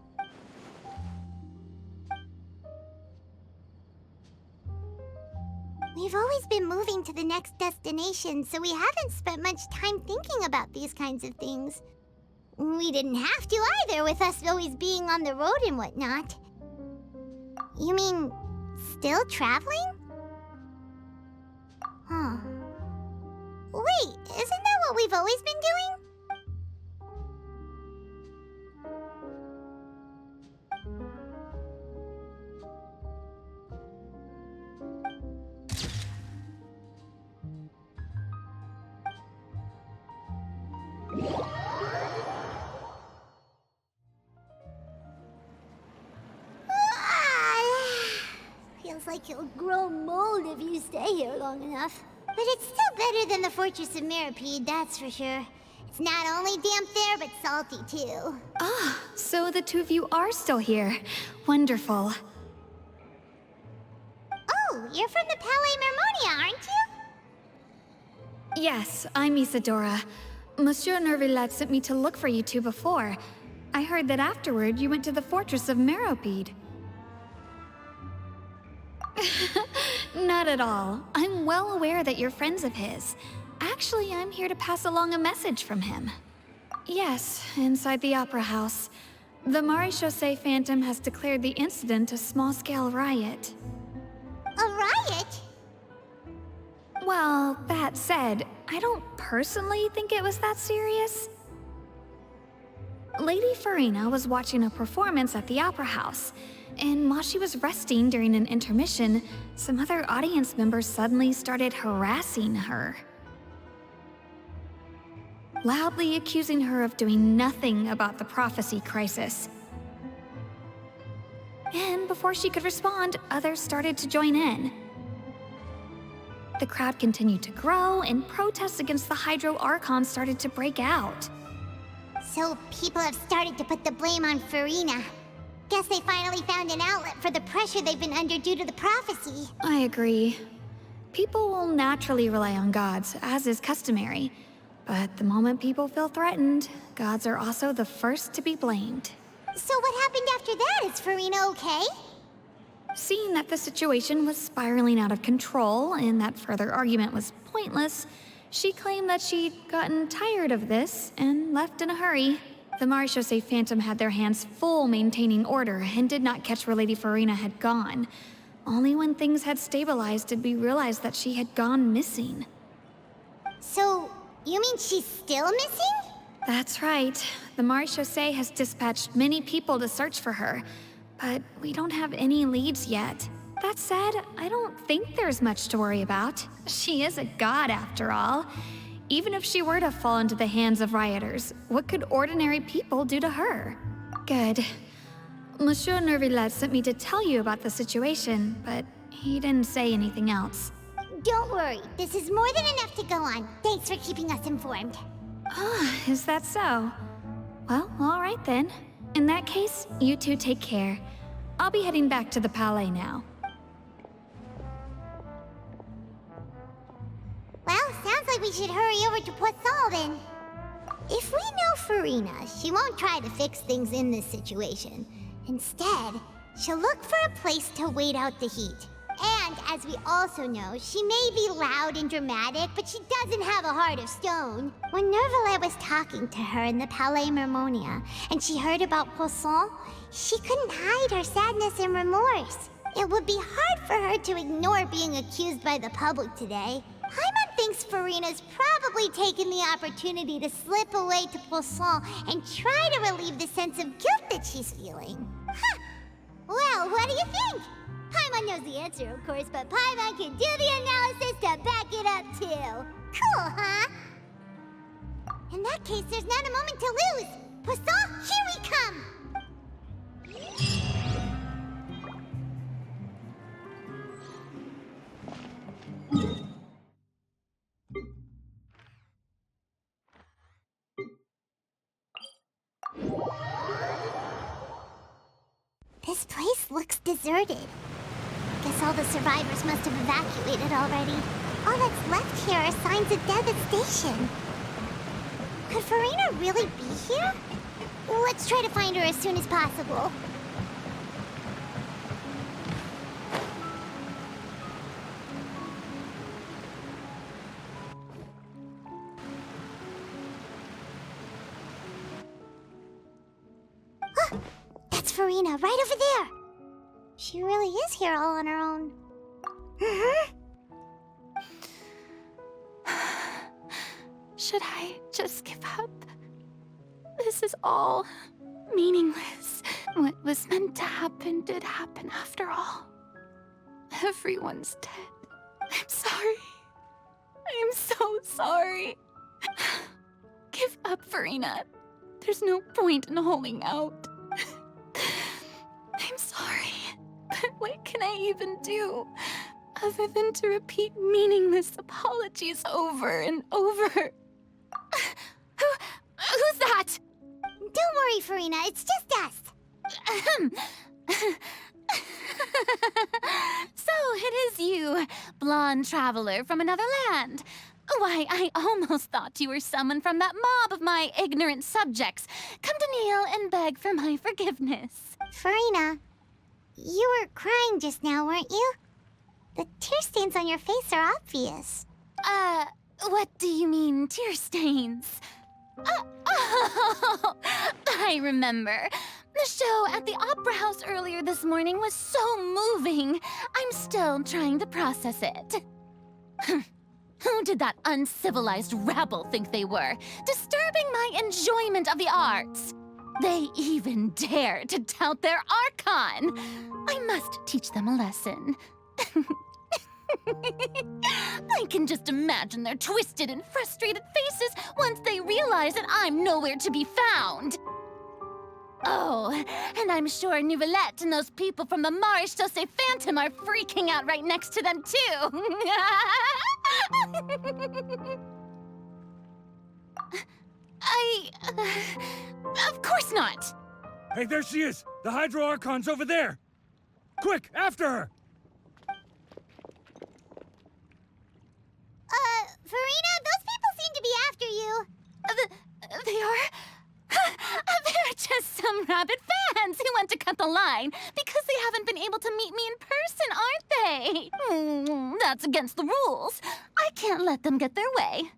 We've always been moving to the next destination, so we haven't spent much time thinking about these kinds of things. We didn't have to either, with us always being on the road and whatnot. You mean, still traveling? Huh. Wait, isn't that what we've always been doing? Feels like you'll grow mold if you stay here long enough. But it's still better than the Fortress of Mirapede, that's for sure. It's not only damp there, but salty too. Ah, so the two of you are still here. Wonderful. Oh, you're from the Palais Mermonia, aren't you? Yes, I'm Isadora. Monsieur Neuvillette sent me to look for you two before. I heard that afterward you went to the fortress of Meropide. Not at all. I'm well aware that you're friends of his. Actually, I'm here to pass along a message from him. Yes, inside the Opera House. The Maréchaussée Phantom has declared the incident a small-scale riot. A riot? Well, that said, I don't personally think it was that serious. Lady Furina was watching a performance at the Opera House, and while she was resting during an intermission, some other audience members suddenly started harassing her, loudly accusing her of doing nothing about the prophecy crisis. And before she could respond, others started to join in. The crowd continued to grow, and protests against the Hydro Archon started to break out. So people have started to put the blame on Furina. Guess they finally found an outlet for the pressure they've been under due to the prophecy. I agree. People will naturally rely on gods, as is customary. But the moment people feel threatened, gods are also the first to be blamed. So what happened after that? Is Furina okay? Seeing that the situation was spiraling out of control and that further argument was pointless, she claimed that she'd gotten tired of this and left in a hurry. The Maréchaussée Phantom had their hands full maintaining order and did not catch where Lady Furina had gone. Only when things had stabilized did we realize that she had gone missing. So, you mean she's still missing? That's right. The Maréchaussée has dispatched many people to search for her, but we don't have any leads yet. That said, I don't think there's much to worry about. She is a god after all. Even if she were to fall into the hands of rioters, what could ordinary people do to her? Good. Monsieur Neuvillette sent me to tell you about the situation, but he didn't say anything else. Don't worry, this is more than enough to go on. Thanks for keeping us informed. Ah, is that so? Well, all right then. In that case, you two take care. I'll be heading back to the Palais now. Well, sounds like we should hurry over to Poisson then. If we know Furina, she won't try to fix things in this situation. Instead, she'll look for a place to wait out the heat. And, as we also know, she may be loud and dramatic, but she doesn't have a heart of stone. When Neuvillette was talking to her in the Palais Mermonia, and she heard about Poisson, she couldn't hide her sadness and remorse. It would be hard for her to ignore being accused by the public today. Paimon thinks Furina's probably taken the opportunity to slip away to Poisson and try to relieve the sense of guilt that she's feeling. Huh. Well, what do you think? Paimon knows the answer, of course, but Paimon can do the analysis to back it up, too. Cool, huh? In that case, there's not a moment to lose. Poisson, here we come! This place looks deserted. Guess all the survivors must have evacuated already. All that's left here are signs of devastation. Could Furina really be here? Let's try to find her as soon as possible. Ah, that's Furina, right over there. She really is here all on her own. Should I just give up? This is all meaningless. What was meant to happen did happen after all. Everyone's dead. I'm sorry. I'm so sorry. Give up, Furina. There's no point in holding out. I'm sorry, but what can I even do other than to repeat meaningless apologies over and over? that? Don't worry, Furina, it's just us. So it is you, blonde traveler from another land. Why, I almost thought you were someone from that mob of my ignorant subjects, come to kneel and beg for my forgiveness. Furina, you were crying just now, weren't you? The tear stains on your face are obvious. What do you mean, tear stains? Oh, I remember. The show at the Opera House earlier this morning was so moving. I'm still trying to process it. Who did that uncivilized rabble think they were, disturbing my enjoyment of the arts? They even dare to tout their Archon. I must teach them a lesson. I can just imagine their twisted and frustrated faces once they realize that I'm nowhere to be found. Oh, and I'm sure Neuvillette and those people from the Maréchaussée Phantom are freaking out right next to them, too. Of course not. Hey, there she is! The Hydro Archon's over there! Quick, after her! Furina, those people seem to be after you. They are? They're just some rabid fans who want to cut the line because they haven't been able to meet me in person, aren't they? That's against the rules. I can't let them get their way.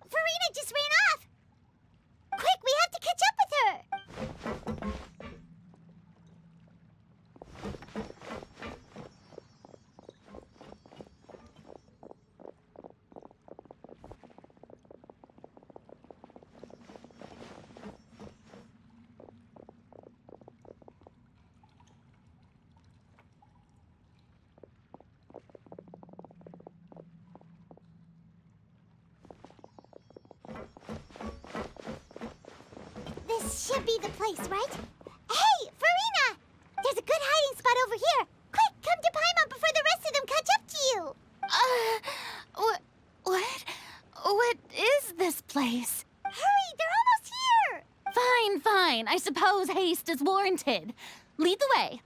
Furina just ran off! Quick, we have to catch up with her! This should be the place, right? Hey, Furina! There's a good hiding spot over here. Quick, come to Paimon before the rest of them catch up to you. What is this place? Hurry, they're almost here. Fine. I suppose haste is warranted. Lead the way.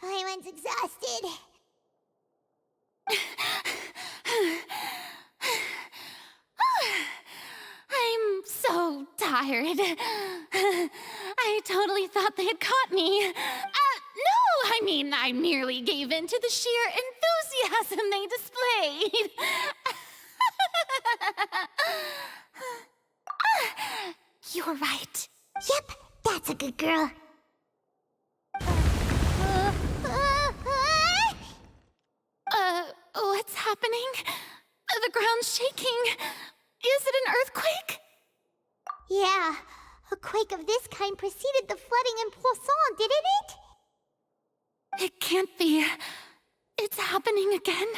Paimon's exhausted. I'm so tired. I totally thought they had caught me. No, I mean, I merely gave in to the sheer enthusiasm they displayed. You're right. Yep, that's a good girl. What's happening? The ground's shaking. Is it an earthquake? Yeah, a quake of this kind preceded the flooding in Poisson, didn't it? It can't be. It's happening again.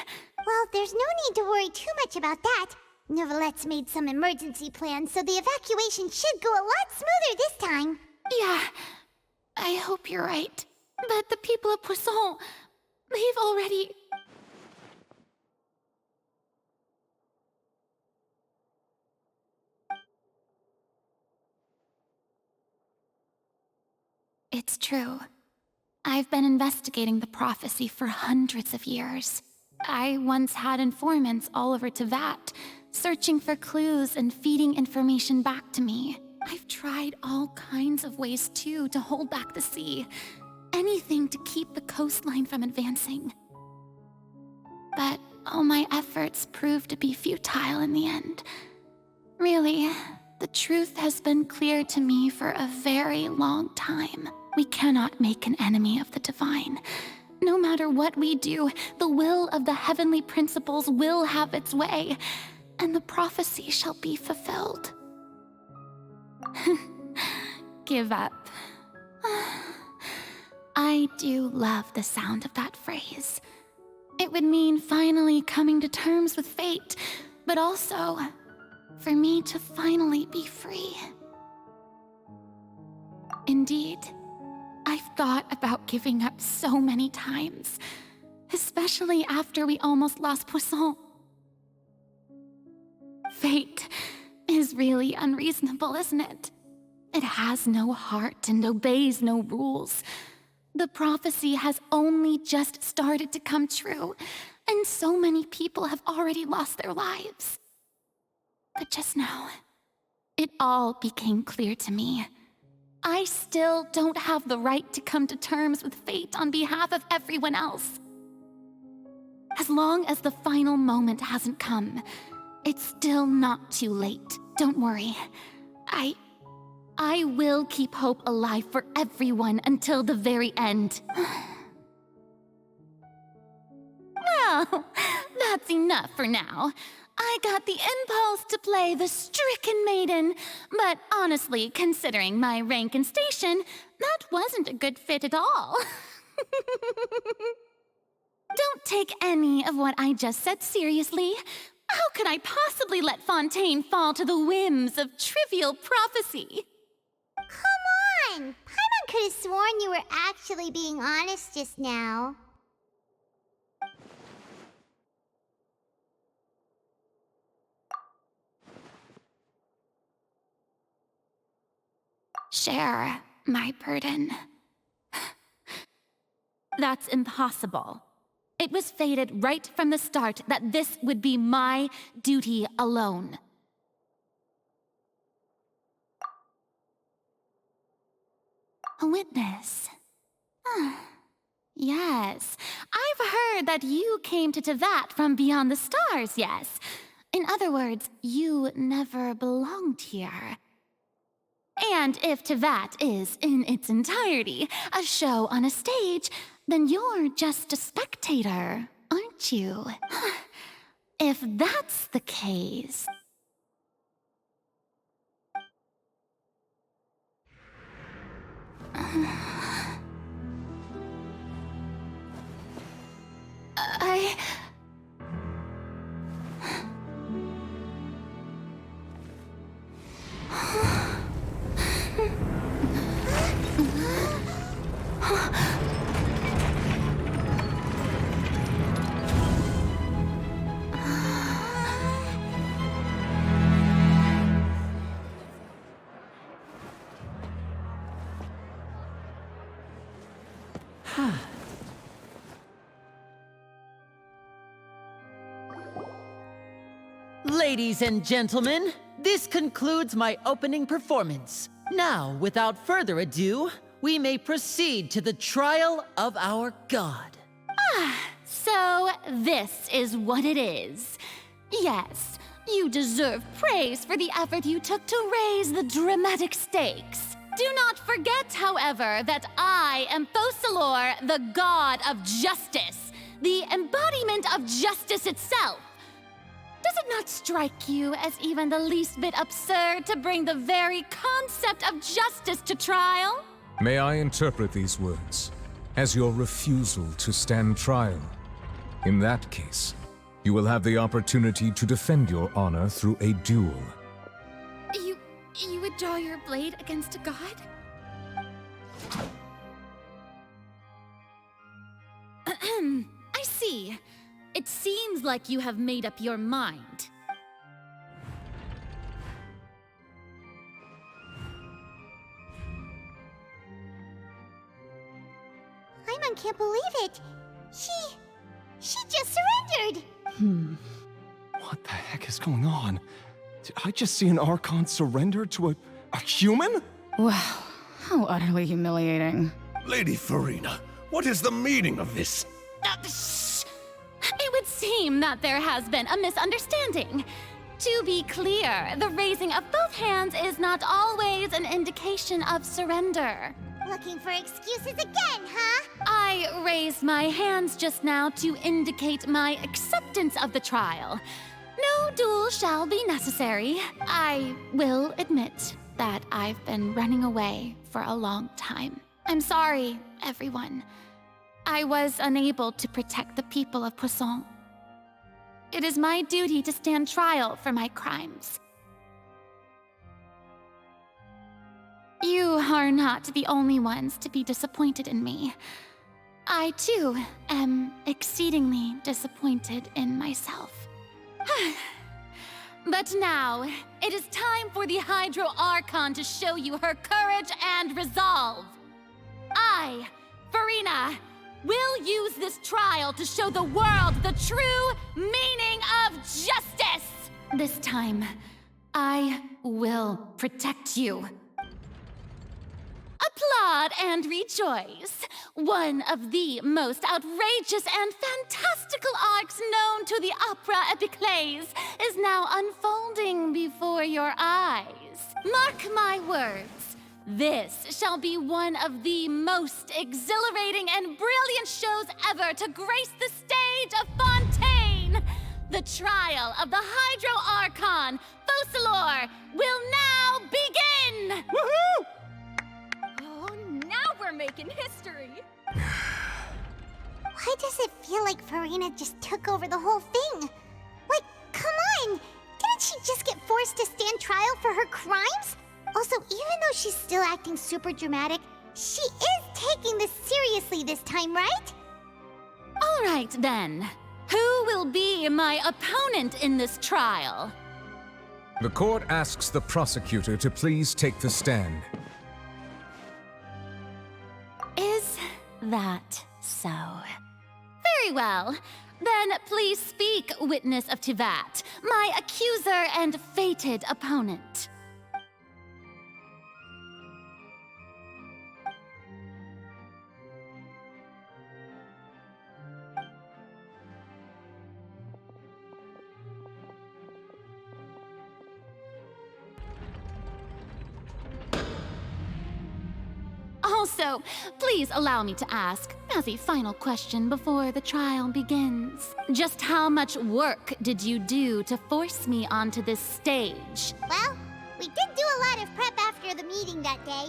Well, there's no need to worry too much about that. Neuvillette's made some emergency plans, so the evacuation should go a lot smoother this time. Yeah, I hope you're right. But the people of Poisson, they've already... It's true. I've been investigating the prophecy for hundreds of years. I once had informants all over Tevat, searching for clues and feeding information back to me. I've tried all kinds of ways, too, to hold back the sea. Anything to keep the coastline from advancing. But all my efforts proved to be futile in the end. Really, the truth has been clear to me for a very long time. We cannot make an enemy of the divine. No matter what we do, the will of the heavenly principles will have its way, and the prophecy shall be fulfilled. Give up. I do love the sound of that phrase. It would mean finally coming to terms with fate, but also for me to finally be free. Indeed, I've thought about giving up so many times, especially after we almost lost Poisson. Fate is really unreasonable, isn't it? It has no heart and obeys no rules. The prophecy has only just started to come true, and so many people have already lost their lives. But just now, it all became clear to me. I still don't have the right to come to terms with fate on behalf of everyone else. As long as the final moment hasn't come, it's still not too late. Don't worry. I will keep hope alive for everyone until the very end. Well, that's enough for now. I got the impulse to play the stricken maiden, but honestly, considering my rank and station, that wasn't a good fit at all. Don't take any of what I just said seriously. How could I possibly let Fontaine fall to the whims of trivial prophecy? Come on! Paimon could have sworn you were actually being honest just now. Share my burden. That's impossible. It was fated right from the start that this would be my duty alone. A witness. Yes, I've heard that you came to Teyvat from beyond the stars, yes. In other words, you never belonged here. And if Teyvat is, in its entirety, a show on a stage, then you're just a spectator, aren't you? If that's the case... Ladies and gentlemen, this concludes my opening performance. Now, without further ado, we may proceed to the trial of our god. So this is what it is. Yes, you deserve praise for the effort you took to raise the dramatic stakes. Do not forget, however, that I am Focalor, the god of justice, the embodiment of justice itself. Does it not strike you as even the least bit absurd to bring the very concept of justice to trial? May I interpret these words as your refusal to stand trial? In that case, you will have the opportunity to defend your honor through a duel. You would draw your blade against a god? I see. It seems like you have made up your mind. Paimon can't believe it. She just surrendered. What the heck is going on? Did I just see an Archon surrender to a human? Wow, how utterly humiliating. Lady Furina, what is the meaning of this? It would seem that there has been a misunderstanding. To be clear, the raising of both hands is not always an indication of surrender. Looking for excuses again, huh? I raised my hands just now to indicate my acceptance of the trial. No duel shall be necessary. I will admit that I've been running away for a long time. I'm sorry, everyone. I was unable to protect the people of Poisson. It is my duty to stand trial for my crimes. You are not the only ones to be disappointed in me. I, too, am exceedingly disappointed in myself. But now, it is time for the Hydro Archon to show you her courage and resolve. I, Furina, will use this trial to show the world the true meaning of justice! This time, I will protect you. Applaud and rejoice! One of the most outrageous and fantastical arcs known to the opera epiclese is now unfolding before your eyes. Mark my words, this shall be one of the most exhilarating and brilliant shows ever to grace the stage of Fontaine! The trial of the Hydro Archon, Focalor, will now begin! Woohoo! Oh, now we're making history! Why does it feel like Furina just took over the whole thing? Like, come on! Didn't she just get forced to stand trial for her crimes? Also, even though she's still acting super dramatic, she is taking this seriously this time, right? All right, then. Who will be my opponent in this trial? The court asks the prosecutor to please take the stand. Is that so? Very well. Then please speak, witness of Tivat, my accuser and fated opponent. Also, please allow me to ask, as a final question before the trial begins, just how much work did you do to force me onto this stage? Well, we did do a lot of prep after the meeting that day.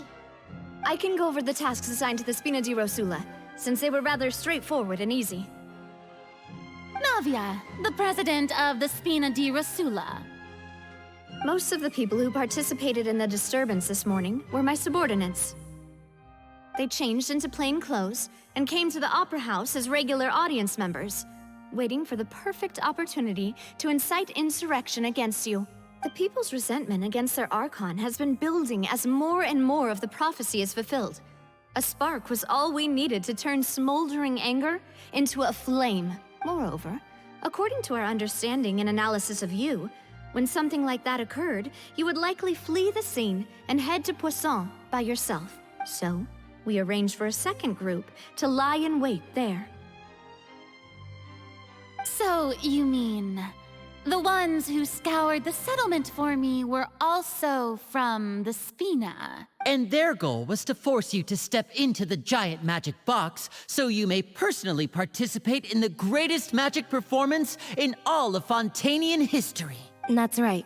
I can go over the tasks assigned to the Spina di Rosula, since they were rather straightforward and easy. Navia, the president of the Spina di Rosula. Most of the people who participated in the disturbance this morning were my subordinates. They changed into plain clothes and came to the Opera House as regular audience members, waiting for the perfect opportunity to incite insurrection against you. The people's resentment against their Archon has been building as more and more of the prophecy is fulfilled. A spark was all we needed to turn smoldering anger into a flame. Moreover, according to our understanding and analysis of you, when something like that occurred, you would likely flee the scene and head to Poisson by yourself. So, we arranged for a second group to lie in wait there. So, you mean, the ones who scoured the settlement for me were also from the Spina? And their goal was to force you to step into the giant magic box so you may personally participate in the greatest magic performance in all of Fontainian history. That's right.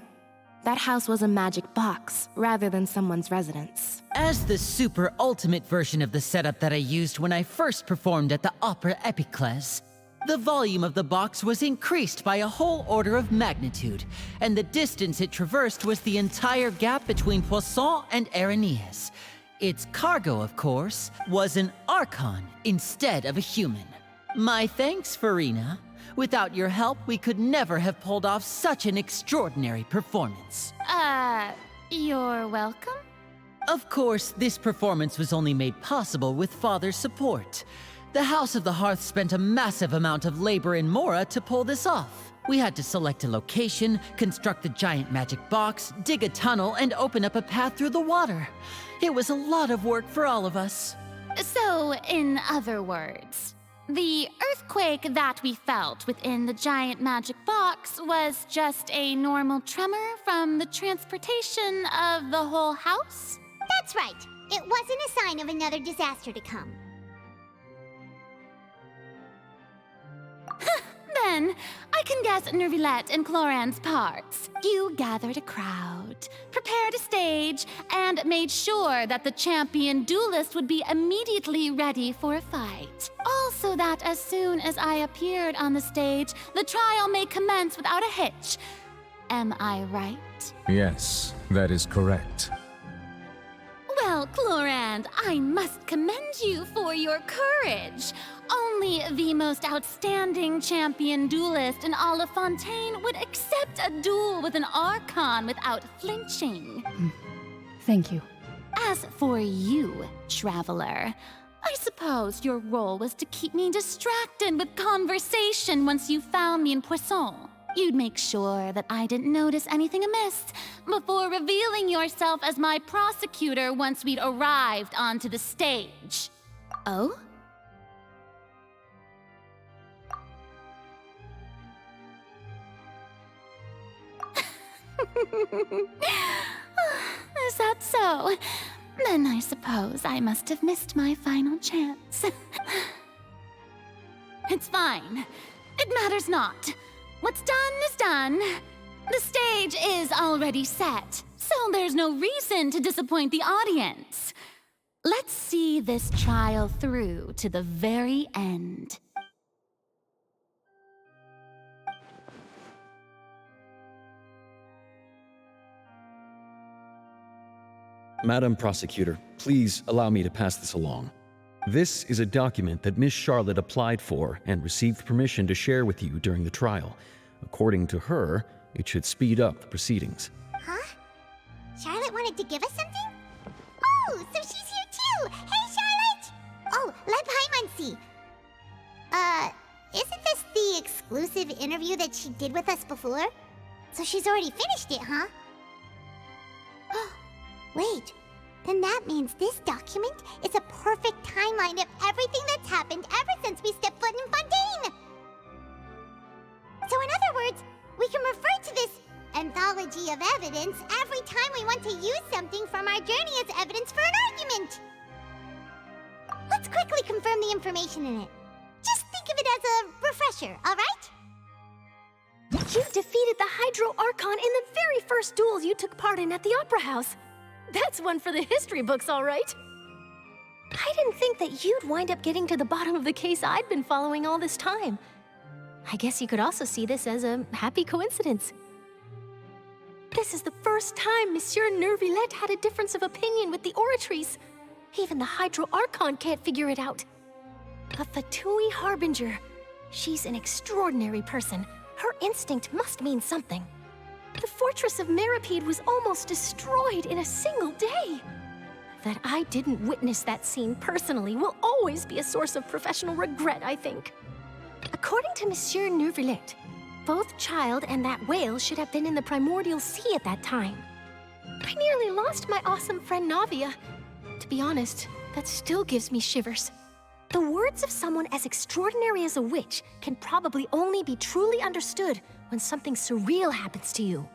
That house was a magic box, rather than someone's residence. As the super ultimate version of the setup that I used when I first performed at the Opera Epiclese, the volume of the box was increased by a whole order of magnitude, and the distance it traversed was the entire gap between Poisson and Araneas. Its cargo, of course, was an Archon instead of a human. My thanks, Furina. Without your help, we could never have pulled off such an extraordinary performance. You're welcome? Of course, this performance was only made possible with Father's support. The House of the Hearth spent a massive amount of labor in Mora to pull this off. We had to select a location, construct the giant magic box, dig a tunnel, and open up a path through the water. It was a lot of work for all of us. So, in other words, the earthquake that we felt within the giant magic box was just a normal tremor from the transportation of the whole house? That's right. It wasn't a sign of another disaster to come. then, I can guess Neuvillette and Cloran's parts. You gathered a crowd, prepared a stage, and made sure that the champion duelist would be immediately ready for a fight. Also that as soon as I appeared on the stage, the trial may commence without a hitch. Am I right? Yes, that is correct. Well, Cloran, I must commend you for your courage. Only the most outstanding champion duelist in all of Fontaine would accept a duel with an Archon without flinching. Thank you. As for you, Traveler, I suppose your role was to keep me distracted with conversation once you found me in Poisson. You'd make sure that I didn't notice anything amiss before revealing yourself as my prosecutor once we'd arrived onto the stage. Oh? Is that so? Then I suppose I must have missed my final chance. It's fine. It matters not. What's done is done. The stage is already set, so there's no reason to disappoint the audience. Let's see this trial through to the very end. Madam Prosecutor, please allow me to pass this along. This is a document that Miss Charlotte applied for and received permission to share with you during the trial. According to her, it should speed up the proceedings. Huh? Charlotte wanted to give us something? Oh, so she's here too! Hey, Charlotte! Oh, let Paimon see. Isn't this the exclusive interview that she did with us before? So she's already finished it, huh? Wait, then that means this document is a perfect timeline of everything that's happened ever since we stepped foot in Fontaine! So in other words, we can refer to this anthology of evidence every time we want to use something from our journey as evidence for an argument! Let's quickly confirm the information in it. Just think of it as a refresher, alright? You defeated the Hydro Archon in the very first duel you took part in at the Opera House. That's one for the history books, all right. I didn't think that you'd wind up getting to the bottom of the case I'd been following all this time. I guess you could also see this as a happy coincidence. This is the first time Monsieur Neuvillette had a difference of opinion with the Oratrice. Even the Hydro Archon can't figure it out. A Fatui Harbinger. She's an extraordinary person. Her instinct must mean something. The fortress of Maripede was almost destroyed in a single day. That I didn't witness that scene personally will always be a source of professional regret, I think. According to Monsieur Neuvillette, both Child and that whale should have been in the primordial sea at that time. I nearly lost my awesome friend Navia. To be honest, that still gives me shivers. The words of someone as extraordinary as a witch can probably only be truly understood when something surreal happens to you.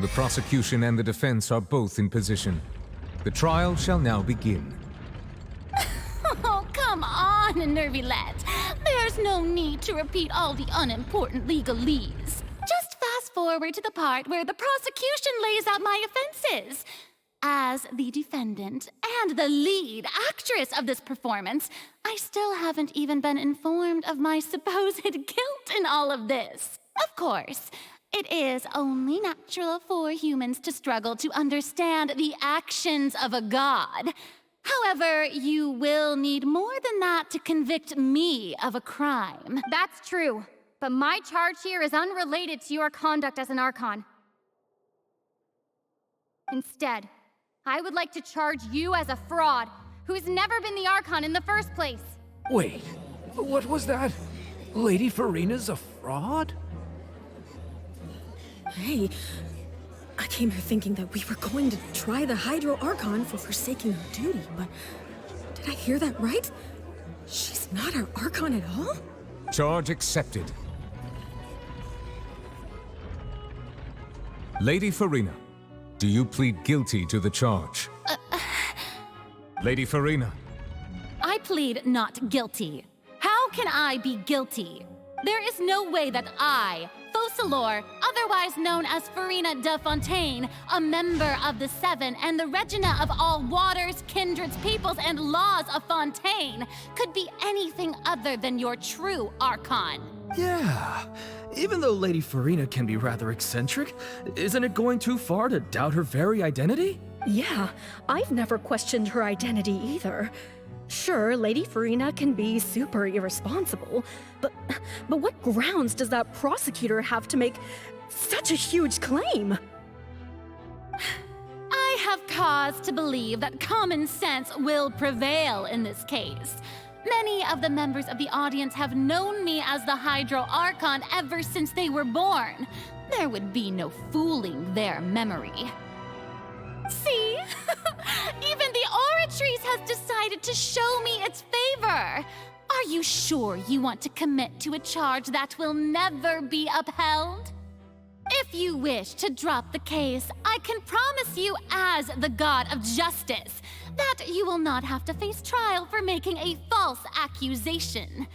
The prosecution and the defense are both in position. The trial shall now begin. Oh, come on, Neuvillette. There's no need to repeat all the unimportant legalese. Just fast forward to the part where the prosecution lays out my offenses. As the defendant and the lead actress of this performance, I still haven't even been informed of my supposed guilt in all of this. Of course, it is only natural for humans to struggle to understand the actions of a god. However, you will need more than that to convict me of a crime. That's true, but my charge here is unrelated to your conduct as an Archon. Instead, I would like to charge you as a fraud who's never been the Archon in the first place. Wait, what was that? Lady Furina's a fraud? Hey, I came here thinking that we were going to try the Hydro Archon for forsaking her duty, but did I hear that right? She's not our Archon at all? Charge accepted. Lady Furina, do you plead guilty to the charge? Lady Furina. I plead not guilty. How can I be guilty? There is no way that I, Focalor, otherwise known as Furina de Fontaine, a member of the Seven and the Regina of all waters, kindreds, peoples, and laws of Fontaine, could be anything other than your true Archon. Yeah. Even though Lady Furina can be rather eccentric, isn't it going too far to doubt her very identity? Yeah, I've never questioned her identity either. Sure, Lady Furina can be super irresponsible, but what grounds does that prosecutor have to make such a huge claim? I have cause to believe that common sense will prevail in this case. Many of the members of the audience have known me as the Hydro Archon ever since they were born. There would be no fooling their memory. See? Even the Oratrice has decided to show me its favor. Are you sure you want to commit to a charge that will never be upheld? If you wish to drop the case, I can promise you as the God of Justice that you will not have to face trial for making a false accusation.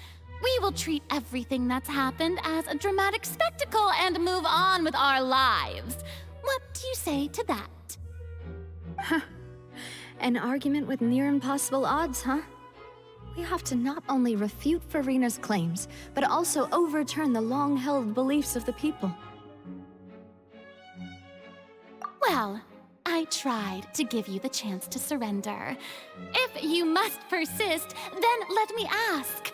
We will treat everything that's happened as a dramatic spectacle and move on with our lives. What do you say to that? Huh. An argument with near impossible odds, huh? We have to not only refute Furina's claims, but also overturn the long-held beliefs of the people. Well, I tried to give you the chance to surrender. If you must persist, then let me ask.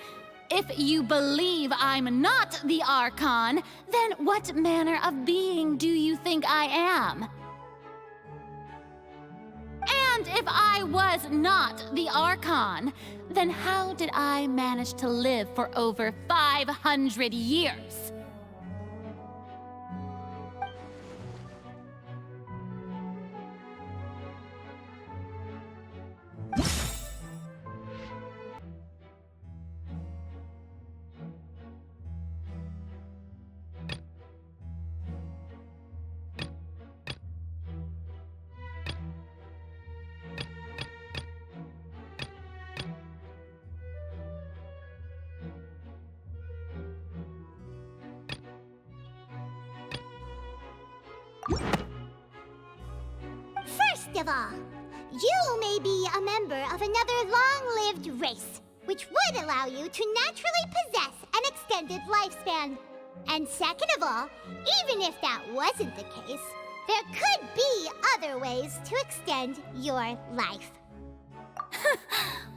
If you believe I'm not the Archon, then what manner of being do you think I am? And if I was not the Archon, then how did I manage to live for over 500 years? First of all, you may be a member of another long-lived race, which would allow you to naturally possess an extended lifespan. And second of all, even if that wasn't the case, there could be other ways to extend your life.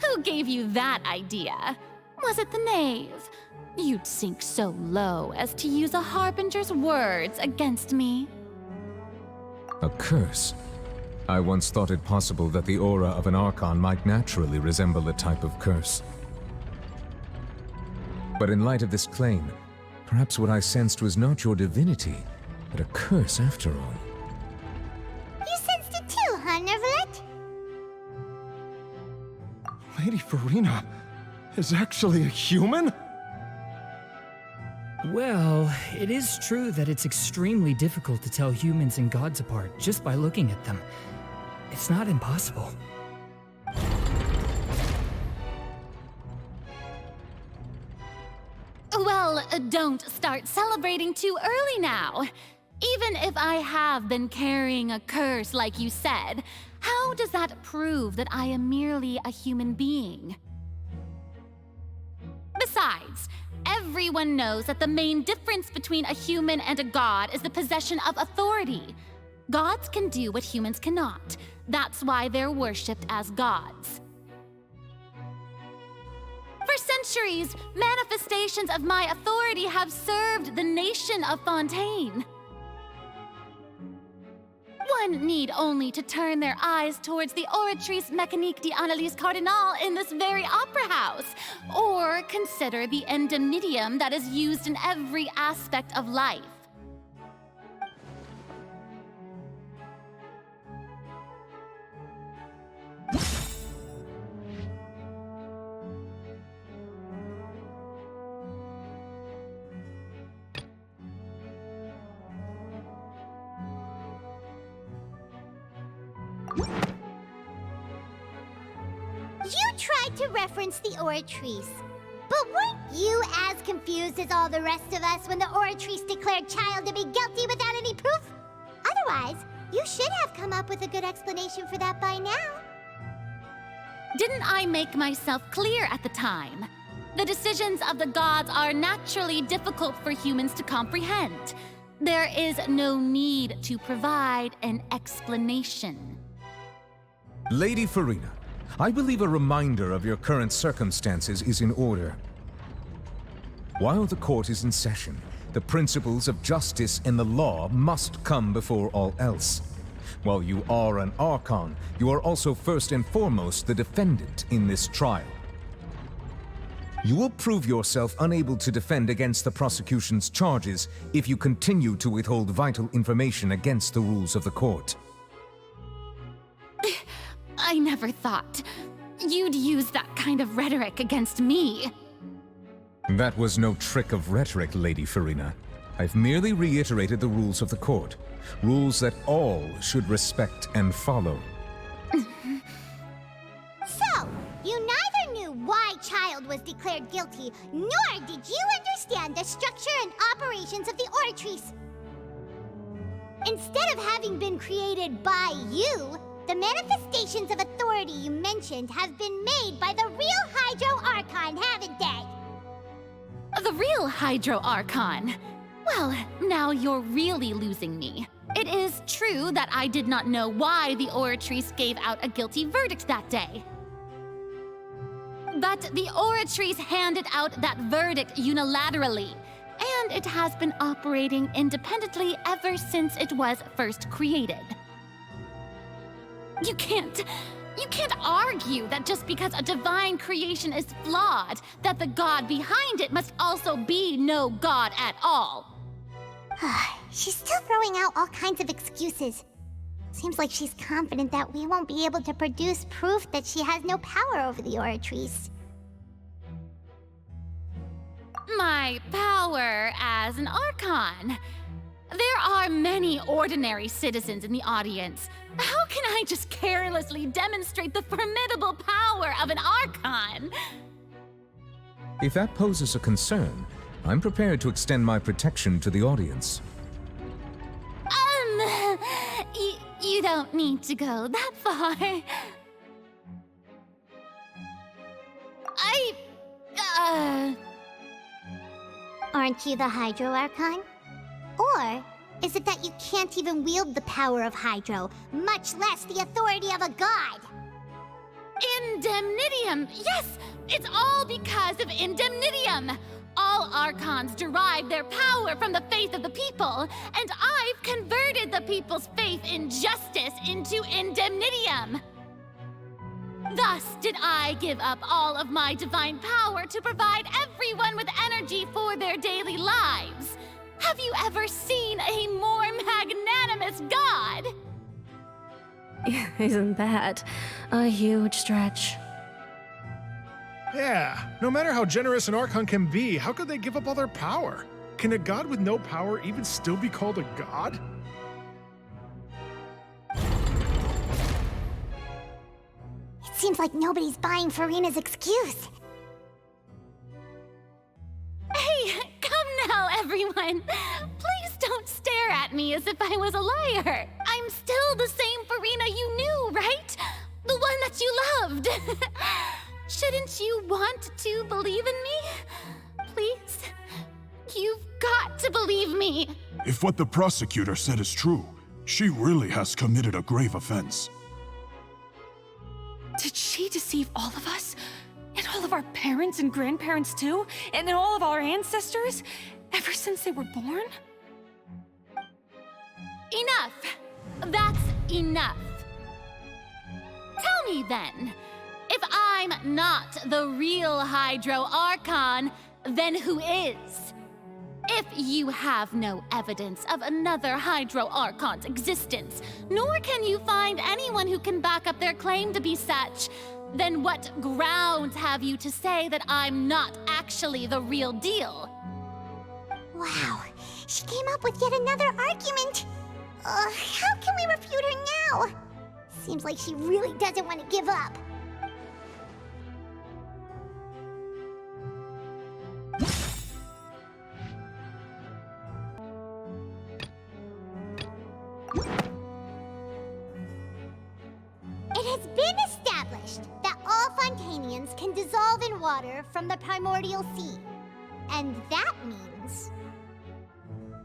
Who gave you that idea? Was it the knave? You'd sink so low as to use a harbinger's words against me. A curse? I once thought it possible that the aura of an Archon might naturally resemble a type of curse. But in light of this claim, perhaps what I sensed was not your divinity, but a curse after all. You sensed it too, huh, Neuvillette? Lady Furina is actually a human? Well, it is true that it's extremely difficult to tell humans and gods apart just by looking at them. It's not impossible. Well, don't start celebrating too early now. Even if I have been carrying a curse like you said, how does that prove that I am merely a human being? Besides, everyone knows that the main difference between a human and a god is the possession of authority. Gods can do what humans cannot. That's why they're worshipped as gods. For centuries, manifestations of my authority have served the nation of Fontaine. One need only to turn their eyes towards the Oratrice Mécanique d'Analyse Cardinal in this very opera house, or consider the endemnitium that is used in every aspect of life. You tried tried to reference the Oratrice. But weren't you as confused as all the rest of us when the Oratrice declared Child to be guilty without any proof? Otherwise, you should have come up with a good explanation for that by now. Didn't I make myself clear at the time? The decisions of the gods are naturally difficult for humans to comprehend. There is no need to provide an explanation. Lady Furina, I believe a reminder of your current circumstances is in order. While the court is in session, the principles of justice and the law must come before all else. While you are an Archon, you are also first and foremost the defendant in this trial. You will prove yourself unable to defend against the prosecution's charges if you continue to withhold vital information against the rules of the court. I never thought you'd use that kind of rhetoric against me. That was no trick of rhetoric, Lady Furina. I've merely reiterated the rules of the court. Rules that all should respect and follow. So, you neither knew why Child was declared guilty, nor did you understand the structure and operations of the Oratrice. Instead of having been created by you, the manifestations of authority you mentioned have been made by the real Hydro Archon, haven't they? The real Hydro Archon? Well, now you're really losing me. It is true that I did not know why the Oratrice gave out a guilty verdict that day. But the Oratrice handed out that verdict unilaterally, and it has been operating independently ever since it was first created. You can't argue that just because a divine creation is flawed, that the god behind it must also be no god at all. She's still throwing out all kinds of excuses. Seems like she's confident that we won't be able to produce proof that she has no power over the Oratrice. My power as an Archon. There are many ordinary citizens in the audience. How can I just carelessly demonstrate the formidable power of an Archon? If that poses a concern, I'm prepared to extend my protection to the audience. You don't need to go that far. Aren't you the Hydro Archon? Or is it that you can't even wield the power of Hydro, much less the authority of a god? Indemnitium! Yes! It's all because of Indemnitium! All Archons derive their power from the faith of the people, and I've converted the people's faith in justice into Indemnitium! Thus did I give up all of my divine power to provide everyone with energy for their daily lives. Have you ever seen a more magnanimous god? Isn't that a huge stretch? Yeah, no matter how generous an Archon can be, how could they give up all their power? Can a god with no power even still be called a god? It seems like nobody's buying Furina's excuse. Hey, come now, everyone. Please don't stare at me as if I was a liar. I'm still the same Furina you knew, right? The one that you loved. Shouldn't you want to believe in me? Please? You've got to believe me. If what the prosecutor said is true, she really has committed a grave offense. Did she deceive all of us? And all of our parents and grandparents too? And all of our ancestors? Ever since they were born? Enough! That's enough. Tell me then, if I'm not the real Hydro Archon, then who is? If you have no evidence of another Hydro Archon's existence, nor can you find anyone who can back up their claim to be such, then what grounds have you to say that I'm not actually the real deal? Wow, she came up with yet another argument. How can we refute her now? Seems like she really doesn't want to give up. It has been established that all Fontainians can dissolve in water from the primordial sea. And that means...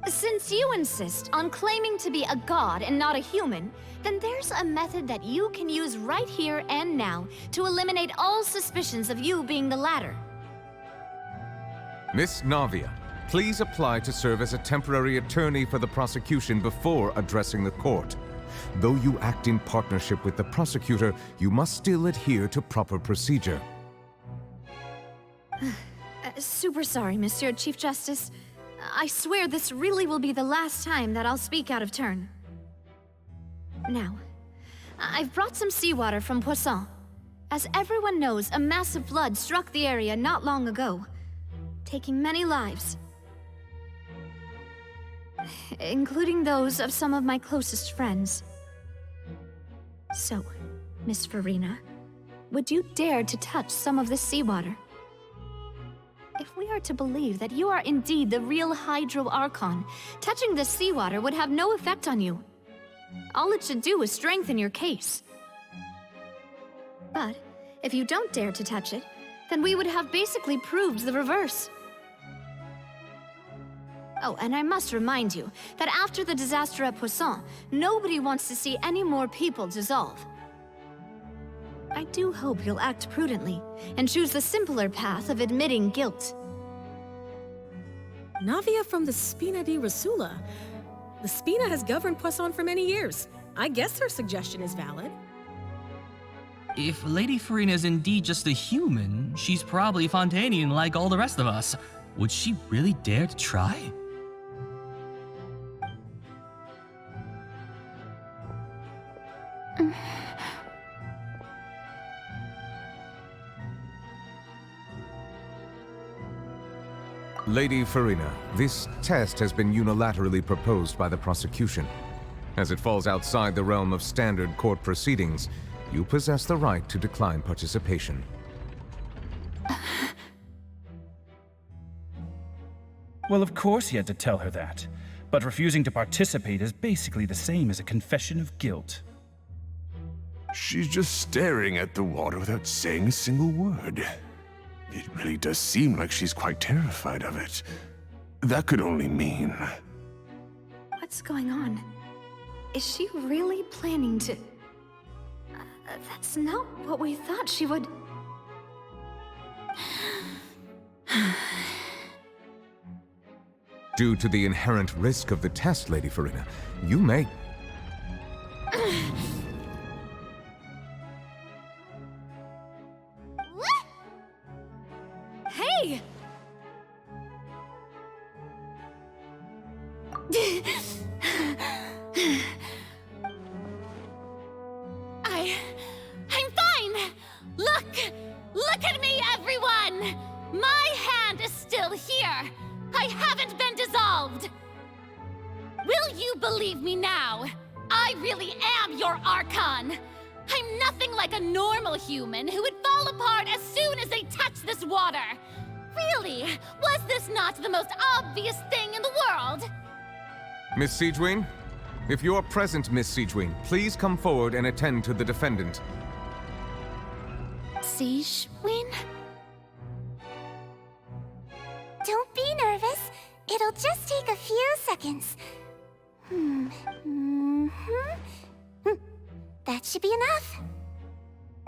Since you insist on claiming to be a god and not a human, then there's a method that you can use right here and now to eliminate all suspicions of you being the latter. Miss Navia, please apply to serve as a temporary attorney for the prosecution before addressing the court. Though you act in partnership with the prosecutor, you must still adhere to proper procedure. Super sorry, Monsieur Chief Justice. I swear this really will be the last time that I'll speak out of turn. Now, I've brought some seawater from Poisson. As everyone knows, a massive flood struck the area not long ago, taking many lives, including those of some of my closest friends. So, Miss Furina, would you dare to touch some of this seawater? If we are to believe that you are indeed the real Hydro Archon, touching this seawater would have no effect on you. All it should do is strengthen your case. But if you don't dare to touch it, then we would have basically proved the reverse. Oh, and I must remind you that after the disaster at Poisson, nobody wants to see any more people dissolve. I do hope you'll act prudently and choose the simpler path of admitting guilt. Navia from the Spina di Rasula. The Spina has governed Poisson for many years. I guess her suggestion is valid. If Lady Furina is indeed just a human, she's probably Fontainian like all the rest of us. Would she really dare to try? Lady Furina, this test has been unilaterally proposed by the prosecution. As it falls outside the realm of standard court proceedings, you possess the right to decline participation. Well, of course he had to tell her that. But refusing to participate is basically the same as a confession of guilt. She's just staring at the water without saying a single word. It really does seem like she's quite terrified of it. That could only mean... What's going on? Is she really planning to... that's not what we thought she would... Due to the inherent risk of the test, Lady Furina, you may... Hey! I'm fine! Look at me, everyone! My hand is still here! I haven't been dissolved! Will you believe me now? I really am your Archon! I'm nothing like a normal human who would fall apart as soon as they touch this water! Really? Was this not the most obvious thing in the world? Miss Siegewin? If you're present, Miss Siegewin, please come forward and attend to the defendant. Siegewin? Don't be nervous. It'll just take a few seconds. That should be enough.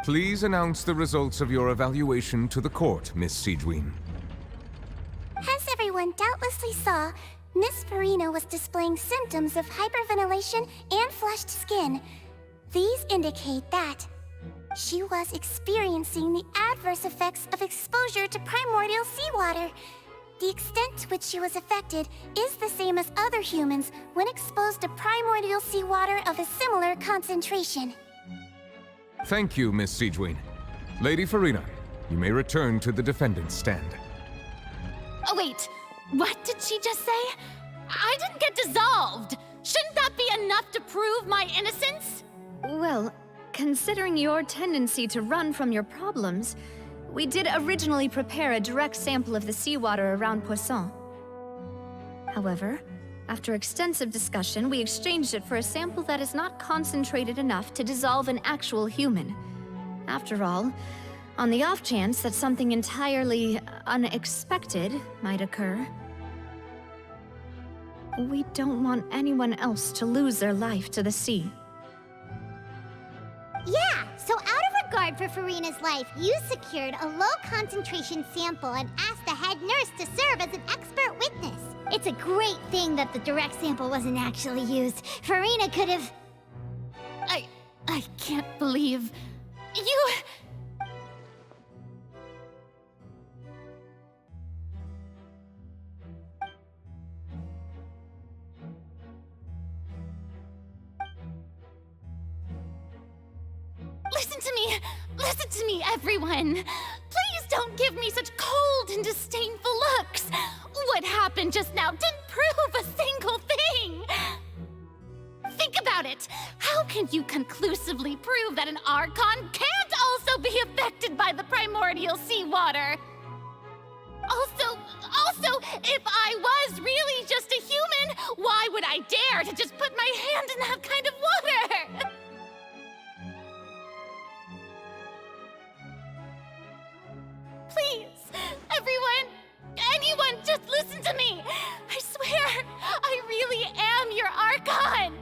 Please announce the results of your evaluation to the court, Miss Siegewin. As everyone doubtlessly saw, Miss Furina was displaying symptoms of hyperventilation and flushed skin. These indicate that she was experiencing the adverse effects of exposure to primordial seawater. The extent to which she was affected is the same as other humans when exposed to primordial seawater of a similar concentration. Thank you, Miss Siegewin. Lady Furina, you may return to the defendant's stand. Oh wait, what did she just say? I didn't get dissolved! Shouldn't that be enough to prove my innocence? Well, considering your tendency to run from your problems, we did originally prepare a direct sample of the seawater around Poisson. However, After extensive discussion, we exchanged it for a sample that is not concentrated enough to dissolve an actual human. After all, on the off chance that something entirely unexpected might occur, we don't want anyone else to lose their life to the sea. Yeah, so out of regard for Furina's life, you secured a low-concentration sample and asked the head nurse to serve as an expert witness. It's a great thing that the direct sample wasn't actually used. Furina could have... I can't believe... you... Listen to me, everyone! Please don't give me such cold and disdainful looks! What happened just now didn't prove a single thing! Think about it! How can you conclusively prove that an Archon can't also be affected by the primordial seawater? Also, if I was really just a human, why would I dare to just put my hand in that kind of water? Please, everyone, anyone, just listen to me. I swear, I really am your Archon.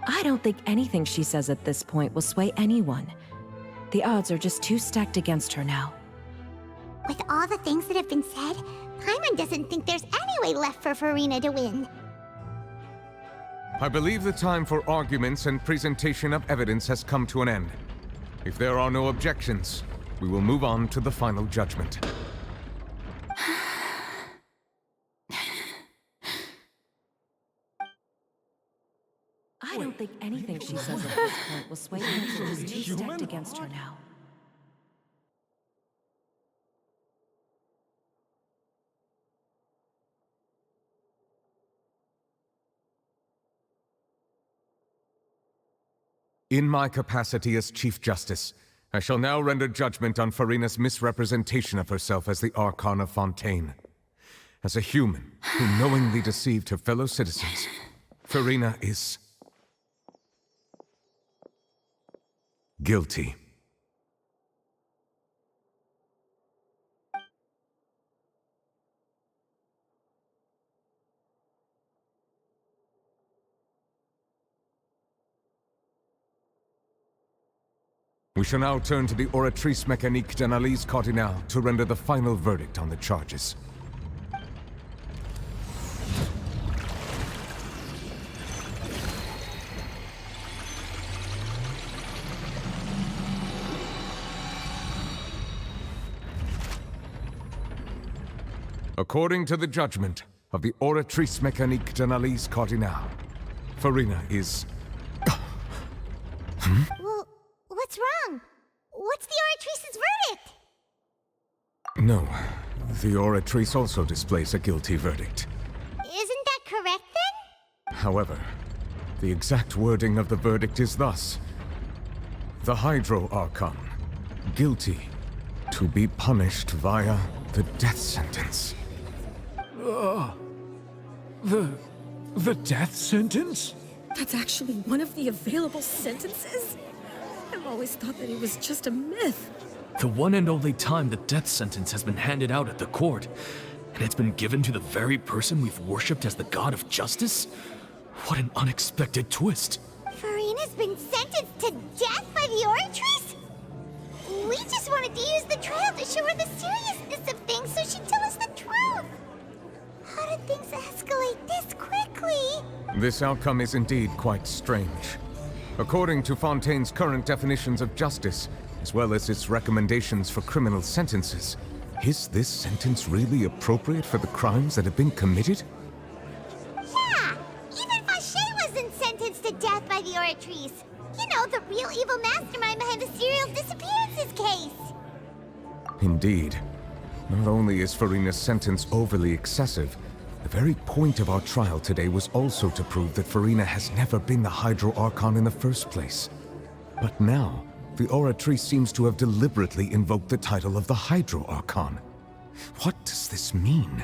I don't think anything she says at this point will sway anyone. The odds are just too stacked against her now. With all the things that have been said, Paimon doesn't think there's any way left for Furina to win. I believe the time for arguments and presentation of evidence has come to an end. If there are no objections, we will move on to the final judgment. I don't think anything she says at this point will sway her. She's too stacked against her now. In my capacity as Chief Justice, I shall now render judgment on Furina's misrepresentation of herself as the Archon of Fontaine. As a human who knowingly deceived her fellow citizens, Furina is... guilty. We shall now turn to the Oratrice Mécanique d'Analyse Cardinale to render the final verdict on the charges. According to the judgment of the Oratrice Mécanique d'Analyse Cardinale, Furina is... Well, what's wrong? What's the Oratrice's verdict? No, the Oratrice also displays a guilty verdict. Isn't that correct then? However, the exact wording of the verdict is thus. The Hydro Archon, guilty, to be punished via the death sentence. The death sentence? That's actually one of the available sentences? I've always thought that it was just a myth. The one and only time the death sentence has been handed out at the court, and it's been given to the very person we've worshipped as the god of justice? What an unexpected twist. Furina's been sentenced to death by the Oratrice? We just wanted to use the trial to show her the seriousness of things so she'd tell us the truth. How did things escalate this quickly? This outcome is indeed quite strange. According to Fontaine's current definitions of justice, as well as its recommendations for criminal sentences, is this sentence really appropriate for the crimes that have been committed? Yeah! Even Fache wasn't sentenced to death by the Oratrice. You know, the real evil mastermind behind the serial disappearances case. Indeed. Not only is Furina's sentence overly excessive, The very point of our trial today was also to prove that Furina has never been the Hydro Archon in the first place. But now, the Oratrice seems to have deliberately invoked the title of the Hydro Archon. What does this mean?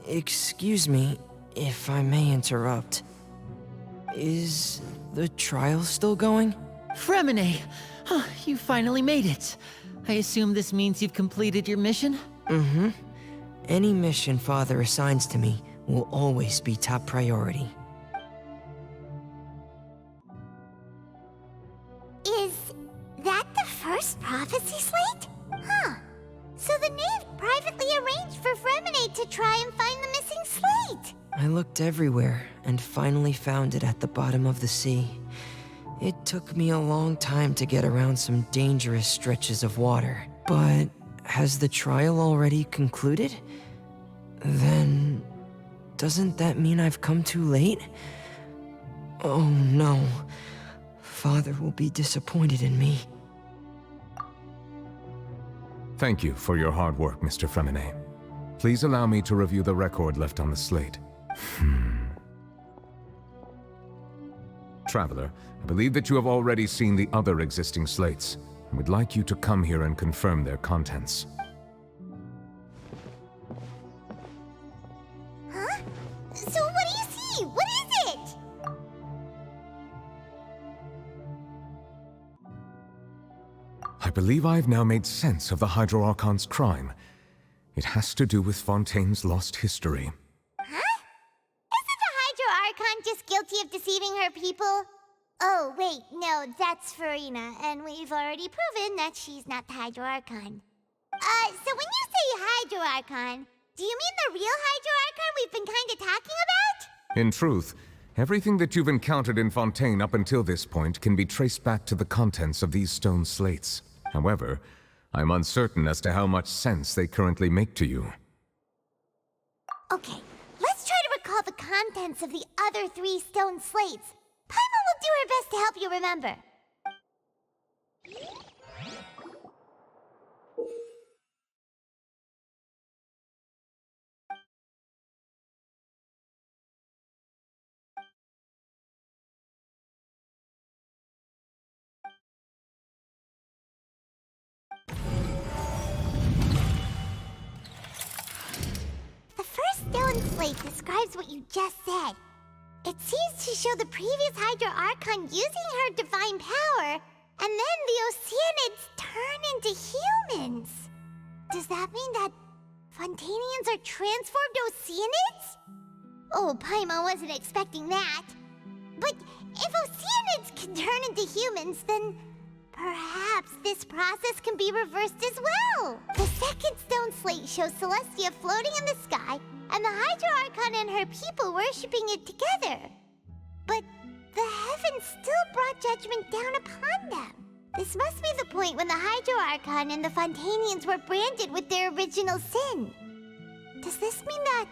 Excuse me, if I may interrupt. Is the trial still going? Fremine! Huh, you finally made it. I assume this means you've completed your mission? Mm-hmm. Any mission Father assigns to me will always be top priority. Is that the first prophecy slate? Huh. So the knave privately arranged for Fremine to try and find the missing slate. I looked everywhere and finally found it at the bottom of the sea. It took me a long time to get around some dangerous stretches of water. But has the trial already concluded? Then doesn't that mean I've come too late? Oh no. Father will be disappointed in me. Thank you for your hard work, Mr. Fremine. Please allow me to review the record left on the slate. Traveler, I believe that you have already seen the other existing slates, and would like you to come here and confirm their contents. Huh? So what do you see? What is it? I believe I have now made sense of the Hydro Archon's crime. It has to do with Fontaine's lost history. Huh? Isn't the Hydro Archon just guilty of deceiving her people? Oh, wait, no, that's Furina, and we've already proven that she's not the Hydro Archon. So when you say Hydro Archon, do you mean the real Hydro Archon we've been kinda talking about? In truth, everything that you've encountered in Fontaine up until this point can be traced back to the contents of these stone slates. However, I'm uncertain as to how much sense they currently make to you. Okay, let's try to recall the contents of the other 3 stone slates. Paimon will do her best to help you remember. The first stone slate describes what you just said. It seems to show the previous Hydro Archon using her divine power, and then the Oceanids turn into humans. Does that mean that Fontainians are transformed Oceanids? Oh, Paimon wasn't expecting that. But if Oceanids can turn into humans, then perhaps this process can be reversed as well. The second stone slate shows Celestia floating in the sky, and the Hydro Archon and her people worshipping it together. But the heavens still brought judgment down upon them. This must be the point when the Hydro Archon and the Fontainians were branded with their original sin. Does this mean that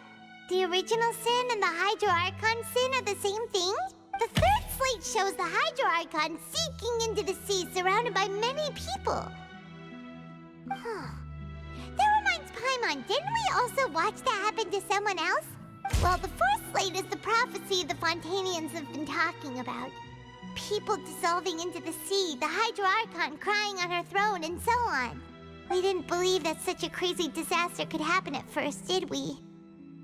the original sin and the Hydro Archon sin are the same thing? The third slate shows the Hydro Archon sinking into the sea surrounded by many people. Huh. That reminds Paimon, didn't we also watch that happen to someone else? Well, the fourth slate is the prophecy the Fontainians have been talking about. People dissolving into the sea, the Hydro Archon crying on her throne, and so on. We didn't believe that such a crazy disaster could happen at first, did we?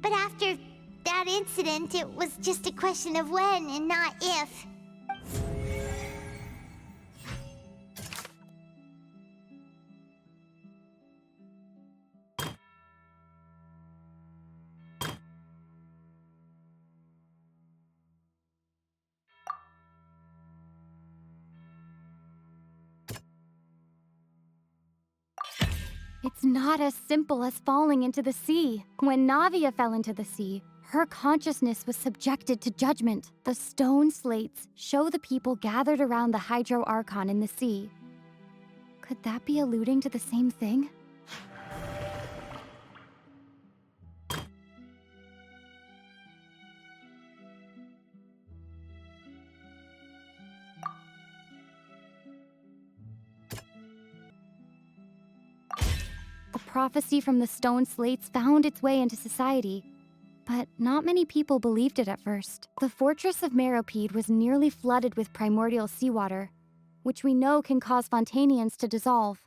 But after that incident, it was just a question of when and not if. It's not as simple as falling into the sea. When Navia fell into the sea, her consciousness was subjected to judgment. The stone slates show the people gathered around the Hydro Archon in the sea. Could that be alluding to the same thing? prophecy from the stone slates found its way into society, but not many people believed it at first. The fortress of Masquerade was nearly flooded with primordial seawater, which we know can cause Fontainians to dissolve.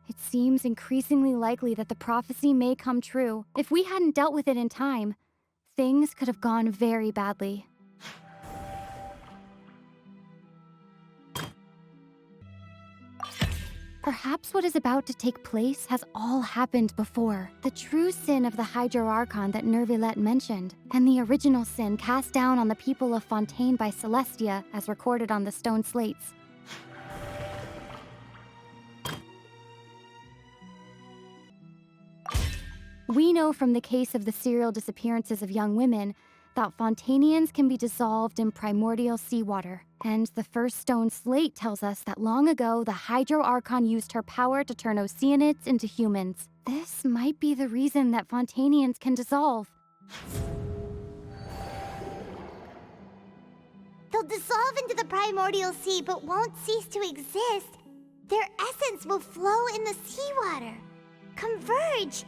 It seems increasingly likely that the prophecy may come true. If we hadn't dealt with it in time, things could have gone very badly. Perhaps what is about to take place has all happened before. The true sin of the Hydro Archon that Neuvillette mentioned, and the original sin cast down on the people of Fontaine by Celestia, as recorded on the stone slates. We know from the case of the serial disappearances of young women that Fontainians can be dissolved in primordial seawater. And the first stone slate tells us that long ago, the Hydro Archon used her power to turn Oceanids into humans. This might be the reason that Fontainians can dissolve. They'll dissolve into the primordial sea, but won't cease to exist. Their essence will flow in the seawater, converge,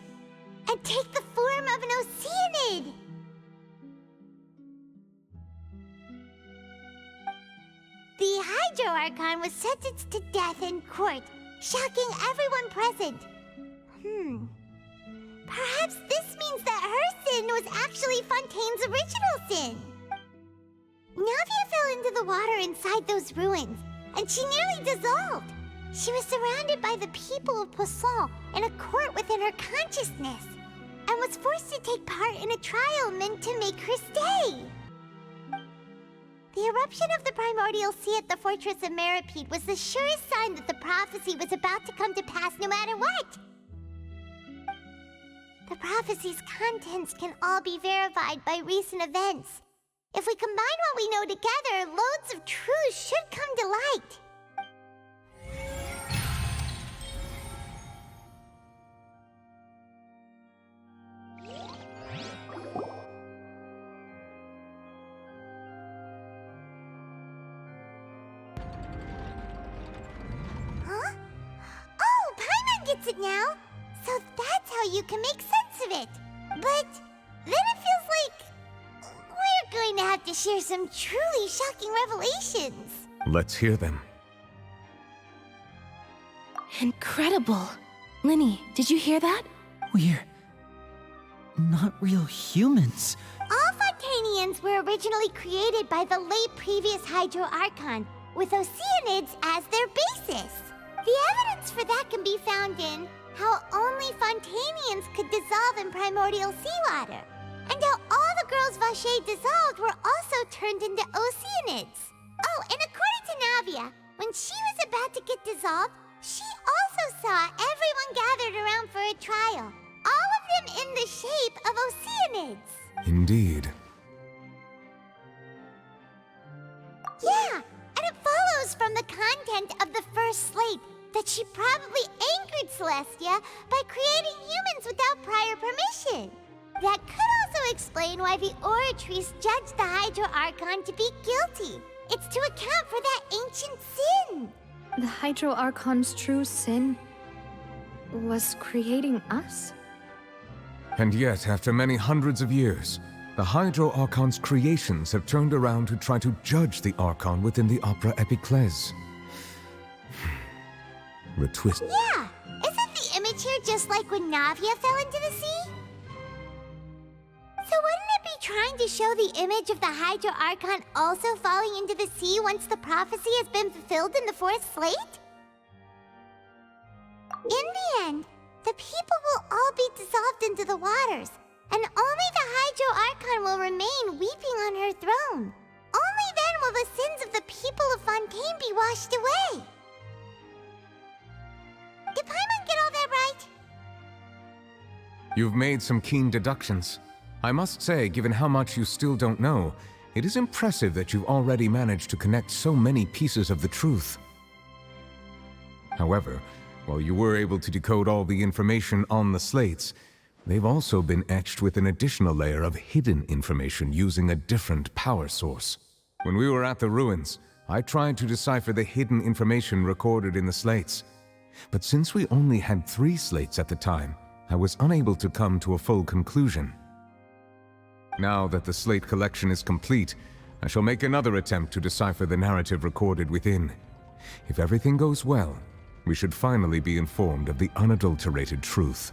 and take the form of an Oceanid. The Hydro Archon was sentenced to death in court, shocking everyone present. Perhaps this means that her sin was actually Fontaine's original sin. Navia fell into the water inside those ruins, and she nearly dissolved. She was surrounded by the people of Poisson in a court within her consciousness, and was forced to take part in a trial meant to make her stay. The eruption of the primordial sea at the fortress of Masquerade was the surest sign that the prophecy was about to come to pass no matter what. The prophecy's contents can all be verified by recent events. If we combine what we know together, loads of truths should come to light. Gets it now, so that's how you can make sense of it. But then it feels like we're going to have to share some truly shocking revelations. Let's hear them. Incredible. Linny, did you hear that? We're not real humans. All Fontainians were originally created by the late previous Hydro Archon, with Oceanids as their basis. The evidence for that can be found in how only Fontainians could dissolve in primordial seawater, and how all the girls Vacher dissolved were also turned into Oceanids. Oh, and according to Navia, when she was about to get dissolved, she also saw everyone gathered around for a trial, all of them in the shape of Oceanids. Indeed. Yeah, and it follows from the content of the first slate that she probably angered Celestia by creating humans without prior permission. That could also explain why the Oratrice judged the Hydro Archon to be guilty. It's to account for that ancient sin. The Hydro Archon's true sin was creating us? And yet, after many hundreds of years, the Hydro Archon's creations have turned around to try to judge the Archon within the Opera Epiclese. Retwist. Yeah! Isn't the image here just like when Navia fell into the sea? So wouldn't it be trying to show the image of the Hydro Archon also falling into the sea once the prophecy has been fulfilled in the fourth slate? In the end, the people will all be dissolved into the waters, and only the Hydro Archon will remain weeping on her throne. Only then will the sins of the people of Fontaine be washed away. Did Paimon get all that right? You've made some keen deductions. I must say, given how much you still don't know, it is impressive that you've already managed to connect so many pieces of the truth. However, while you were able to decode all the information on the slates, they've also been etched with an additional layer of hidden information using a different power source. When we were at the ruins, I tried to decipher the hidden information recorded in the slates. But since we only had 3 slates at the time, I was unable to come to a full conclusion. Now that the slate collection is complete, I shall make another attempt to decipher the narrative recorded within. If everything goes well, we should finally be informed of the unadulterated truth.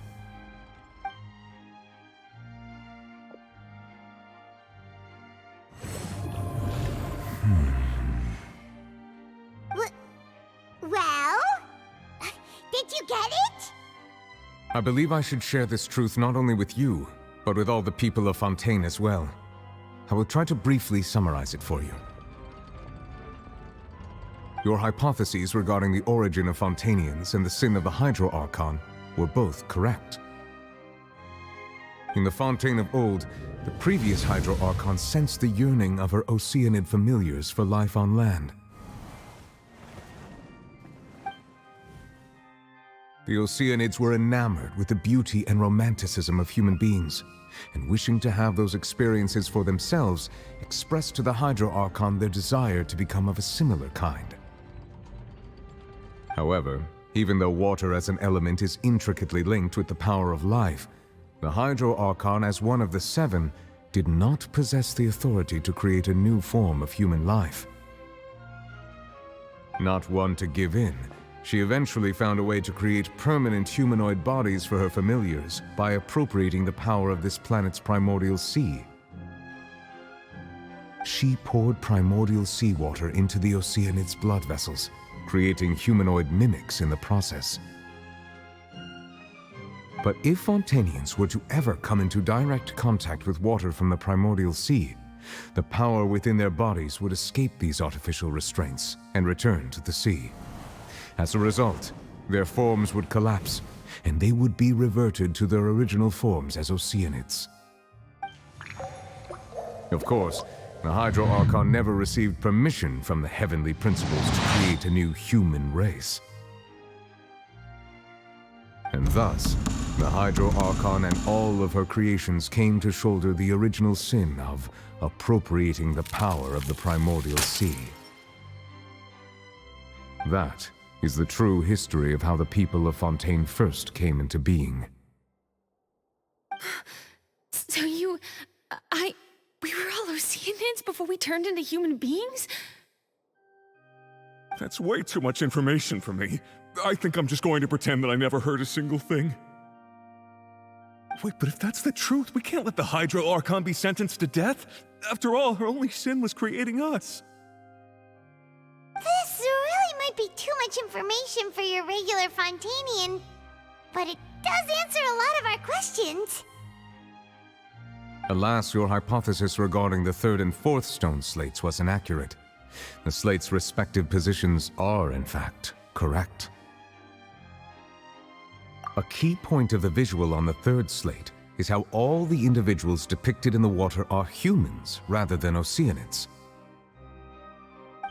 Well? Did you get it? I believe I should share this truth not only with you, but with all the people of Fontaine as well. I will try to briefly summarize it for you. Your hypotheses regarding the origin of Fontainians and the sin of the Hydro Archon were both correct. In the Fontaine of old, the previous Hydro Archon sensed the yearning of her Oceanid familiars for life on land. The Oceanids were enamored with the beauty and romanticism of human beings, and wishing to have those experiences for themselves, expressed to the Hydro Archon their desire to become of a similar kind. However, even though water as an element is intricately linked with the power of life, the Hydro Archon, as one of the 7, did not possess the authority to create a new form of human life. Not one to give in, she eventually found a way to create permanent humanoid bodies for her familiars by appropriating the power of this planet's primordial sea. She poured primordial seawater into the Oceanids' blood vessels, creating humanoid mimics in the process. But if Fontainians were to ever come into direct contact with water from the primordial sea, the power within their bodies would escape these artificial restraints and return to the sea. As a result, their forms would collapse, and they would be reverted to their original forms as Oceanids. Of course, the Hydro Archon never received permission from the heavenly principles to create a new human race. And thus, the Hydro Archon and all of her creations came to shoulder the original sin of appropriating the power of the primordial sea. That is the true history of how the people of Fontaine first came into being. So we were all Oceanids before we turned into human beings? That's way too much information for me. I think I'm just going to pretend that I never heard a single thing. Wait, but if that's the truth, we can't let the Hydro Archon be sentenced to death. After all, her only sin was creating us. This really might be too much information for your regular Fontainian, but it does answer a lot of our questions. Alas, your hypothesis regarding the 3rd and 4th stone slates was inaccurate. The slates' respective positions are, in fact, correct. A key point of the visual on the 3rd slate is how all the individuals depicted in the water are humans rather than Oceanids.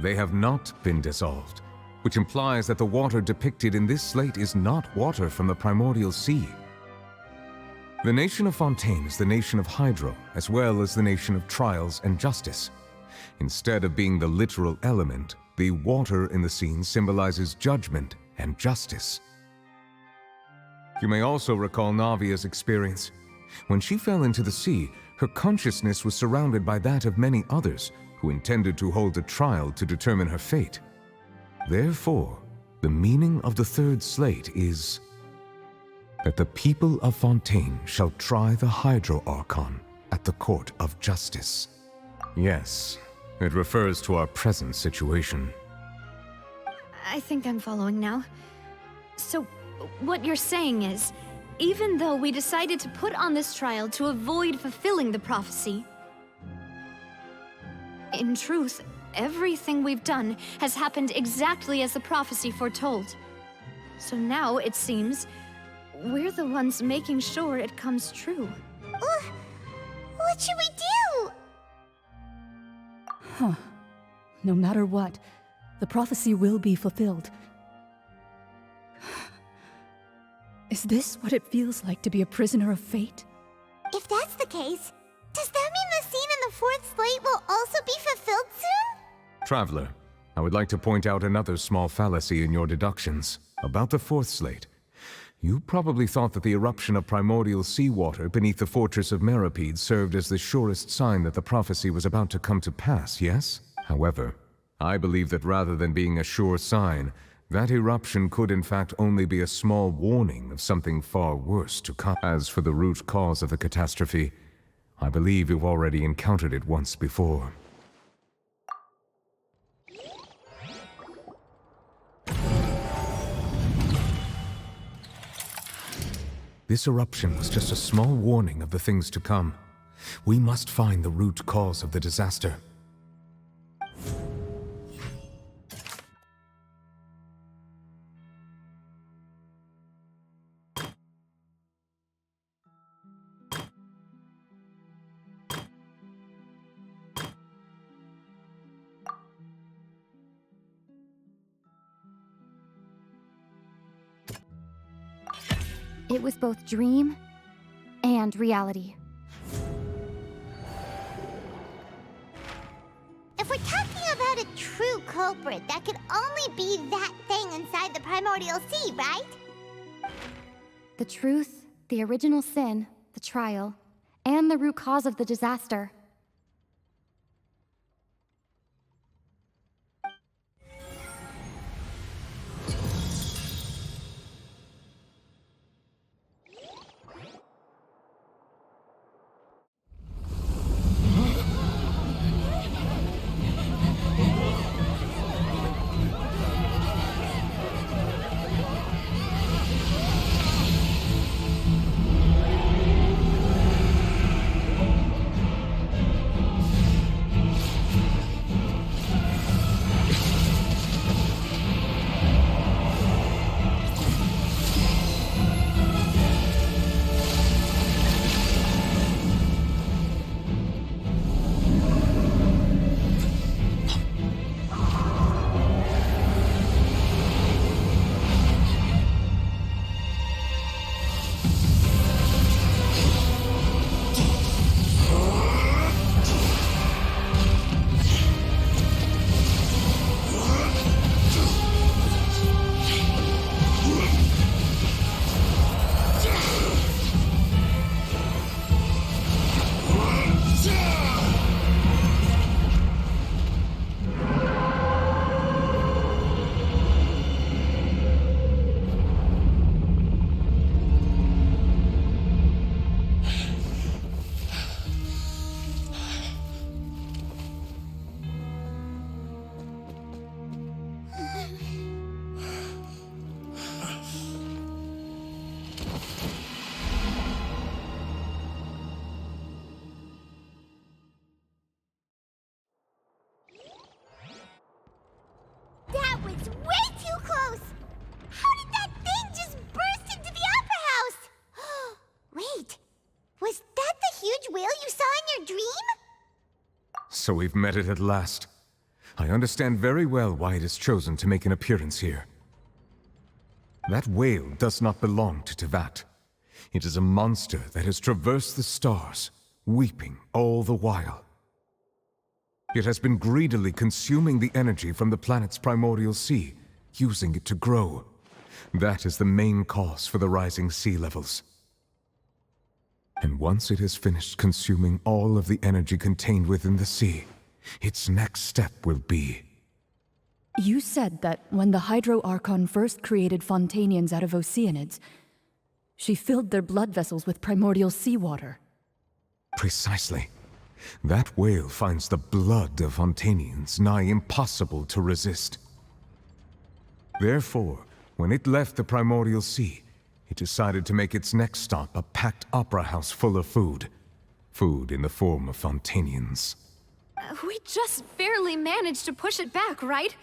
They have not been dissolved, which implies that the water depicted in this slate is not water from the primordial sea. The nation of Fontaine is the nation of Hydro, as well as the nation of trials and justice. Instead of being the literal element, the water in the scene symbolizes judgment and justice. You may also recall Navia's experience. When she fell into the sea, her consciousness was surrounded by that of many others who intended to hold a trial to determine her fate. Therefore, the meaning of the 3rd slate is that the people of Fontaine shall try the Hydro Archon at the court of justice. Yes, it refers to our present situation. I think I'm following now. So, what you're saying is, even though we decided to put on this trial to avoid fulfilling the prophecy, in truth, everything we've done has happened exactly as the prophecy foretold. So now, it seems, we're the ones making sure it comes true. What should we do? Huh. No matter what, the prophecy will be fulfilled. Is this what it feels like to be a prisoner of fate? If that's the case, does that mean the scene in the 4th slate will also be fulfilled soon? Traveler, I would like to point out another small fallacy in your deductions. about the fourth slate. You probably thought that the eruption of primordial seawater beneath the fortress of Meripede served as the surest sign that the prophecy was about to come to pass, yes? However, I believe that rather than being a sure sign, that eruption could in fact only be a small warning of something far worse to come. As for the root cause of the catastrophe, I believe you've already encountered it once before. This eruption was just a small warning of the things to come. We must find the root cause of the disaster. It was both dream and reality. If we're talking about a true culprit, that could only be that thing inside the primordial sea, right? The truth, the original sin, the trial, and the root cause of the disaster. So we've met it at last. I understand very well why it has chosen to make an appearance here. That whale does not belong to Tevat. It is a monster that has traversed the stars, weeping all the while. It has been greedily consuming the energy from the planet's primordial sea, using it to grow. That is the main cause for the rising sea levels. And once it has finished consuming all of the energy contained within the sea, its next step will be... You said that when the Hydro Archon first created Fontainians out of Oceanids, she filled their blood vessels with primordial seawater. Precisely. That whale finds the blood of Fontainians nigh impossible to resist. Therefore, when it left the primordial sea, it decided to make its next stop a packed opera house full of food. Food in the form of Fontainians. We just barely managed to push it back, right?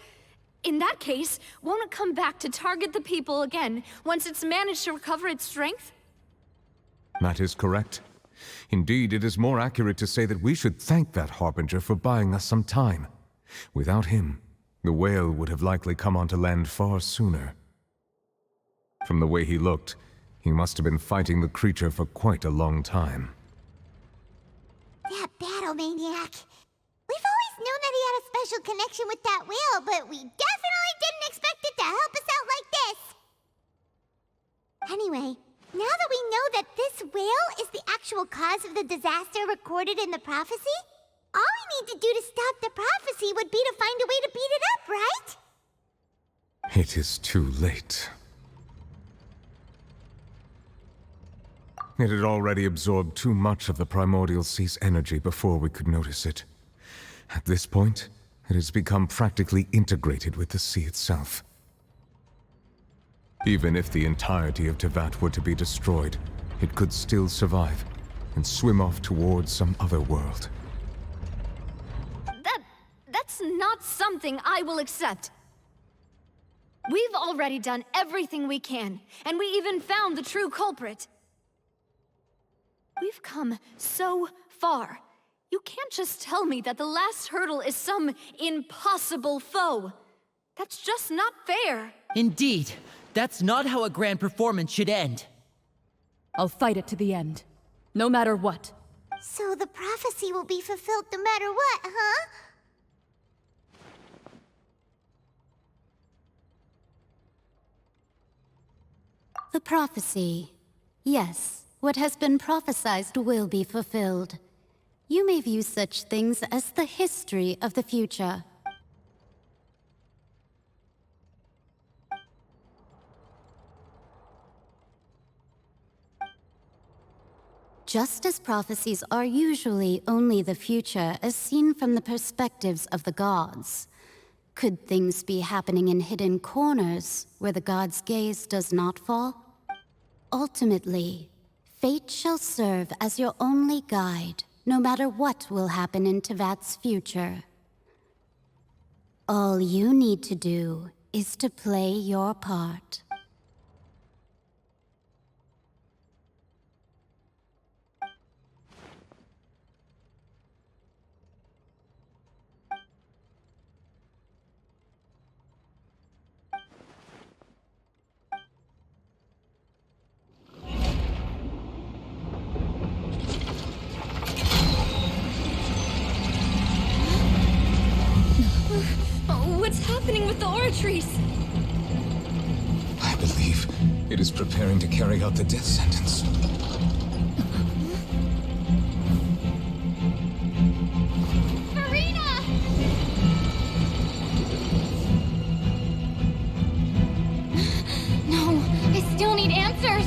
In that case, won't it come back to target the people again once it's managed to recover its strength? That is correct. Indeed, it is more accurate to say that we should thank that Harbinger for buying us some time. Without him, the whale would have likely come onto land far sooner. From the way he looked, he must have been fighting the creature for quite a long time. That battle maniac. We've always known that he had a special connection with that whale, but we definitely didn't expect it to help us out like this. Anyway, now that we know that this whale is the actual cause of the disaster recorded in the prophecy, all we need to do to stop the prophecy would be to find a way to beat it up, right? It is too late. It had already absorbed too much of the primordial sea's energy before we could notice it. At this point, it has become practically integrated with the sea itself. Even if the entirety of Teyvat were to be destroyed, it could still survive and swim off towards some other world. That's not something I will accept. We've already done everything we can, and we even found the true culprit. We've come so far. You can't just tell me that the last hurdle is some impossible foe. That's just not fair. Indeed. That's not how a grand performance should end. I'll fight it to the end. No matter what. So the prophecy will be fulfilled no matter what, huh? The prophecy. Yes, what has been prophesied will be fulfilled. You may view such things as the history of the future. Just as prophecies are usually only the future as seen from the perspectives of the gods, could things be happening in hidden corners where the gods' gaze does not fall? Ultimately, fate shall serve as your only guide, no matter what will happen in Teyvat's future. All you need to do is to play your part. What's happening with the oratories? I believe it is preparing to carry out the death sentence. Furina! No, I still need answers.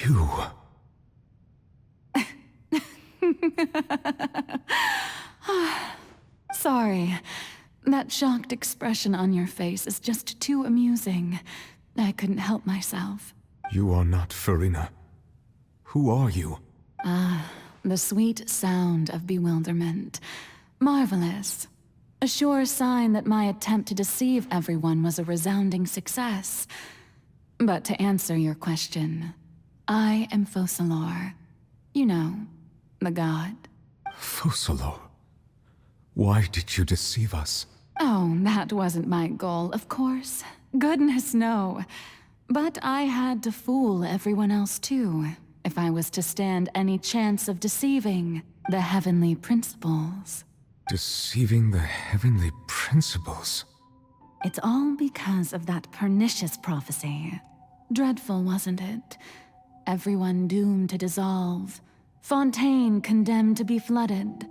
You... Sorry. That shocked expression on your face is just too amusing. I couldn't help myself. You are not Furina. Who are you? The sweet sound of bewilderment. Marvelous. A sure sign that my attempt to deceive everyone was a resounding success. But to answer your question, I am Focalor. You know, the god. Focalor? Why did you deceive us? Oh, that wasn't my goal, of course. Goodness, no. But I had to fool everyone else too, if I was to stand any chance of deceiving the heavenly principles. Deceiving the heavenly principles? It's all because of that pernicious prophecy. Dreadful, wasn't it? Everyone doomed to dissolve. Fontaine condemned to be flooded.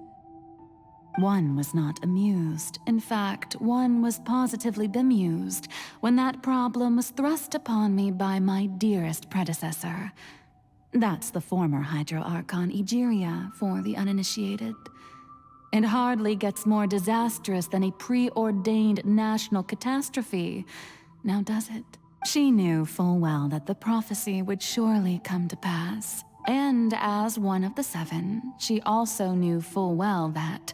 One was not amused. In fact, one was positively bemused when that problem was thrust upon me by my dearest predecessor. That's the former Hydro Archon Egeria for the uninitiated. It hardly gets more disastrous than a preordained national catastrophe, now does it? She knew full well that the prophecy would surely come to pass. And as one of the seven, she also knew full well that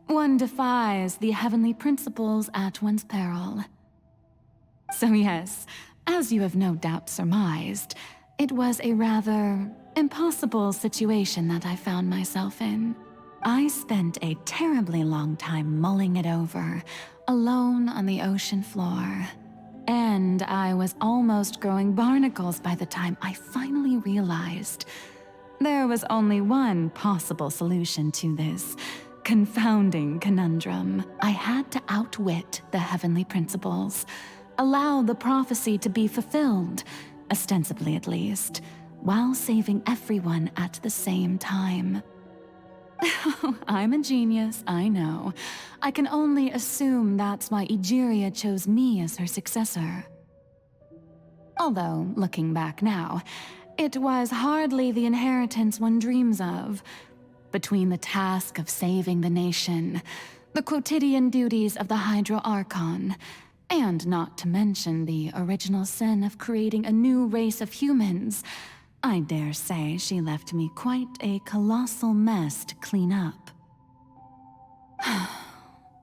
one defies the heavenly principles at one's peril. So yes, as you have no doubt surmised, it was a rather impossible situation that I found myself in. I spent a terribly long time mulling it over, alone on the ocean floor. And I was almost growing barnacles by the time I finally realized there was only one possible solution to this confounding conundrum. I had to outwit the heavenly principles, allow the prophecy to be fulfilled, ostensibly at least, while saving everyone at the same time. I'm a genius, I know. I can only assume that's why Egeria chose me as her successor. Although, looking back now, it was hardly the inheritance one dreams of. Between the task of saving the nation, the quotidian duties of the Hydro Archon, and not to mention the original sin of creating a new race of humans, I dare say she left me quite a colossal mess to clean up.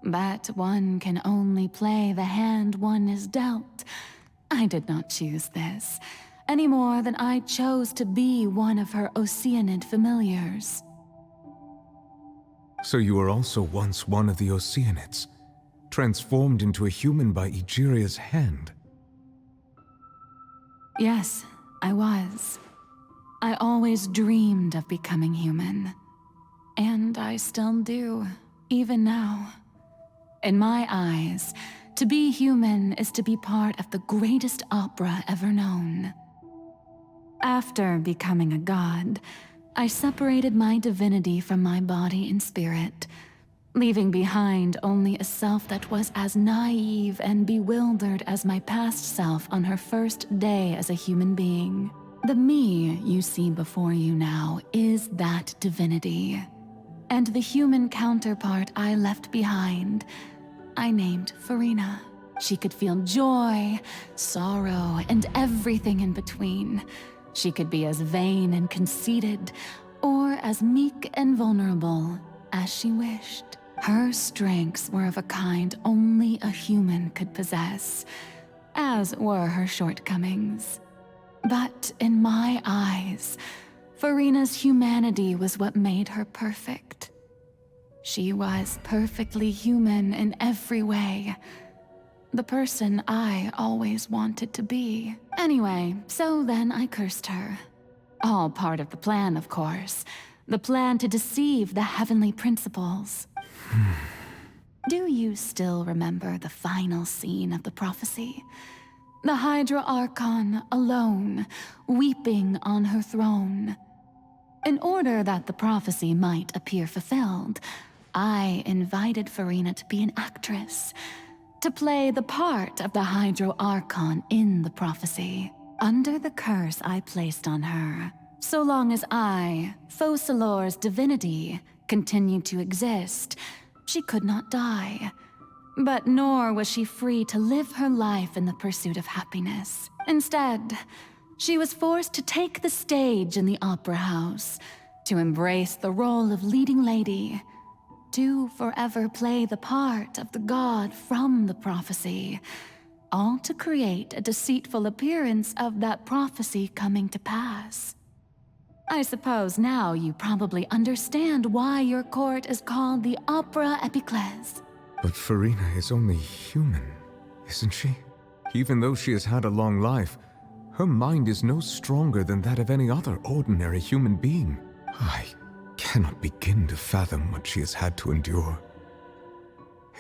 But one can only play the hand one is dealt. I did not choose this, any more than I chose to be one of her Oceanid familiars. So you were also once one of the Oceanids, transformed into a human by Egeria's hand. Yes, I was. I always dreamed of becoming human. And I still do, even now. In my eyes, to be human is to be part of the greatest opera ever known. After becoming a god, I separated my divinity from my body and spirit, leaving behind only a self that was as naive and bewildered as my past self on her first day as a human being. The me you see before you now is that divinity. And the human counterpart I left behind, I named Furina. She could feel joy, sorrow, and everything in between. She could be as vain and conceited, or as meek and vulnerable as she wished. Her strengths were of a kind only a human could possess, as were her shortcomings. But in my eyes, Furina's humanity was what made her perfect. She was perfectly human in every way. The person I always wanted to be. Anyway, so then I cursed her. All part of the plan, of course. The plan to deceive the heavenly principles. Do you still remember the final scene of the prophecy? The Hydro Archon alone, weeping on her throne. In order that the prophecy might appear fulfilled, I invited Furina to be an actress, to play the part of the Hydro Archon in the prophecy. Under the curse I placed on her, so long as I, Focalor's divinity, continued to exist, she could not die. But nor was she free to live her life in the pursuit of happiness. Instead, she was forced to take the stage in the opera house, to embrace the role of leading lady, to forever play the part of the god from the prophecy, all to create a deceitful appearance of that prophecy coming to pass. I suppose now you probably understand why your court is called the Opera Epiclese. But Furina is only human, isn't she? Even though she has had a long life, her mind is no stronger than that of any other ordinary human being. I cannot begin to fathom what she has had to endure.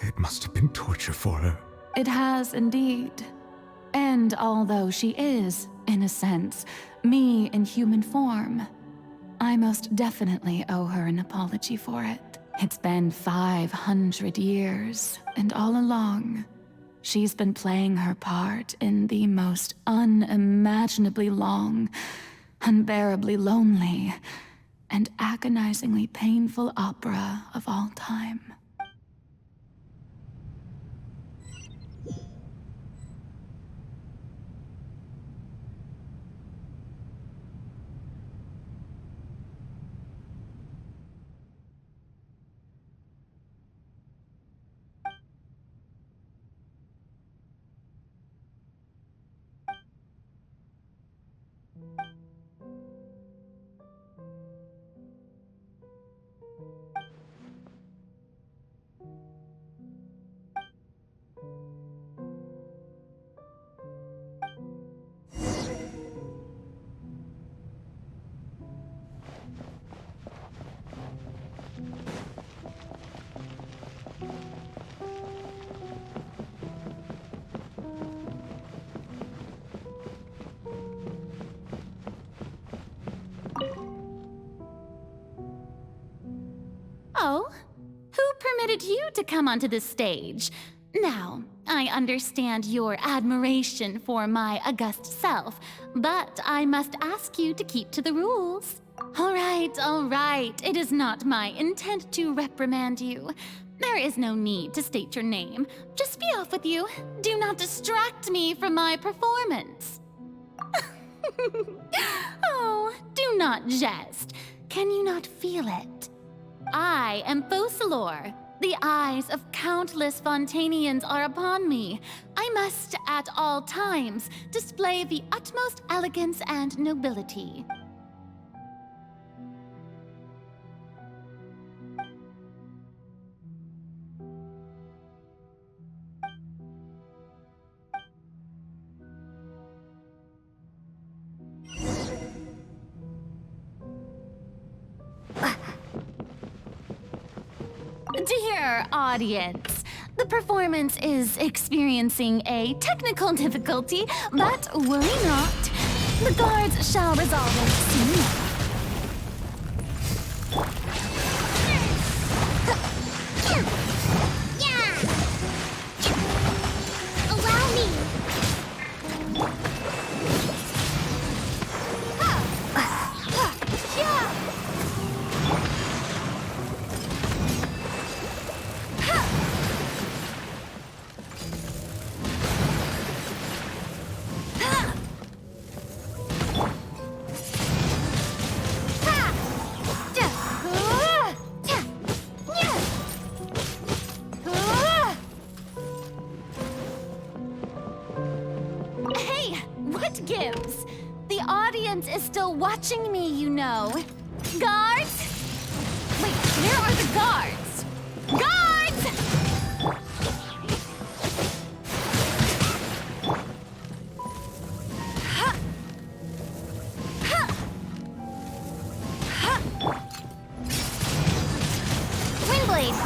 It must have been torture for her. It has indeed. And although she is, in a sense, me in human form, I most definitely owe her an apology for it. It's been 500 years, and all along, she's been playing her part in the most unimaginably long, unbearably lonely, and agonizingly painful opera of all time. Oh, who permitted you to come onto this stage? Now, I understand your admiration for my august self, but I must ask you to keep to the rules. All right. It is not my intent to reprimand you. There is no need to state your name. Just be off with you. Do not distract me from my performance. Oh, do not jest. Can you not feel it? I am Focalor. The eyes of countless Fontainians are upon me. I must, at all times, display the utmost elegance and nobility. Dear audience, the performance is experiencing a technical difficulty, but worry not. The guards shall resolve it soon. Allow me. Is still watching me, you know. Guards? Wait, where are the guards? Guards! Windblade!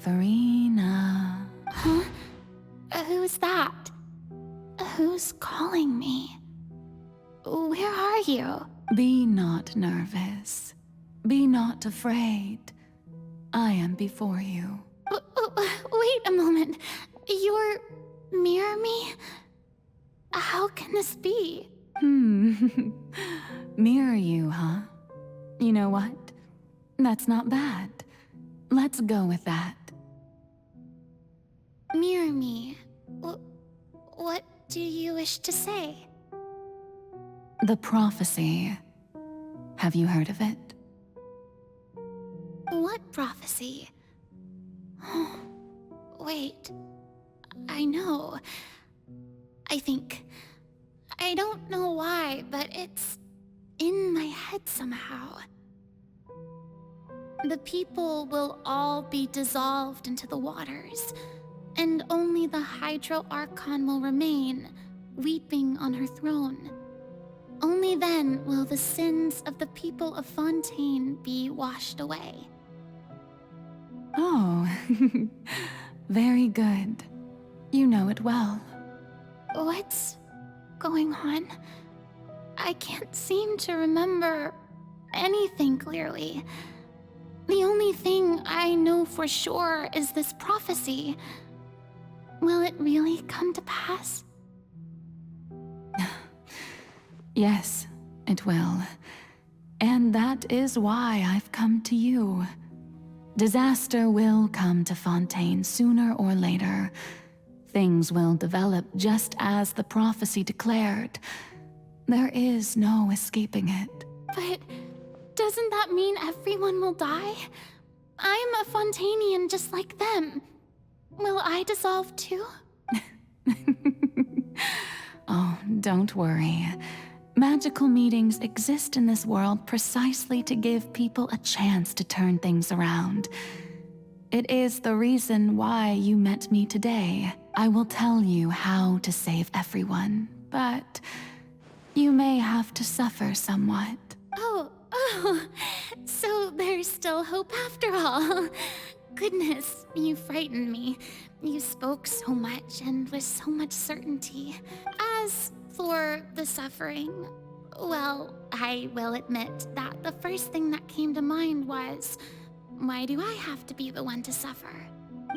Furina. Huh? Who's that? Who's calling me? Where are you? Be not nervous. Be not afraid. I am before you. Wait a moment. You're mirror me? How can this be? Mirror you, huh? You know what? That's not bad. Let's go with that. Mirror me. What do you wish to say? The prophecy. Have you heard of it? What prophecy? Wait. I know. I think. I don't know why, but it's in my head somehow. The people will all be dissolved into the waters, and only the Hydro Archon will remain, weeping on her throne. Only then will the sins of the people of Fontaine be washed away. Oh, very good. You know it well. What's going on? I can't seem to remember anything clearly. The only thing I know for sure is this prophecy. Will it really come to pass? Yes, it will. And that is why I've come to you. Disaster will come to Fontaine sooner or later. Things will develop just as the prophecy declared. There is no escaping it. But doesn't that mean everyone will die? I'm a Fontainian just like them. Will I dissolve too? Oh, don't worry. Magical meetings exist in this world precisely to give people a chance to turn things around. It is the reason why you met me today. I will tell you how to save everyone, but you may have to suffer somewhat. Oh, so there's still hope after all. Goodness, you frightened me. You spoke so much and with so much certainty. As for the suffering, well, I will admit that the first thing that came to mind was, why do I have to be the one to suffer?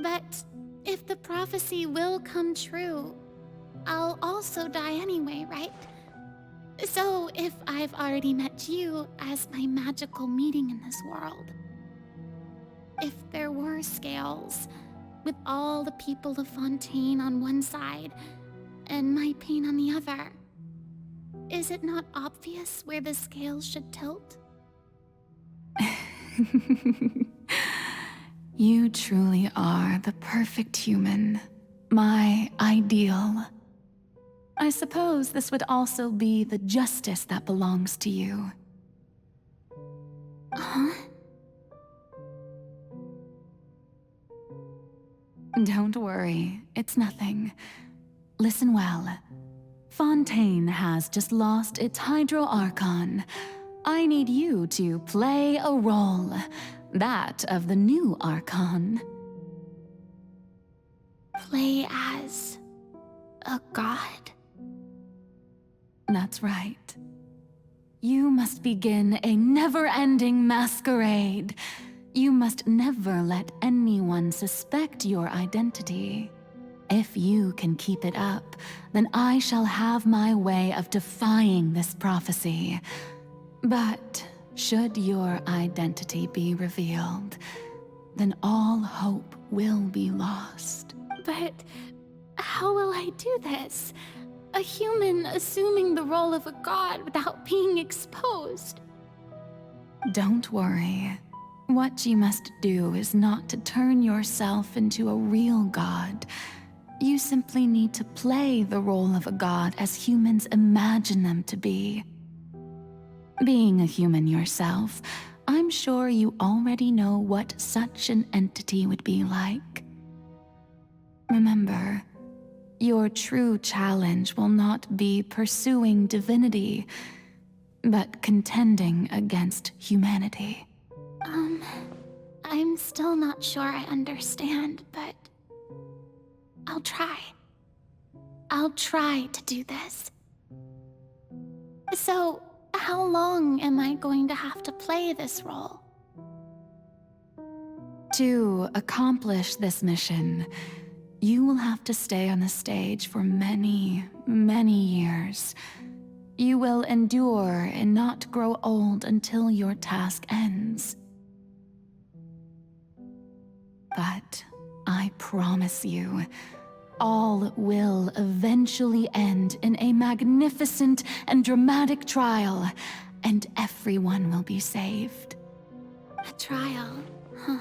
But if the prophecy will come true, I'll also die anyway, right? So if I've already met you as my magical meeting in this world, if there were scales, with all the people of Fontaine on one side and my pain on the other, is it not obvious where the scales should tilt? You truly are the perfect human, my ideal. I suppose this would also be the justice that belongs to you. Huh? Don't worry, it's nothing. Listen well. Fontaine has just lost its Hydro Archon. I need you to play a role, that of the new Archon. Play as a god? That's right. You must begin a never-ending masquerade. You must never let anyone suspect your identity. If you can keep it up, then I shall have my way of defying this prophecy. But should your identity be revealed, then all hope will be lost. But how will I do this? A human assuming the role of a god without being exposed. Don't worry. What you must do is not to turn yourself into a real god. You simply need to play the role of a god as humans imagine them to be. Being a human yourself, I'm sure you already know what such an entity would be like. Remember, your true challenge will not be pursuing divinity, but contending against humanity. I'm still not sure I understand, but I'll try. I'll try to do this. So, how long am I going to have to play this role? To accomplish this mission, you will have to stay on the stage for many, many years. You will endure and not grow old until your task ends. But I promise you, all will eventually end in a magnificent and dramatic trial, and everyone will be saved. A trial, huh?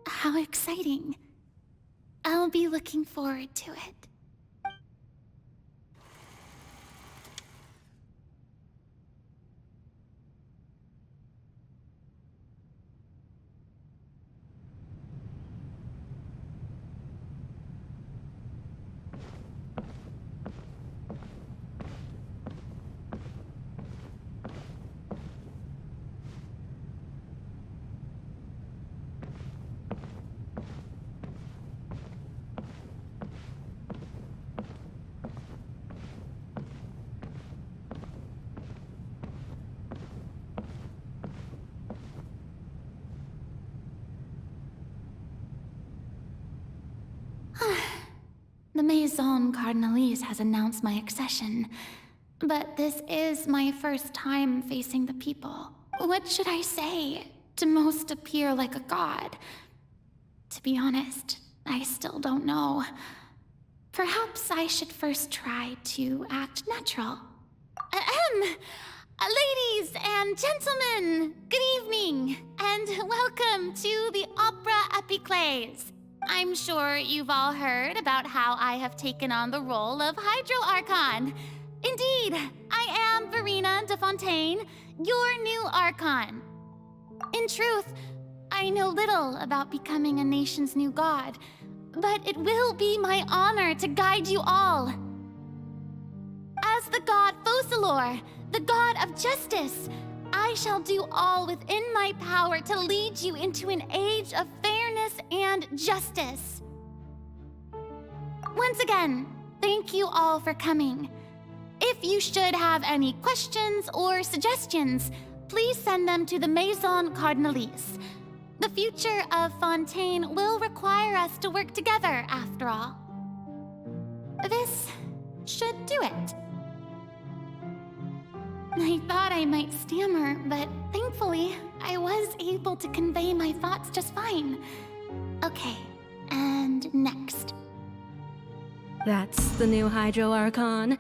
How exciting. I'll be looking forward to it. The Maison Cardinalise has announced my accession, but this is my first time facing the people. What should I say to most appear like a god? To be honest, I still don't know. Perhaps I should first try to act natural. Ladies and gentlemen, good evening, and welcome to the Opera Epiclese. I'm sure you've all heard about how I have taken on the role of Hydro Archon. Indeed, I am Furina de Fontaine, your new Archon. In truth, I know little about becoming a nation's new god, but it will be my honor to guide you all. As the god Focalor, the god of justice, I shall do all within my power to lead you into an age of fairness and justice. Once again, thank you all for coming. If you should have any questions or suggestions, please send them to the Maison Cardinalise. The future of Fontaine will require us to work together, after all. This should do it. I thought I might stammer, but thankfully, I was able to convey my thoughts just fine. Okay, and next. That's the new Hydro Archon.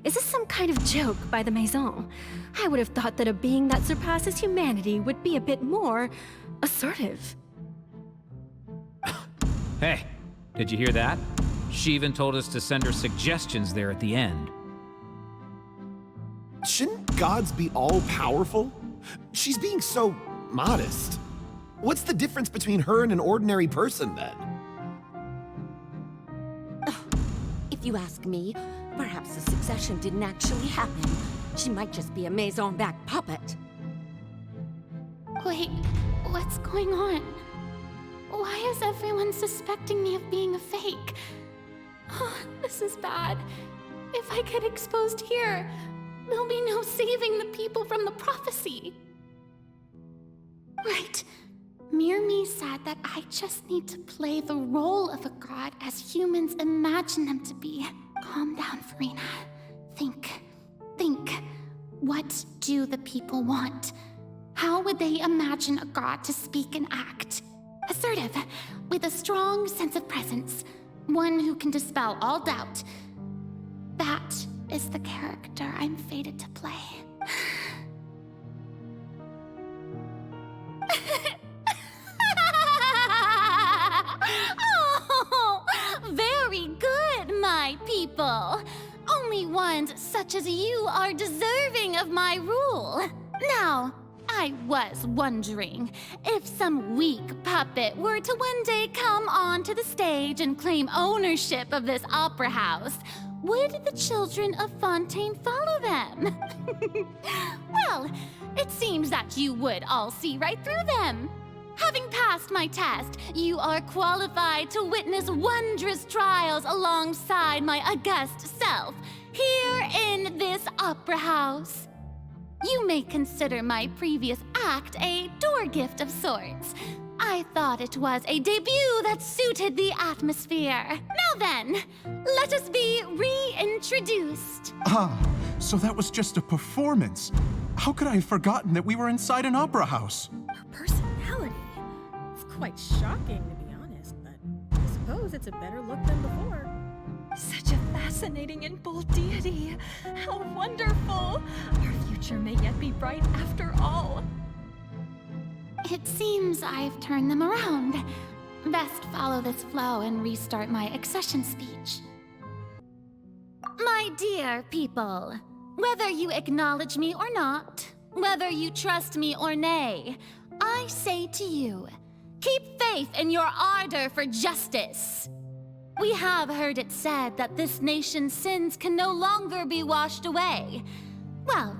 Is this some kind of joke by the Maison? I would have thought that a being that surpasses humanity would be a bit more assertive. Hey, did you hear that? She even told us to send her suggestions there at the end. Shouldn't gods be all-powerful? She's being so modest. What's the difference between her and an ordinary person, then? If you ask me, perhaps the succession didn't actually happen. She might just be a Maison-backed puppet. Wait, what's going on? Why is everyone suspecting me of being a fake? Oh, this is bad. If I get exposed here, there'll be no saving the people from the prophecy. Right. Mirmi said that I just need to play the role of a god as humans imagine them to be. Calm down, Furina. Think. What do the people want? How would they imagine a god to speak and act? Assertive, with a strong sense of presence. One who can dispel all doubt. That is the character I'm fated to play. Oh, very good, my people. Only ones such as you are deserving of my rule. Now, I was wondering if some weak puppet were to one day come onto the stage and claim ownership of this opera house, would the children of Fontaine follow them? Well, it seems that you would all see right through them. Having passed my test, you are qualified to witness wondrous trials alongside my august self, here in this opera house. You may consider my previous act a door gift of sorts. I thought it was a debut that suited the atmosphere. Now then, let us be reintroduced. Ah, so that was just a performance. How could I have forgotten that we were inside an opera house? Her personality. It's quite shocking, to be honest, but I suppose it's a better look than before. Such a fascinating and bold deity. How wonderful! Our future may yet be bright after all. It seems I've turned them around. Best follow this flow and restart my accession speech. My dear people, whether you acknowledge me or not, whether you trust me or nay, I say to you, keep faith in your ardor for justice. We have heard it said that this nation's sins can no longer be washed away. Well,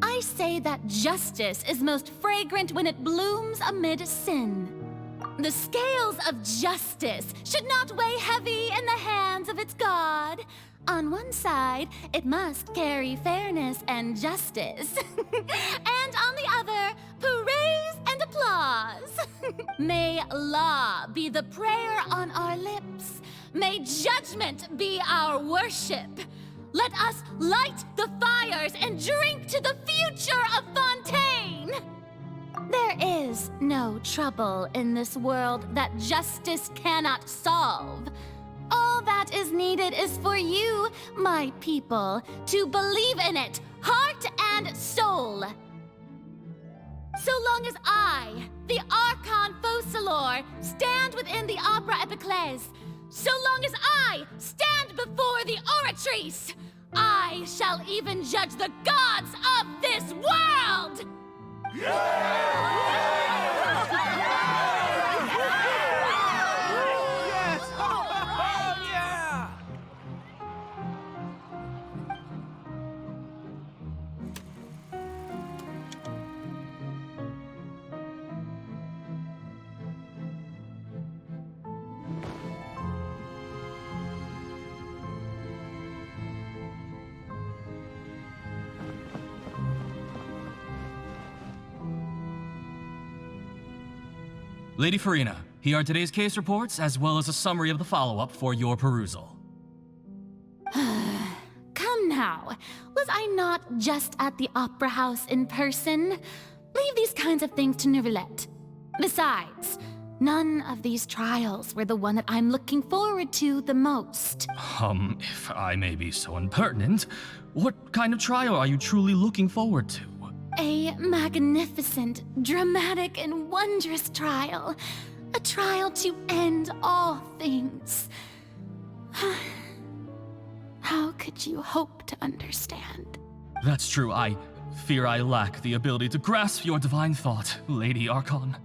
I say that justice is most fragrant when it blooms amid sin. The scales of justice should not weigh heavy in the hands of its God. On one side, it must carry fairness and justice. And on the other, praise and applause. May law be the prayer on our lips. May judgment be our worship. Let us light the fires and drink to the future of Fontaine! There is no trouble in this world that justice cannot solve. All that is needed is for you, my people, to believe in it, heart and soul. So long as I, the Archon Furina, stand within the Opera Epiclese, so long as I stand before the Oratrice, I shall even judge the gods of this world! Lady Furina, here are today's case reports, as well as a summary of the follow-up for your perusal. Come now, was I not just at the Opera House in person? Leave these kinds of things to Neuvillette. Besides, none of these trials were the one that I'm looking forward to the most. If I may be so impertinent, what kind of trial are you truly looking forward to? A magnificent, dramatic, and wondrous trial. A trial to end all things. How could you hope to understand? That's true. I fear I lack the ability to grasp your divine thought, Lady Archon.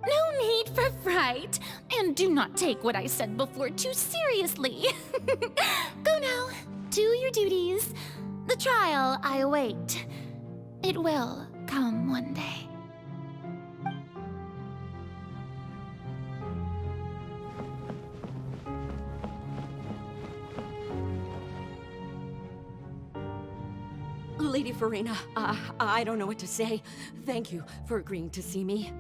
No need for fright, and do not take what I said before too seriously. Go now, do your duties. The trial I await. It will come one day. Lady Furina, I don't know what to say. Thank you for agreeing to see me.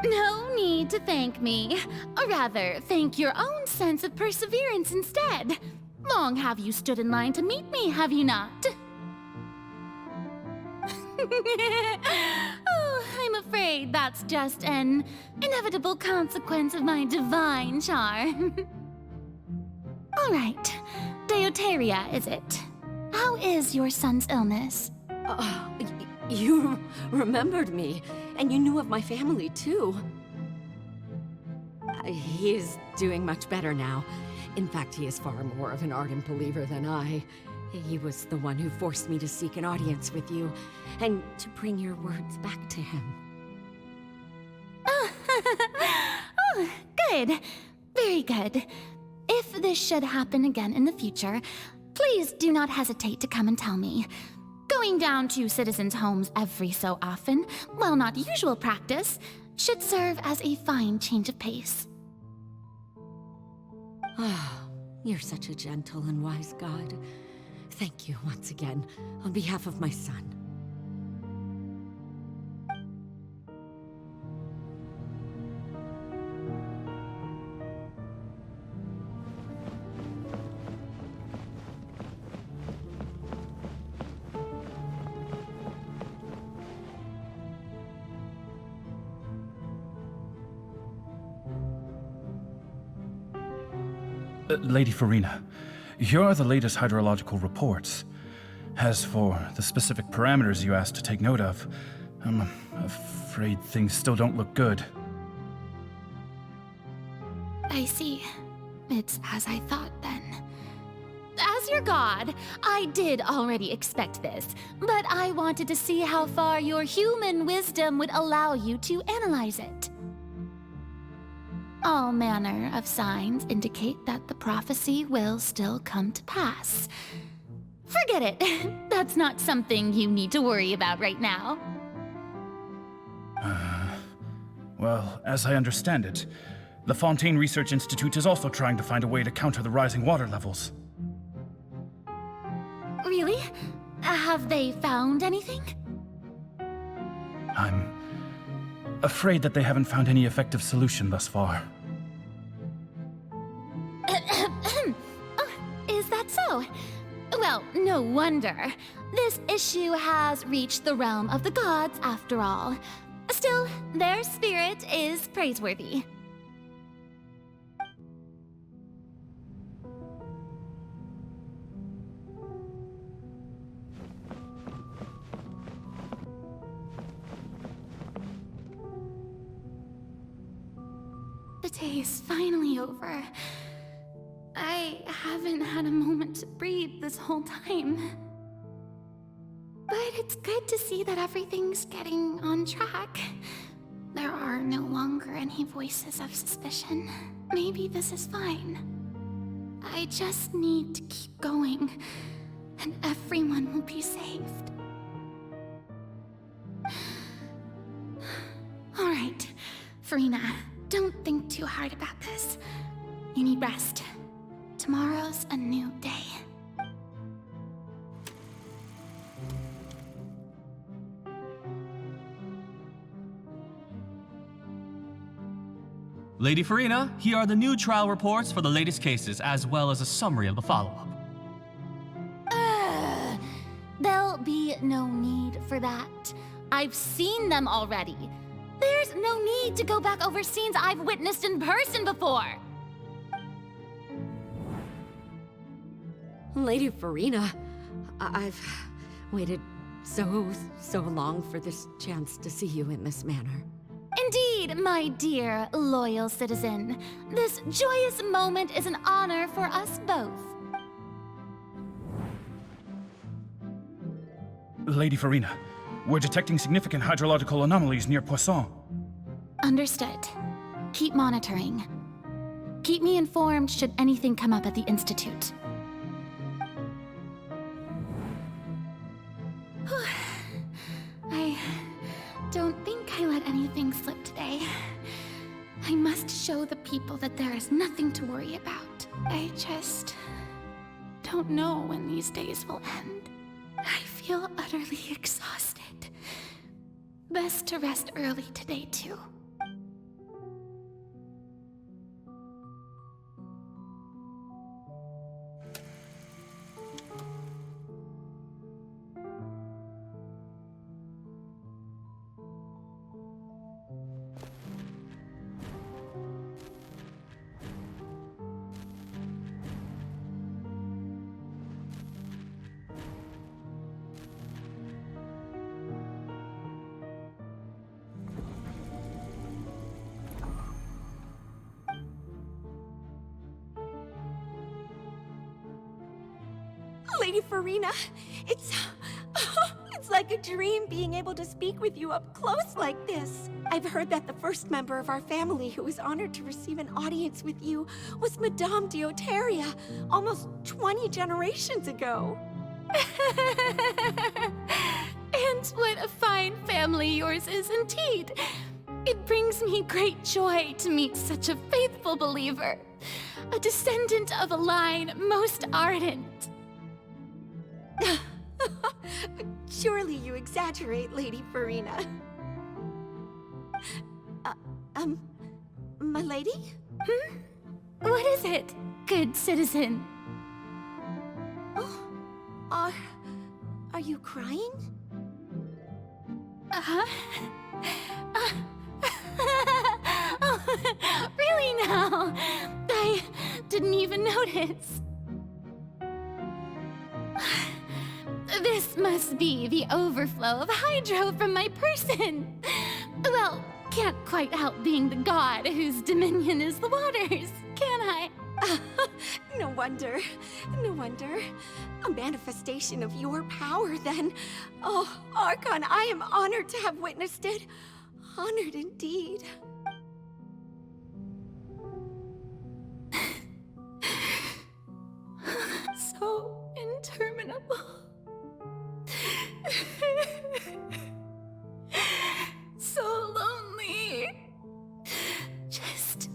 No need to thank me. Or rather, thank your own sense of perseverance instead. Long have you stood in line to meet me, have you not? Oh, I'm afraid that's just an inevitable consequence of my divine charm. All right, Deuteria, is it? How is your son's illness? You remembered me, and you knew of my family, too. He is doing much better now. In fact, he is far more of an ardent believer than I. He was the one who forced me to seek an audience with you, and to bring your words back to him. Oh, good. Very good. If this should happen again in the future, please do not hesitate to come and tell me. Going down to citizens' homes every so often, while not usual practice, should serve as a fine change of pace. You're such a gentle and wise god. Thank you once again, on behalf of my son. Lady Furina, here are the latest hydrological reports. As for the specific parameters you asked to take note of, I'm afraid things still don't look good. I see. It's as I thought then. As your god, I did already expect this, but I wanted to see how far your human wisdom would allow you to analyze it. All manner of signs indicate that the prophecy will still come to pass. Forget it. That's not something you need to worry about right now. Well, as I understand it, the Fontaine Research Institute is also trying to find a way to counter the rising water levels. Really? Have they found anything? I'm afraid that they haven't found any effective solution thus far. Is that so? Well, no wonder. This issue has reached the realm of the gods, after all. Still, their spirit is praiseworthy. The day is finally over. I haven't had a moment to breathe this whole time. But it's good to see that everything's getting on track. There are no longer any voices of suspicion. Maybe this is fine. I just need to keep going, and everyone will be saved. All right, Furina, don't think too hard about this. You need rest. Tomorrow's a new day. Lady Furina, here are the new trial reports for the latest cases, as well as a summary of the follow-up. There'll be no need for that. I've seen them already. There's no need to go back over scenes I've witnessed in person before. Lady Furina, I've waited so long for this chance to see you in this manner. Indeed, my dear, loyal citizen. This joyous moment is an honor for us both. Lady Furina, we're detecting significant hydrological anomalies near Poisson. Understood. Keep monitoring. Keep me informed should anything come up at the Institute. I don't think I let anything slip today. I must show the people that there is nothing to worry about. I just don't know when these days will end. I feel utterly exhausted. Best to rest early today, too. Lady Furina, it's like a dream being able to speak with you up close like this. I've heard that the first member of our family who was honored to receive an audience with you was Madame Dioteria, almost 20 generations ago. And what a fine family yours is indeed. It brings me great joy to meet such a faithful believer, a descendant of a line most ardent. Surely you exaggerate, Lady Furina. My lady? What is it, good citizen? Oh, are you crying? Oh, really now? I didn't even notice. This must be the overflow of Hydro from my person. Well, can't quite help being the god whose dominion is the waters, can I? No wonder. No wonder. A manifestation of your power, then. Oh, Archon, I am honored to have witnessed it. Honored indeed. So interminable. So lonely. Just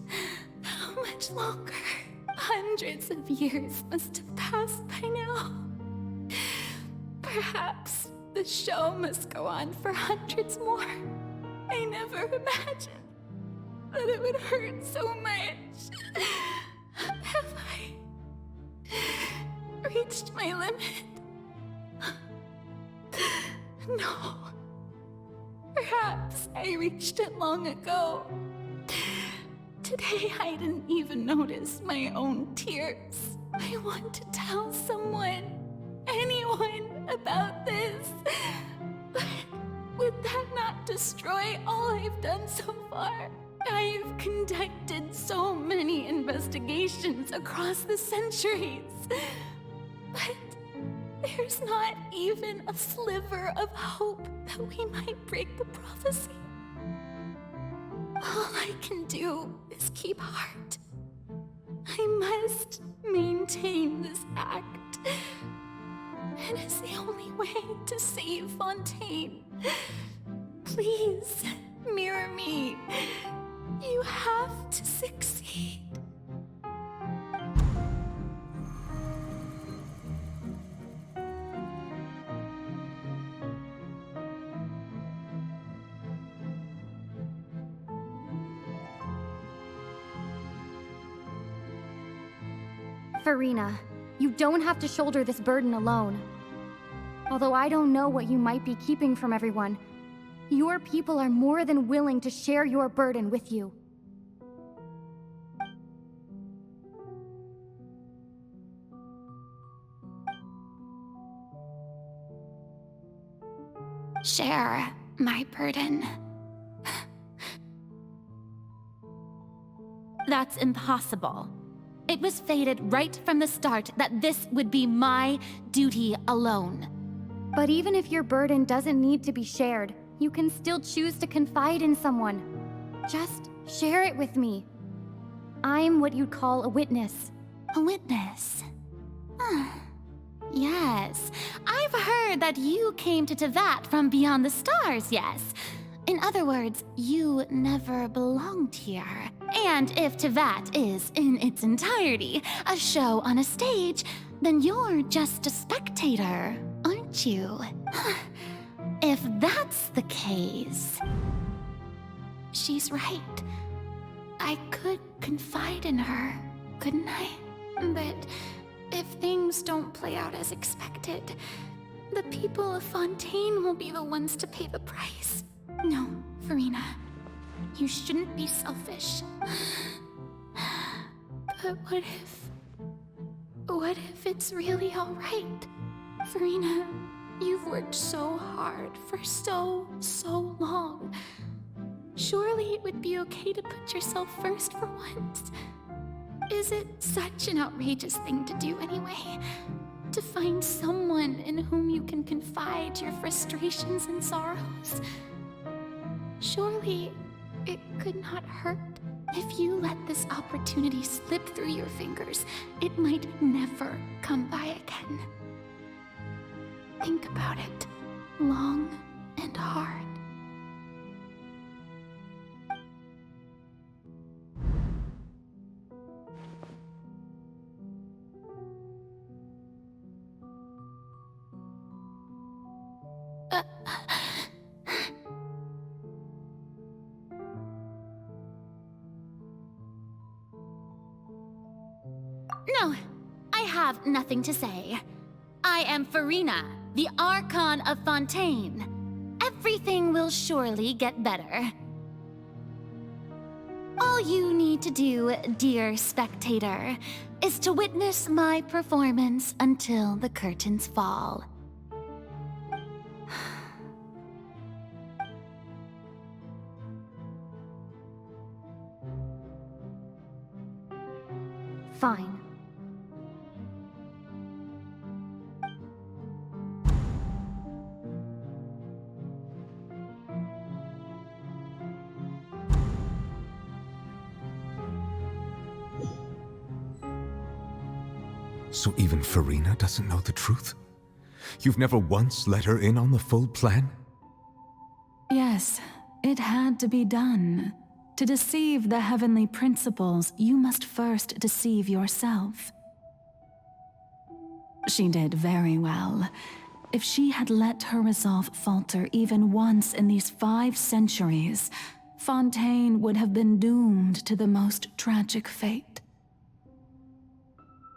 how much longer? Hundreds of years must have passed by now. Perhaps the show must go on for hundreds more. I never imagined that it would hurt so much. Have I reached my limit? No. Perhaps I reached it long ago. Today I didn't even notice my own tears. I want to tell someone, anyone, about this. But would that not destroy all I've done so far? I've conducted so many investigations across the centuries. But there's not even a sliver of hope that we might break the prophecy. All I can do is keep heart. I must maintain this act. It is the only way to save Fontaine. Please, mirror me. You have to succeed. Furina, you don't have to shoulder this burden alone. Although I don't know what you might be keeping from everyone, your people are more than willing to share your burden with you. Share my burden. That's impossible. It was fated right from the start that this would be my duty alone. But even if your burden doesn't need to be shared, you can still choose to confide in someone. Just share it with me. I'm what you'd call a witness. A witness? Yes, I've heard that you came to Tevat from beyond the stars, yes. In other words, you never belonged here. And if Tevat is, in its entirety, a show on a stage, then you're just a spectator, aren't you? If that's the case... She's right. I could confide in her, couldn't I? But if things don't play out as expected, the people of Fontaine will be the ones to pay the price. No, Furina. You shouldn't be selfish. But what if it's really all right? Furina, you've worked so hard for so long. Surely it would be okay to put yourself first for once. Is it such an outrageous thing to do anyway? To find someone in whom you can confide your frustrations and sorrows? Surely it could not hurt. If you let this opportunity slip through your fingers, it might never come by again. Think about it long and hard. No, I have nothing to say. I am Furina, the Archon of Fontaine. Everything will surely get better. All you need to do, dear spectator, is to witness my performance until the curtains fall. Fine. So even Furina doesn't know the truth? You've never once let her in on the full plan? Yes, it had to be done. To deceive the heavenly principles, you must first deceive yourself. She did very well. If she had let her resolve falter even once in these 5 centuries, Fontaine would have been doomed to the most tragic fate.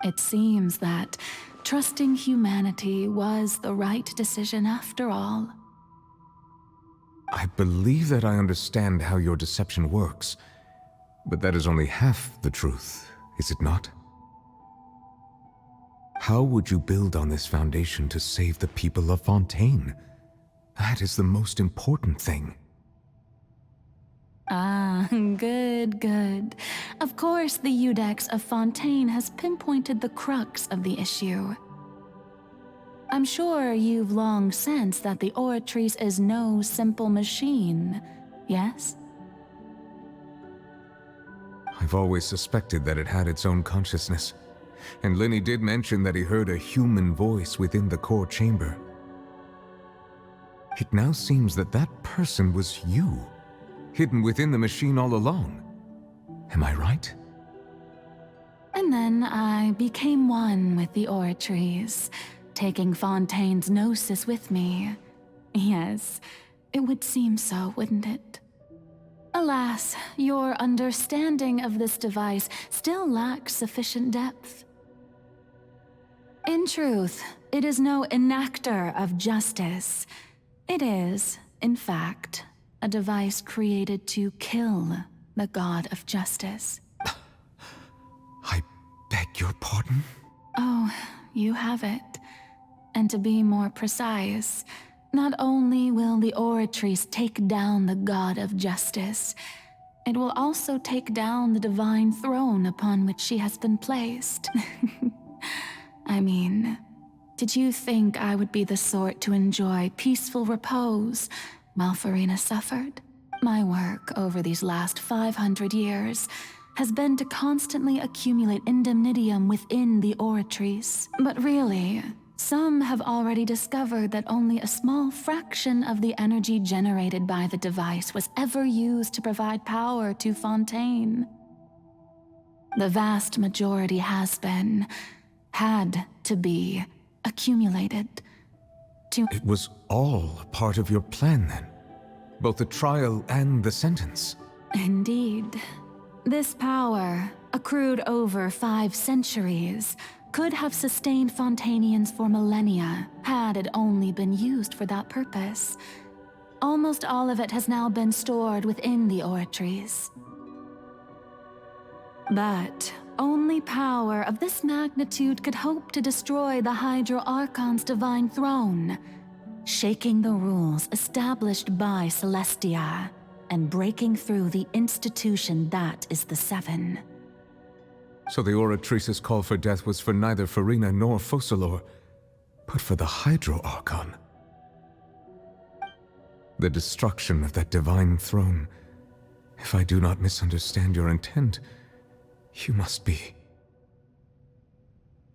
It seems that trusting humanity was the right decision after all. I believe that I understand how your deception works, but that is only half the truth, is it not? How would you build on this foundation to save the people of Fontaine? That is the most important thing. Ah, good, good. Of course, the Iudex of Fontaine has pinpointed the crux of the issue. I'm sure you've long sensed that the Oratrice is no simple machine, yes? I've always suspected that it had its own consciousness, and Lenny did mention that he heard a human voice within the core chamber. It now seems that that person was you, hidden within the machine all along. Am I right? And then I became one with the Oratrice, taking Fontaine's Nosis with me. Yes, it would seem so, wouldn't it? Alas, your understanding of this device still lacks sufficient depth. In truth, it is no enactor of justice. It is, in fact, a device created to kill the god of justice. I beg your pardon? Oh, you have it. And to be more precise, not only will the Oratrice take down the god of justice, it will also take down the divine throne upon which she has been placed. I mean, did you think I would be the sort to enjoy peaceful repose while Furina suffered? My work over these last 500 years has been to constantly accumulate indemnitium within the Oratrice. But really, some have already discovered that only a small fraction of the energy generated by the device was ever used to provide power to Fontaine. The vast majority had to be accumulated to— It was all part of your plan then? Both the trial and the sentence? Indeed. This power, accrued over 5 centuries, could have sustained Fontainians for millennia, had it only been used for that purpose. Almost all of it has now been stored within the Oratrice. But only power of this magnitude could hope to destroy the Hydro Archon's divine throne, shaking the rules established by Celestia, and breaking through the institution that is the Seven. So the Oratrice's call for death was for neither Furina nor Focalor, but for the Hydro Archon. The destruction of that divine throne. If I do not misunderstand your intent, you must be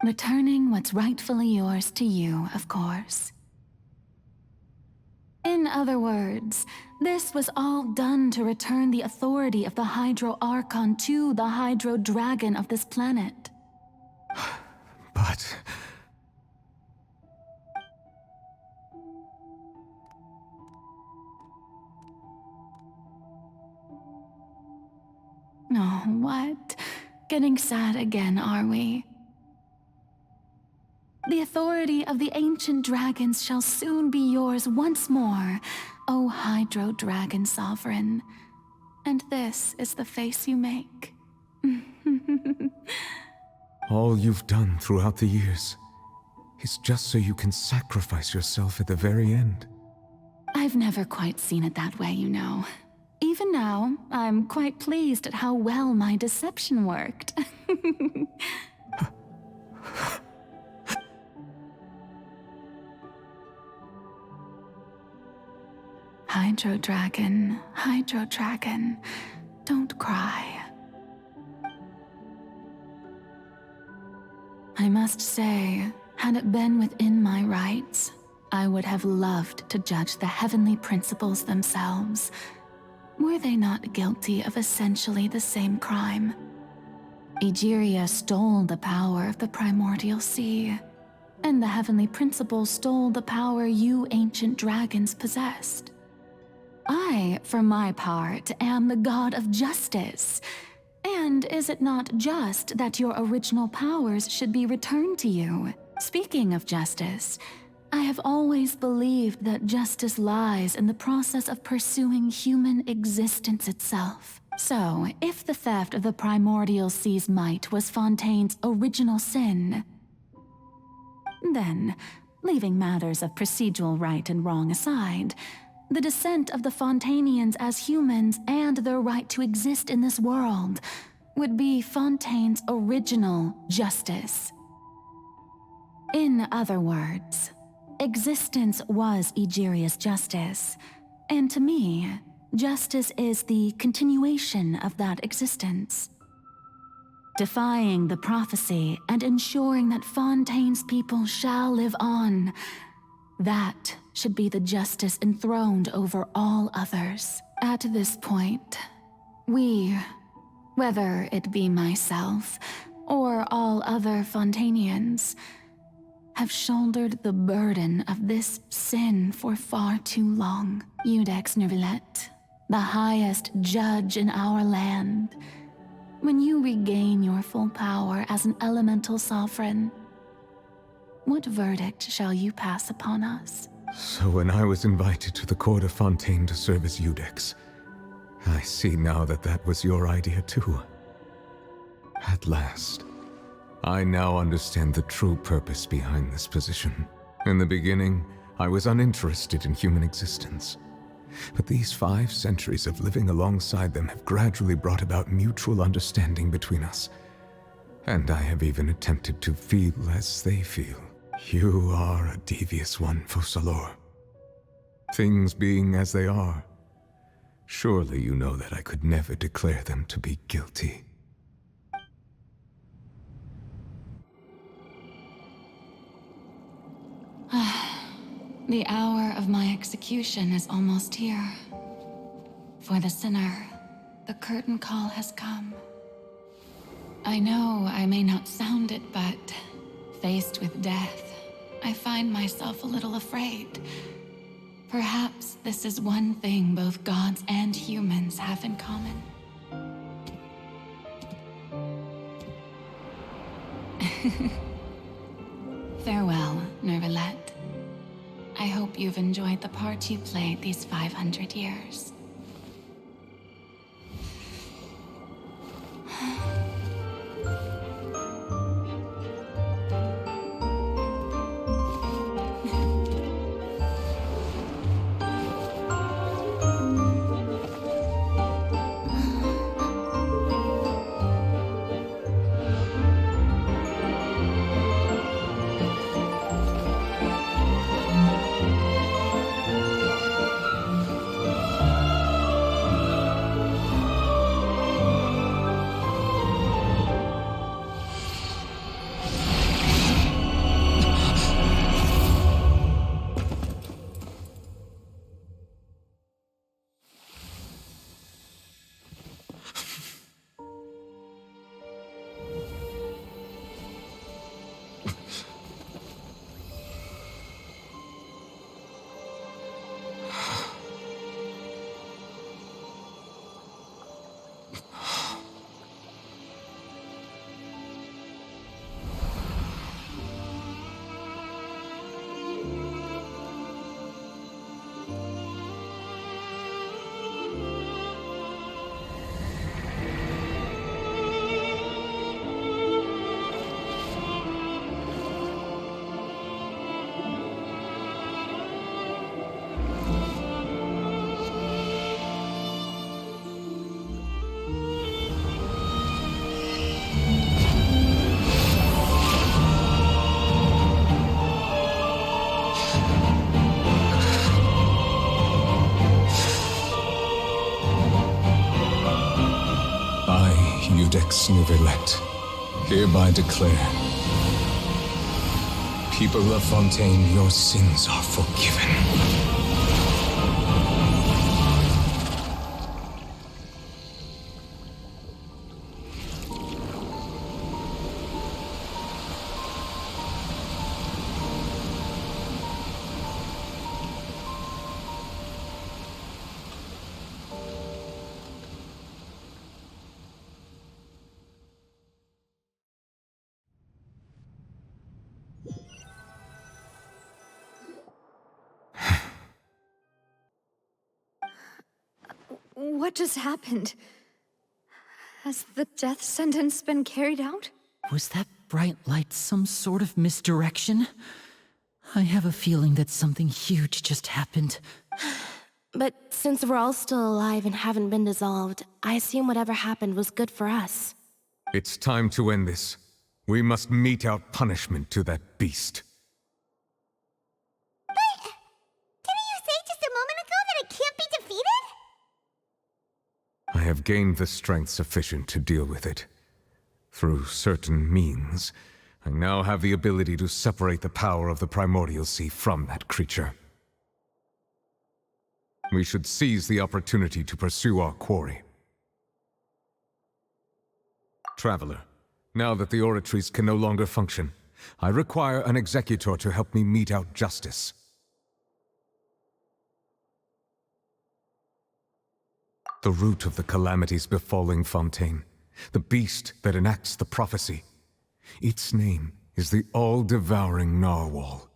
returning what's rightfully yours to you, of course. In other words, this was all done to return the authority of the Hydro Archon to the Hydro Dragon of this planet. But... Oh, what? Getting sad again, are we? The authority of the ancient dragons shall soon be yours once more, O Hydro Dragon Sovereign. And this is the face you make. All you've done throughout the years is just so you can sacrifice yourself at the very end. I've never quite seen it that way, you know. Even now, I'm quite pleased at how well my deception worked. Hydro Dragon, don't cry. I must say, had it been within my rights, I would have loved to judge the heavenly principles themselves. Were they not guilty of essentially the same crime? Egeria stole the power of the primordial sea, and the heavenly principles stole the power you ancient dragons possessed. I, for my part, am the god of justice. And is it not just that your original powers should be returned to you? Speaking of justice, I have always believed that justice lies in the process of pursuing human existence itself. So, if the theft of the primordial sea's might was Fontaine's original sin, then, leaving matters of procedural right and wrong aside, the descent of the Fontainians as humans and their right to exist in this world would be Fontaine's original justice. In other words, existence was Egeria's justice, and to me, justice is the continuation of that existence. Defying the prophecy and ensuring that Fontaine's people shall live on, that should be the justice enthroned over all others. At this point, we, whether it be myself or all other Fontainians, have shouldered the burden of this sin for far too long. Iudex Neuvillette, the highest judge in our land, when you regain your full power as an elemental sovereign, what verdict shall you pass upon us? So when I was invited to the court of Fontaine to serve as Iudex, I see now that that was your idea too. At last, I now understand the true purpose behind this position. In the beginning, I was uninterested in human existence. But these 5 centuries of living alongside them have gradually brought about mutual understanding between us. And I have even attempted to feel as they feel. You are a devious one, Focalor. Things being as they are, surely you know that I could never declare them to be guilty. The hour of my execution is almost here. For the sinner, the curtain call has come. I know I may not sound it, but faced with death, I find myself a little afraid. Perhaps this is one thing both gods and humans have in common. Farewell, Neuvillette. I hope you've enjoyed the part you played these 500 years. Codex Neuvillette, hereby declare, people of Fontaine, your sins are forgiven. What just happened? Has the death sentence been carried out? Was that bright light some sort of misdirection? I have a feeling that something huge just happened. But since we're all still alive and haven't been dissolved, I assume whatever happened was good for us. It's time to end this. We must mete out punishment to that beast. Didn't you say just a moment ago that it can't be defeated? I have gained the strength sufficient to deal with it. Through certain means, I now have the ability to separate the power of the Primordial Sea from that creature. We should seize the opportunity to pursue our quarry. Traveler, now that the oratories can no longer function, I require an executor to help me mete out justice. The root of the calamities befalling Fontaine, the beast that enacts the prophecy. Its name is the all-devouring Narwhal.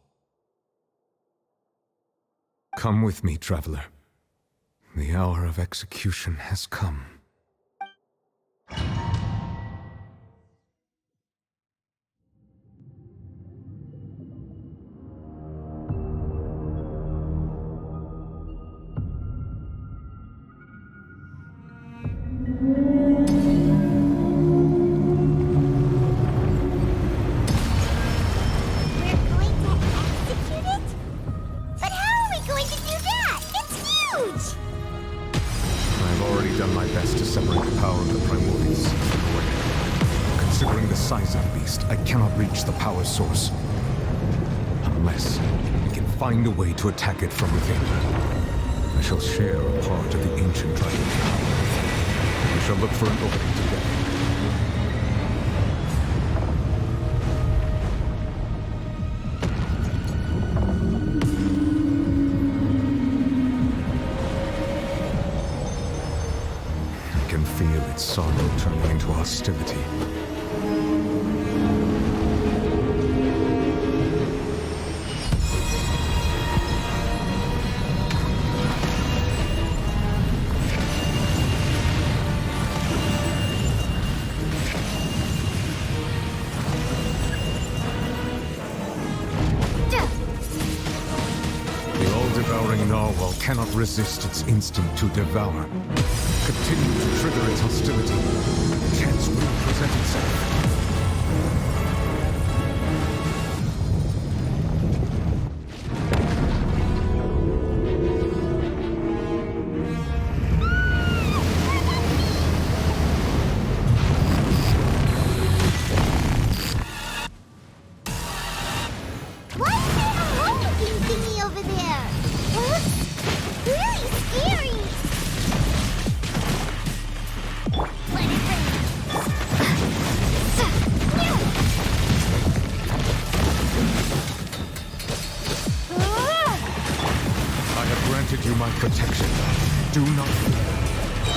Come with me, traveler. The hour of execution has come. Source. Unless we can find a way to attack it from within. I shall share a part of the ancient dragon power. We shall look for an opening together. I can feel its sorrow turning into hostility. Cannot resist its instinct to devour. Continue to trigger its hostility. A chance will present itself.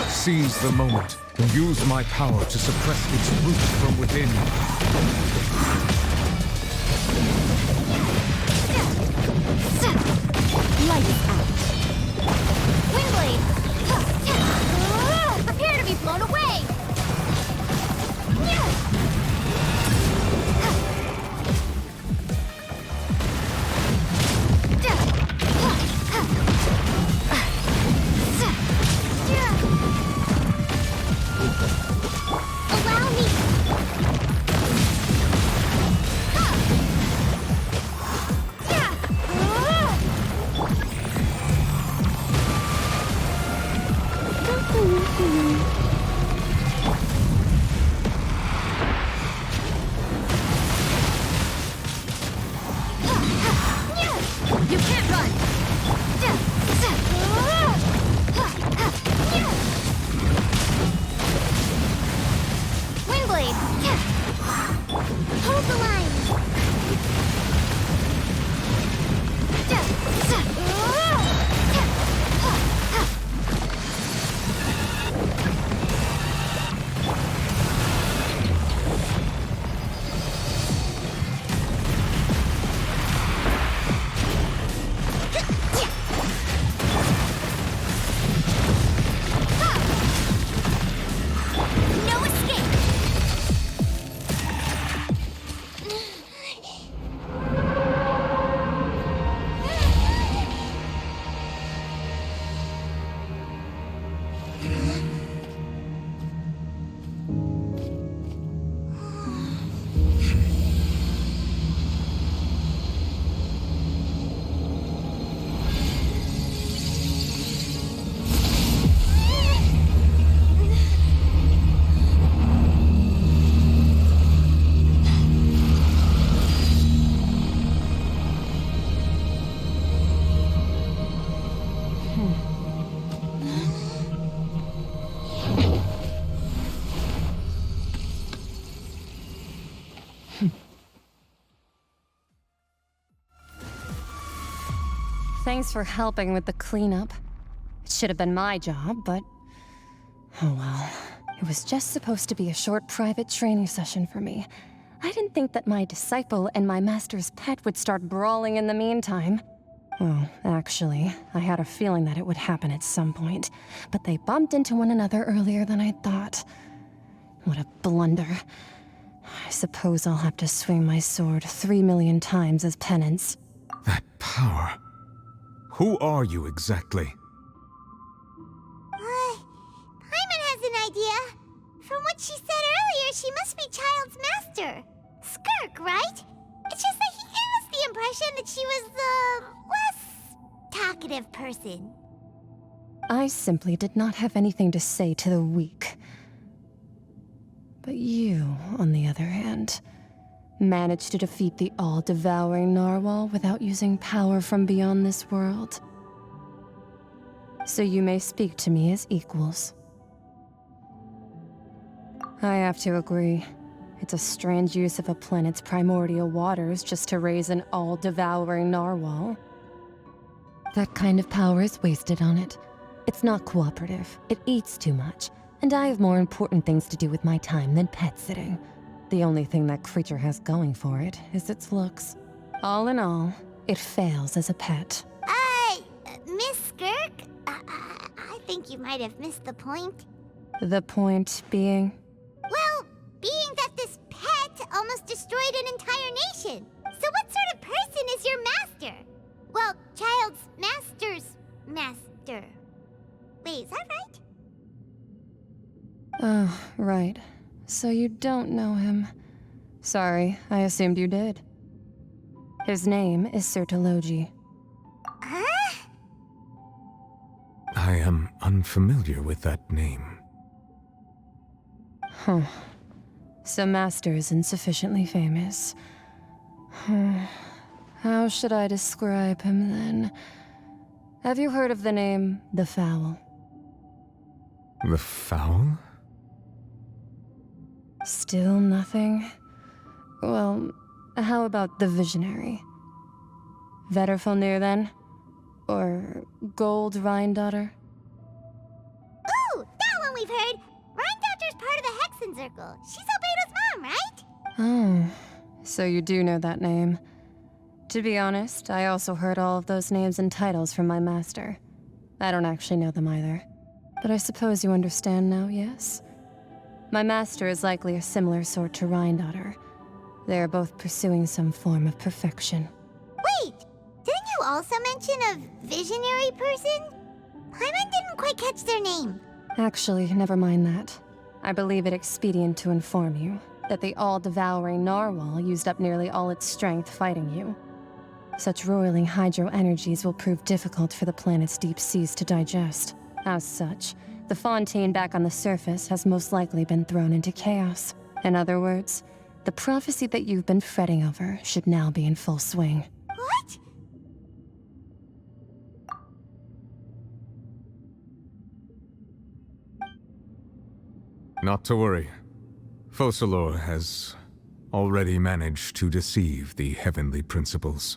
Seize the moment and use my power to suppress its roots from within. Lights out. Windblade! Prepare to be blown away! blade! Hold the line! No escape! Thanks for helping with the cleanup. It should have been my job, but... oh well. It was just supposed to be a short private training session for me. I didn't think that my disciple and my master's pet would start brawling in the meantime. Well, actually, I had a feeling that it would happen at some point, but they bumped into one another earlier than I thought. What a blunder. I suppose I'll have to swing my sword 3 million times as penance. That power. Who are you exactly? Paimon has an idea. From what she said earlier, she must be Child's master. Skirk, right? It's just that he gave us the impression that she was the less talkative person. I simply did not have anything to say to the weak. But you, on the other hand, managed to defeat the all-devouring Narwhal without using power from beyond this world. So you may speak to me as equals. I have to agree. It's a strange use of a planet's primordial waters just to raise an all-devouring Narwhal. That kind of power is wasted on it. It's not cooperative. It eats too much. And I have more important things to do with my time than pet sitting. The only thing that creature has going for it is its looks. All in all, it fails as a pet. Miss Skirk? I think you might have missed the point. The point being? Well, being that this pet almost destroyed an entire nation. So what sort of person is your master? Well, Child's master's master. Wait, is that right? Oh, right. So you don't know him. Sorry, I assumed you did. His name is Sertologi. Huh? I am unfamiliar with that name. Huh. So Master isn't sufficiently famous. How should I describe him then? Have you heard of the name The Fowl? The Fowl? Still nothing? Well, how about the Visionary? Vetterfulnir then? Or Gold Rhindaughter? Ooh, that one we've heard! Rhindaughter's part of the Hexen Circle. She's Albedo's mom, right? Oh, so you do know that name. To be honest, I also heard all of those names and titles from my master. I don't actually know them either. But I suppose you understand now, yes? My master is likely a similar sort to Rhindaughter. They are both pursuing some form of perfection. Wait! Didn't you also mention a visionary person? Paimon didn't quite catch their name. Actually, never mind that. I believe it expedient to inform you that the all-devouring Narwhal used up nearly all its strength fighting you. Such roiling hydro energies will prove difficult for the planet's deep seas to digest. As such, the Fontaine back on the surface has most likely been thrown into chaos. In other words, the prophecy that you've been fretting over should now be in full swing. What? Not to worry. Focalor has already managed to deceive the heavenly principles.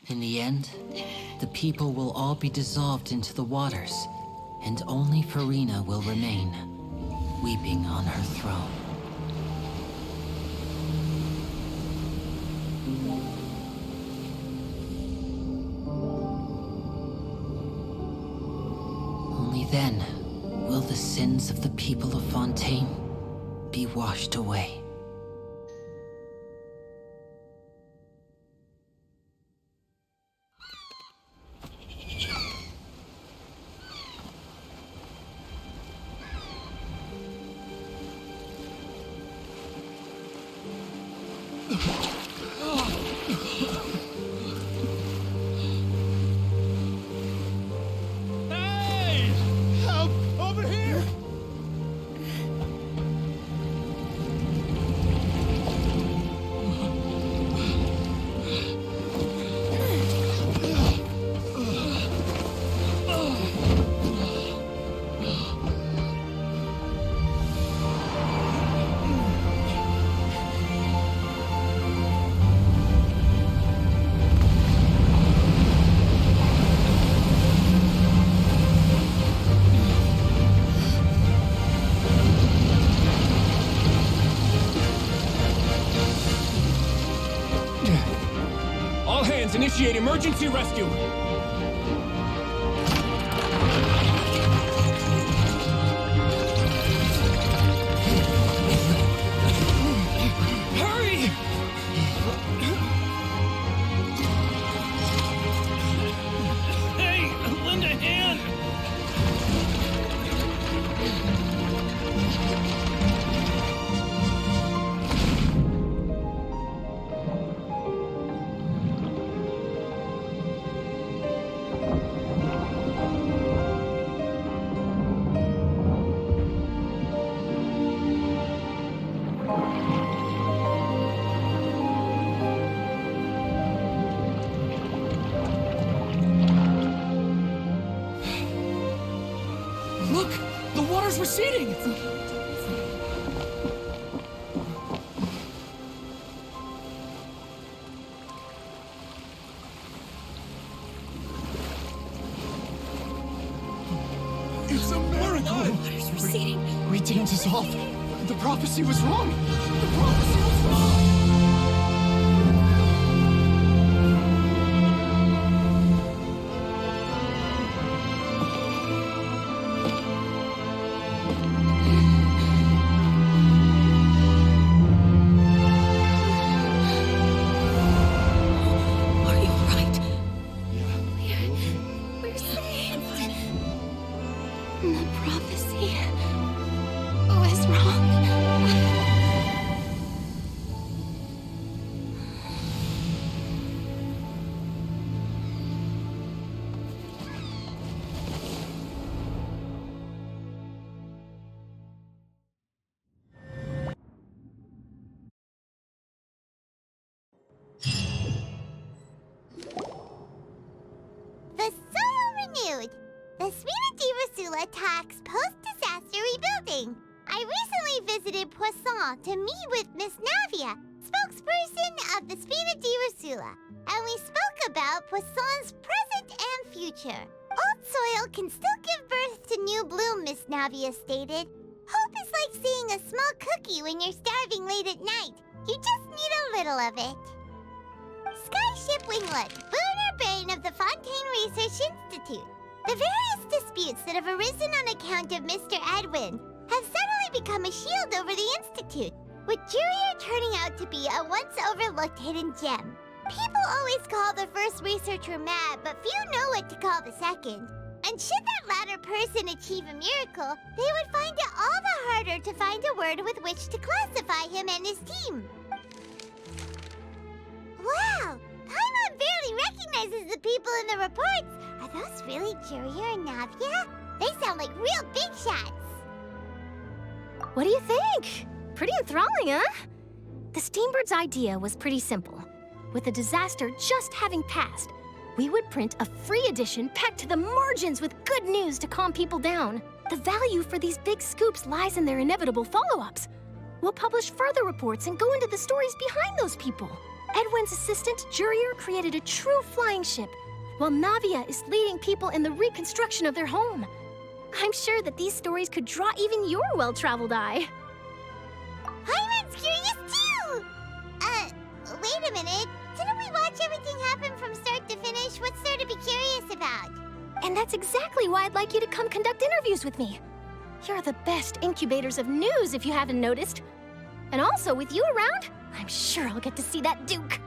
In the end, the people will all be dissolved into the waters, and only Furina will remain, weeping on her throne. Only then will the sins of the people of Fontaine be washed away. Hey! Help! Over here! All hands, initiate emergency rescue! Hurry! Hey, lend a hand! Look! The water's receding! It's a miracle! The water's receding. We didn't dissolve. The prophecy was wrong. The prophecy was wrong! The Sphena attacks post-disaster rebuilding. I recently visited Poisson to meet with Miss Navia, spokesperson of the Sphena, and we spoke about Poisson's present and future. Old soil can still give birth to new bloom, Miss Navia stated. Hope is like seeing a small cookie when you're starving late at night. You just need a little of it. Skyship Winglet, lunar brain of the Fontaine Research Institute. The various disputes that have arisen on account of Mr. Edwin have suddenly become a shield over the Institute, with Jurier turning out to be a once-overlooked hidden gem. People always call the first researcher mad, but few know what to call the second. And should that latter person achieve a miracle, they would find it all the harder to find a word with which to classify him and his team. Wow! Paimon barely recognizes the people in the reports. Are those really Jurier and Navia? They sound like real big shots. What do you think? Pretty enthralling, huh? The Steambird's idea was pretty simple. With the disaster just having passed, We would print a free edition packed to the margins with good news to calm people down. The value for these big scoops lies in their inevitable follow-ups. We'll publish further reports and go into the stories behind those people. Edwin's assistant, Jurier, created a true flying ship, while Navia is leading people in the reconstruction of their home. I'm sure that these stories could draw even your well-traveled eye. Hyman's curious too! Wait a minute. Didn't we watch everything happen from start to finish? What's there to be curious about? And that's exactly why I'd like you to come conduct interviews with me. You're the best incubators of news, if you haven't noticed. And also, with you around, I'm sure I'll get to see that Duke.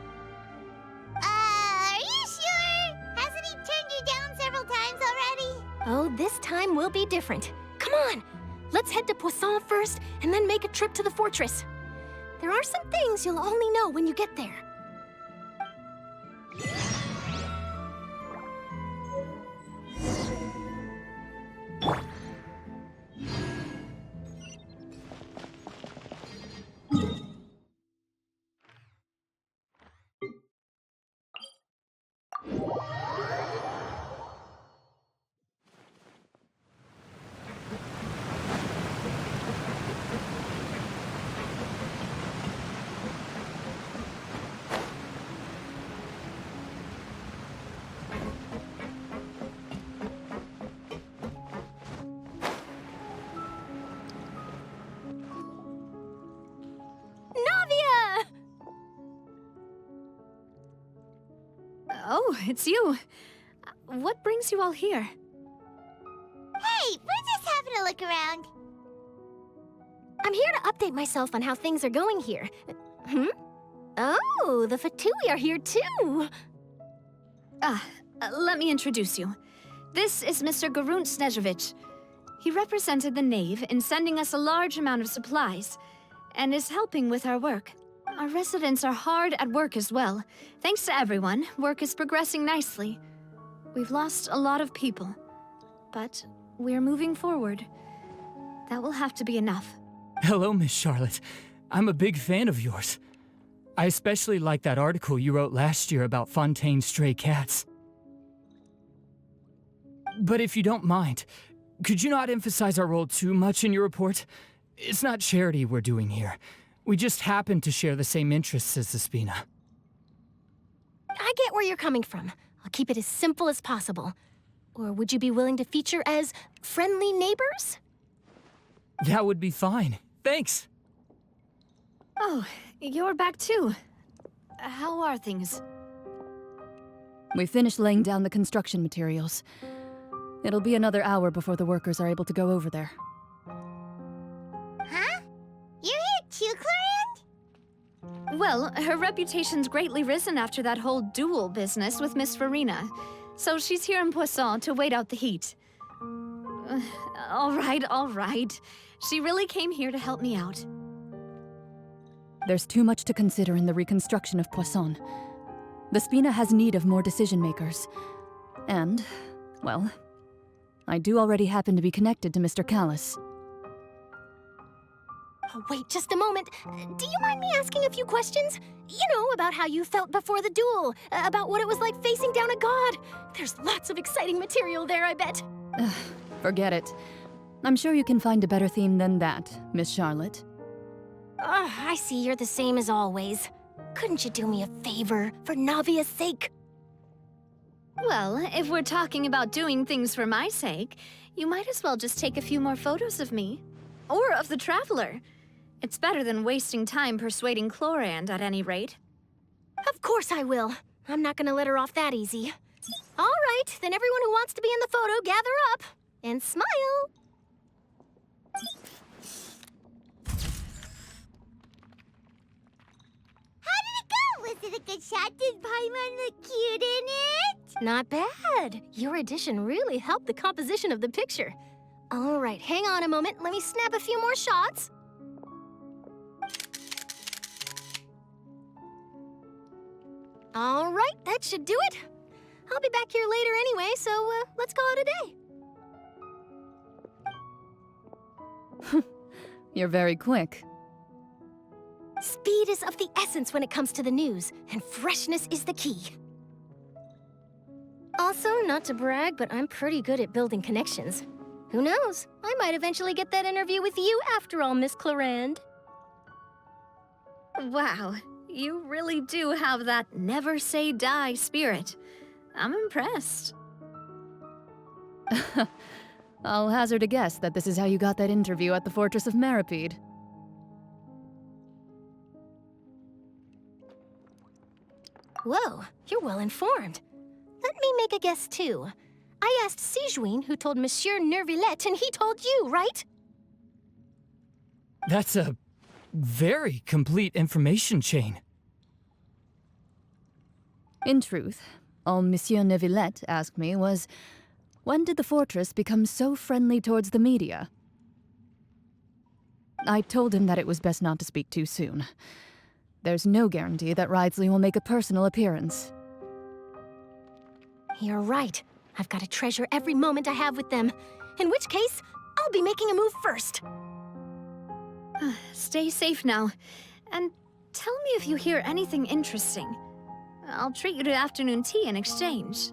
Are you sure? Hasn't he turned you down several times already? Oh, this time will be different. Come on, let's head to Poisson first, and then make a trip to the fortress. There are some things you'll only know when you get there. Navia! Oh, it's you. What brings you all here? Hey, we're just having a look around. I'm here to update myself on how things are going here. Oh, the Fatui are here too! Let me introduce you. This is Mr. Garunt Snežević. He represented the Knave in sending us a large amount of supplies, and is helping with our work. Our residents are hard at work as well. Thanks to everyone, work is progressing nicely. We've lost a lot of people, but we're moving forward. That will have to be enough. Hello, Miss Charlotte. I'm a big fan of yours. I especially like that article you wrote last year about Fontaine's stray cats. But if you don't mind, could you not emphasize our role too much in your report? It's not charity we're doing here. We just happen to share the same interests as the Spina. I get where you're coming from. I'll keep it as simple as possible. Or would you be willing to feature as friendly neighbors? That would be fine. Thanks. Oh, you're back too. How are things? We finished laying down the construction materials. It'll be another hour before the workers are able to go over there. Huh? You're here too, Clorinde? Well, her reputation's greatly risen after that whole duel business with Miss Furina. So she's here in Poisson to wait out the heat. All right. She really came here to help me out. There's too much to consider in the reconstruction of Poisson. The Spina has need of more decision-makers. And, well, I do already happen to be connected to Mr. Callis. Oh, wait just a moment. Do you mind me asking a few questions? You know, about how you felt before the duel, about what it was like facing down a god. There's lots of exciting material there, I bet. Forget it. I'm sure you can find a better theme than that, Miss Charlotte. I see you're the same as always. Couldn't you do me a favor, for Navia's sake? Well, if we're talking about doing things for my sake, you might as well just take a few more photos of me. Or of the Traveler. It's better than wasting time persuading Clorinde, at any rate. Of course I will. I'm not gonna let her off that easy. All right, then everyone who wants to be in the photo, gather up. And smile. Was it a good shot? Did Paimon look cute in it? Not bad. Your addition really helped the composition of the picture. All right, hang on a moment. Let me snap a few more shots. All right, that should do it. I'll be back here later anyway, so let's call it a day. You're very quick. Speed is of the essence when it comes to the news, and freshness is the key. Also, not to brag, but I'm pretty good at building connections. Who knows? I might eventually get that interview with you after all, Miss Clarande. Wow, you really do have that never say die spirit. I'm impressed. I'll hazard a guess that this is how you got that interview at the Fortress of Maripede. Whoa, you're well informed. Let me make a guess too. I asked Sigewinne who told Monsieur Neuvillette, and he told you, right? That's a very complete information chain. In truth, all Monsieur Neuvillette asked me was, when did the fortress become so friendly towards the media? I told him that it was best not to speak too soon. There's no guarantee that Ridsley will make a personal appearance. You're right. I've got to treasure every moment I have with them. In which case, I'll be making a move first. Stay safe now. And tell me if you hear anything interesting. I'll treat you to afternoon tea in exchange.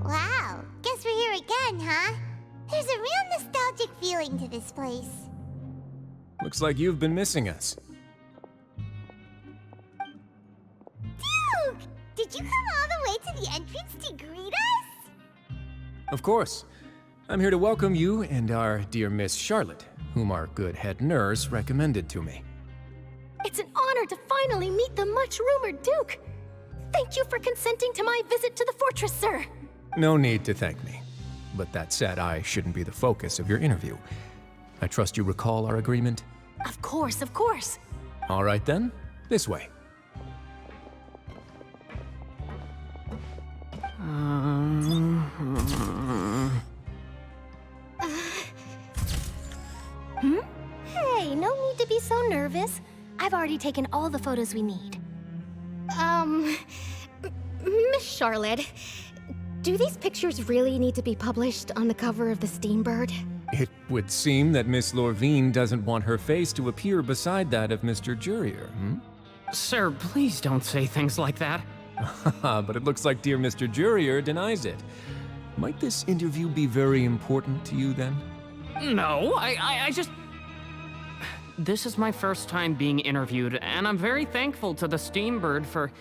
Wow, guess we're here again, huh? There's a real nostalgic feeling to this place. Looks like you've been missing us. Duke! Did you come all the way to the entrance to greet us? Of course. I'm here to welcome you and our dear Miss Charlotte, whom our good head nurse recommended to me. It's an honor to finally meet the much-rumored Duke. Thank you for consenting to my visit to the fortress, sir. No need to thank me. But that said, I shouldn't be the focus of your interview. I trust you recall our agreement? Of course, of course. All right then, this way. Hey, no need to be so nervous. I've already taken all the photos we need. Miss Charlotte, do these pictures really need to be published on the cover of the Steambird? It would seem that Miss Lorvine doesn't want her face to appear beside that of Mr. Jurier, Sir, please don't say things like that. But it looks like dear Mr. Jurier denies it. Might this interview be very important to you then? No, I just... This is my first time being interviewed, and I'm very thankful to the Steambird for...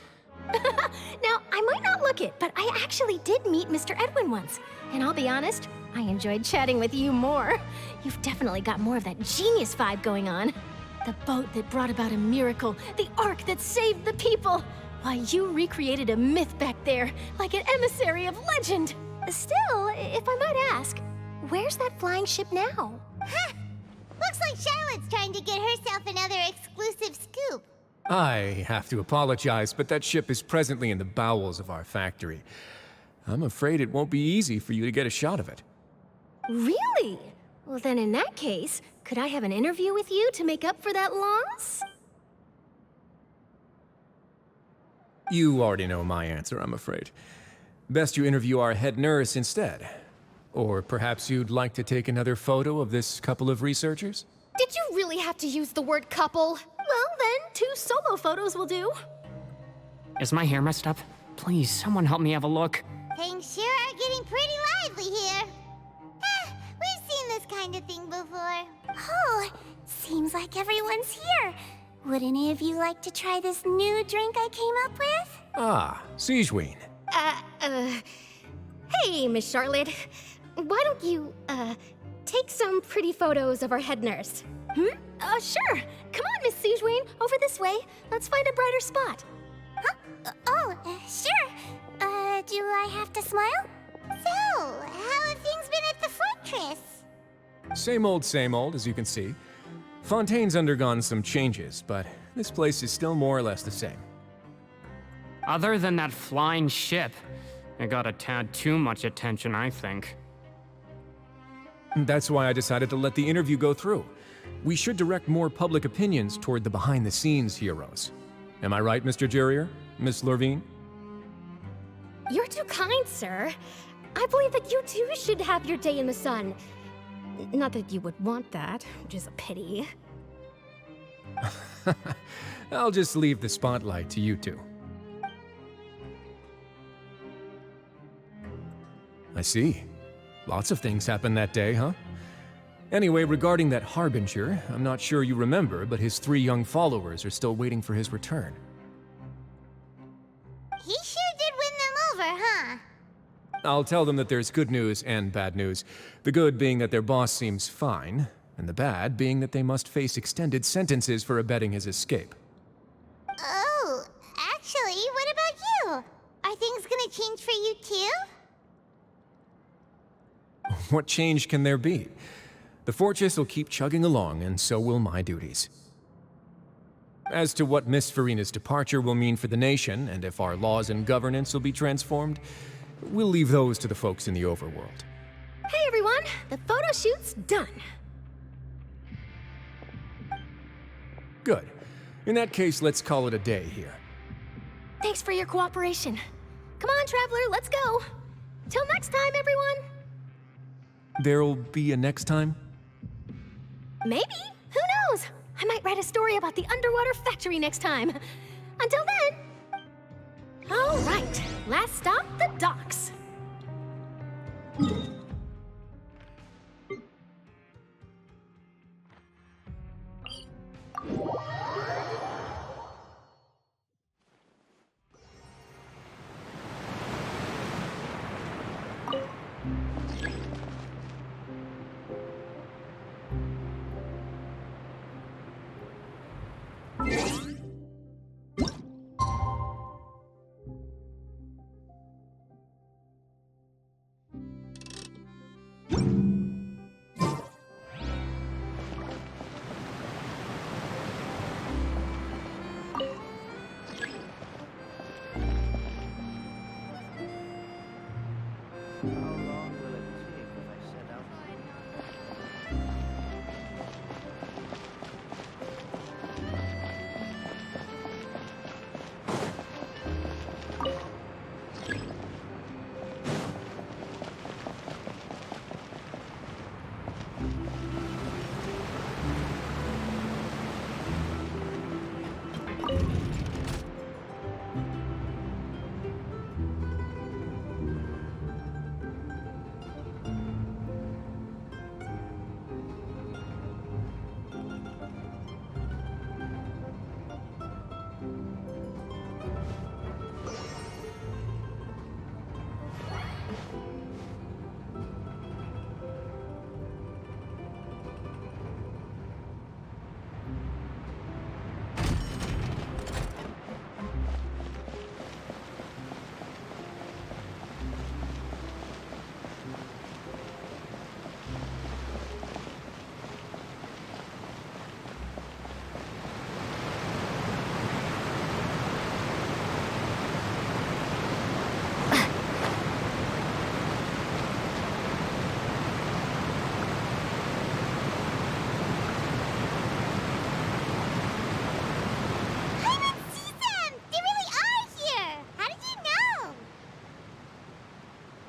Now, I might not look it, but I actually did meet Mr. Edwin once. And I'll be honest, I enjoyed chatting with you more. You've definitely got more of that genius vibe going on. The boat that brought about a miracle, the ark that saved the people. Why, you recreated a myth back there, like an emissary of legend. Still, if I might ask, where's that flying ship now? Huh. Looks like Charlotte's trying to get herself another exclusive scoop. I have to apologize, but that ship is presently in the bowels of our factory. I'm afraid it won't be easy for you to get a shot of it. Really? Well, then in that case, could I have an interview with you to make up for that loss? You already know my answer, I'm afraid. Best you interview our head nurse instead. Or perhaps you'd like to take another photo of this couple of researchers? Did you really have to use the word couple? Well, then, 2 solo photos will do. Is my hair messed up? Please, someone help me have a look. Things sure are getting pretty lively here. We've seen this kind of thing before. Oh, seems like everyone's here. Would any of you like to try this new drink I came up with? Ah, Sigewinne. Hey, Miss Charlotte. Why don't you, take some pretty photos of our head nurse? Sure. Come on, Miss Siegewayne, over this way. Let's find a brighter spot. Sure. Do I have to smile? So, how have things been at the fortress? Same old, as you can see. Fontaine's undergone some changes, but this place is still more or less the same. Other than that flying ship, it got a tad too much attention, I think. That's why I decided to let the interview go through. We should direct more public opinions toward the behind-the-scenes heroes. Am I right, Mr. Jurrier? Miss Lurvine? You're too kind, sir. I believe that you too should have your day in the sun. Not that you would want that, which is a pity. I'll just leave the spotlight to you two. I see. Lots of things happened that day, huh? Anyway, regarding that Harbinger, I'm not sure you remember, but his 3 young followers are still waiting for his return. He sure did win them over, huh? I'll tell them that there's good news and bad news. The good being that their boss seems fine, and the bad being that they must face extended sentences for abetting his escape. Oh, actually, what about you? Are things gonna change for you too? What change can there be? The fortress will keep chugging along, and so will my duties. As to what Miss Furina's departure will mean for the nation, and if our laws and governance will be transformed, we'll leave those to the folks in the overworld. Hey everyone, the photo shoot's done. Good. In that case, let's call it a day here. Thanks for your cooperation. Come on, Traveler, let's go. Till next time, everyone. There'll be a next time? Maybe. Who knows? I might write a story about the underwater factory next time. Until then. All right. Last stop, the docks.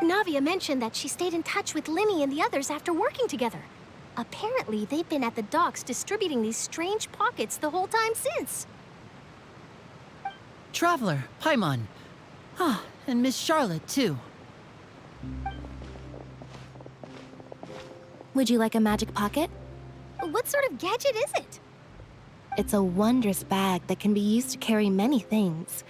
Navia mentioned that she stayed in touch with Linny and the others after working together. Apparently, they've been at the docks distributing these strange pockets the whole time since. Traveler, Paimon. Ah, and Miss Charlotte, too. Would you like a magic pocket? What sort of gadget is it? It's a wondrous bag that can be used to carry many things.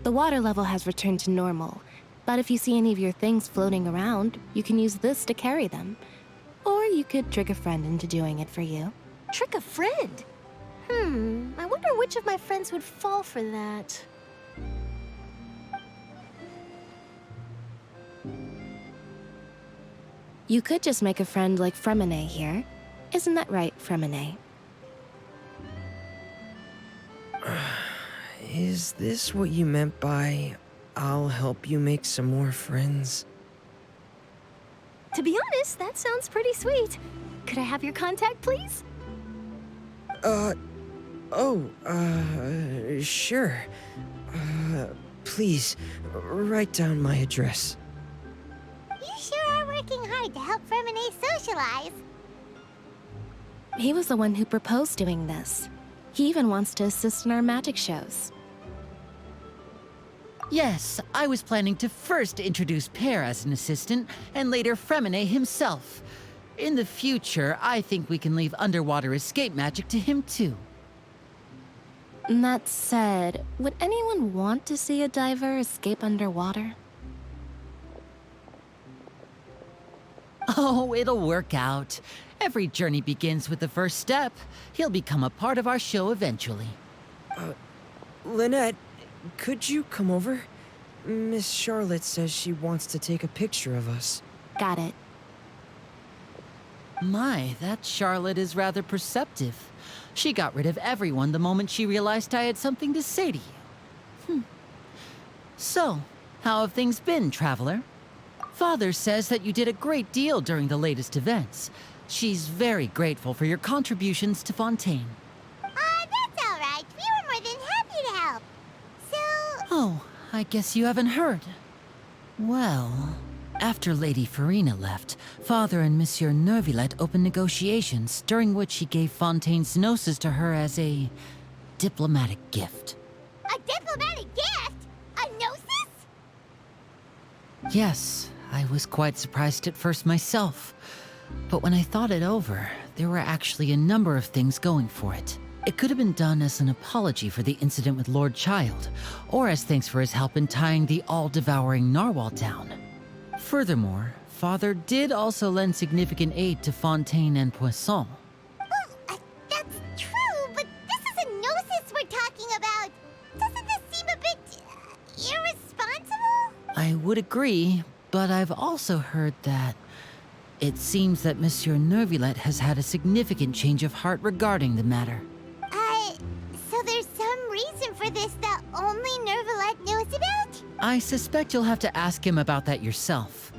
The water level has returned to normal, but if you see any of your things floating around, you can use this to carry them. Or you could trick a friend into doing it for you. Trick a friend? I wonder which of my friends would fall for that. You could just make a friend like Fremine here. Isn't that right, Fremine? Is this what you meant by, I'll help you make some more friends? To be honest, that sounds pretty sweet. Could I have your contact, please? Sure. Please, write down my address. You sure are working hard to help Fremine socialize. He was the one who proposed doing this. He even wants to assist in our magic shows. Yes, I was planning to first introduce Pear as an assistant, and later Fremine himself. In the future, I think we can leave underwater escape magic to him too. That said, would anyone want to see a diver escape underwater? Oh, it'll work out. Every journey begins with the first step. He'll become a part of our show eventually. Lynette, could you come over? Miss Charlotte says she wants to take a picture of us. Got it. My, that Charlotte is rather perceptive. She got rid of everyone the moment she realized I had something to say to you. So, how have things been, Traveler? Father says that you did a great deal during the latest events. She's very grateful for your contributions to Fontaine. That's all right. We were more than happy to help. So... Oh, I guess you haven't heard. Well, after Lady Furina left, Father and Monsieur Neuvillette opened negotiations, during which he gave Fontaine's Nosis to her as a diplomatic gift. A diplomatic gift? A Nosis? Yes, I was quite surprised at first myself. But when I thought it over, there were actually a number of things going for it. It could have been done as an apology for the incident with Lord Child, or as thanks for his help in tying the all-devouring Narwhal down. Furthermore, Father did also lend significant aid to Fontaine and Poisson. That's true, but this is a Nosis we're talking about. Doesn't this seem a bit... irresponsible? I would agree, but I've also heard that it seems that Monsieur Neuvillette has had a significant change of heart regarding the matter. So there's some reason for this that only Neuvillette knows about? I suspect you'll have to ask him about that yourself.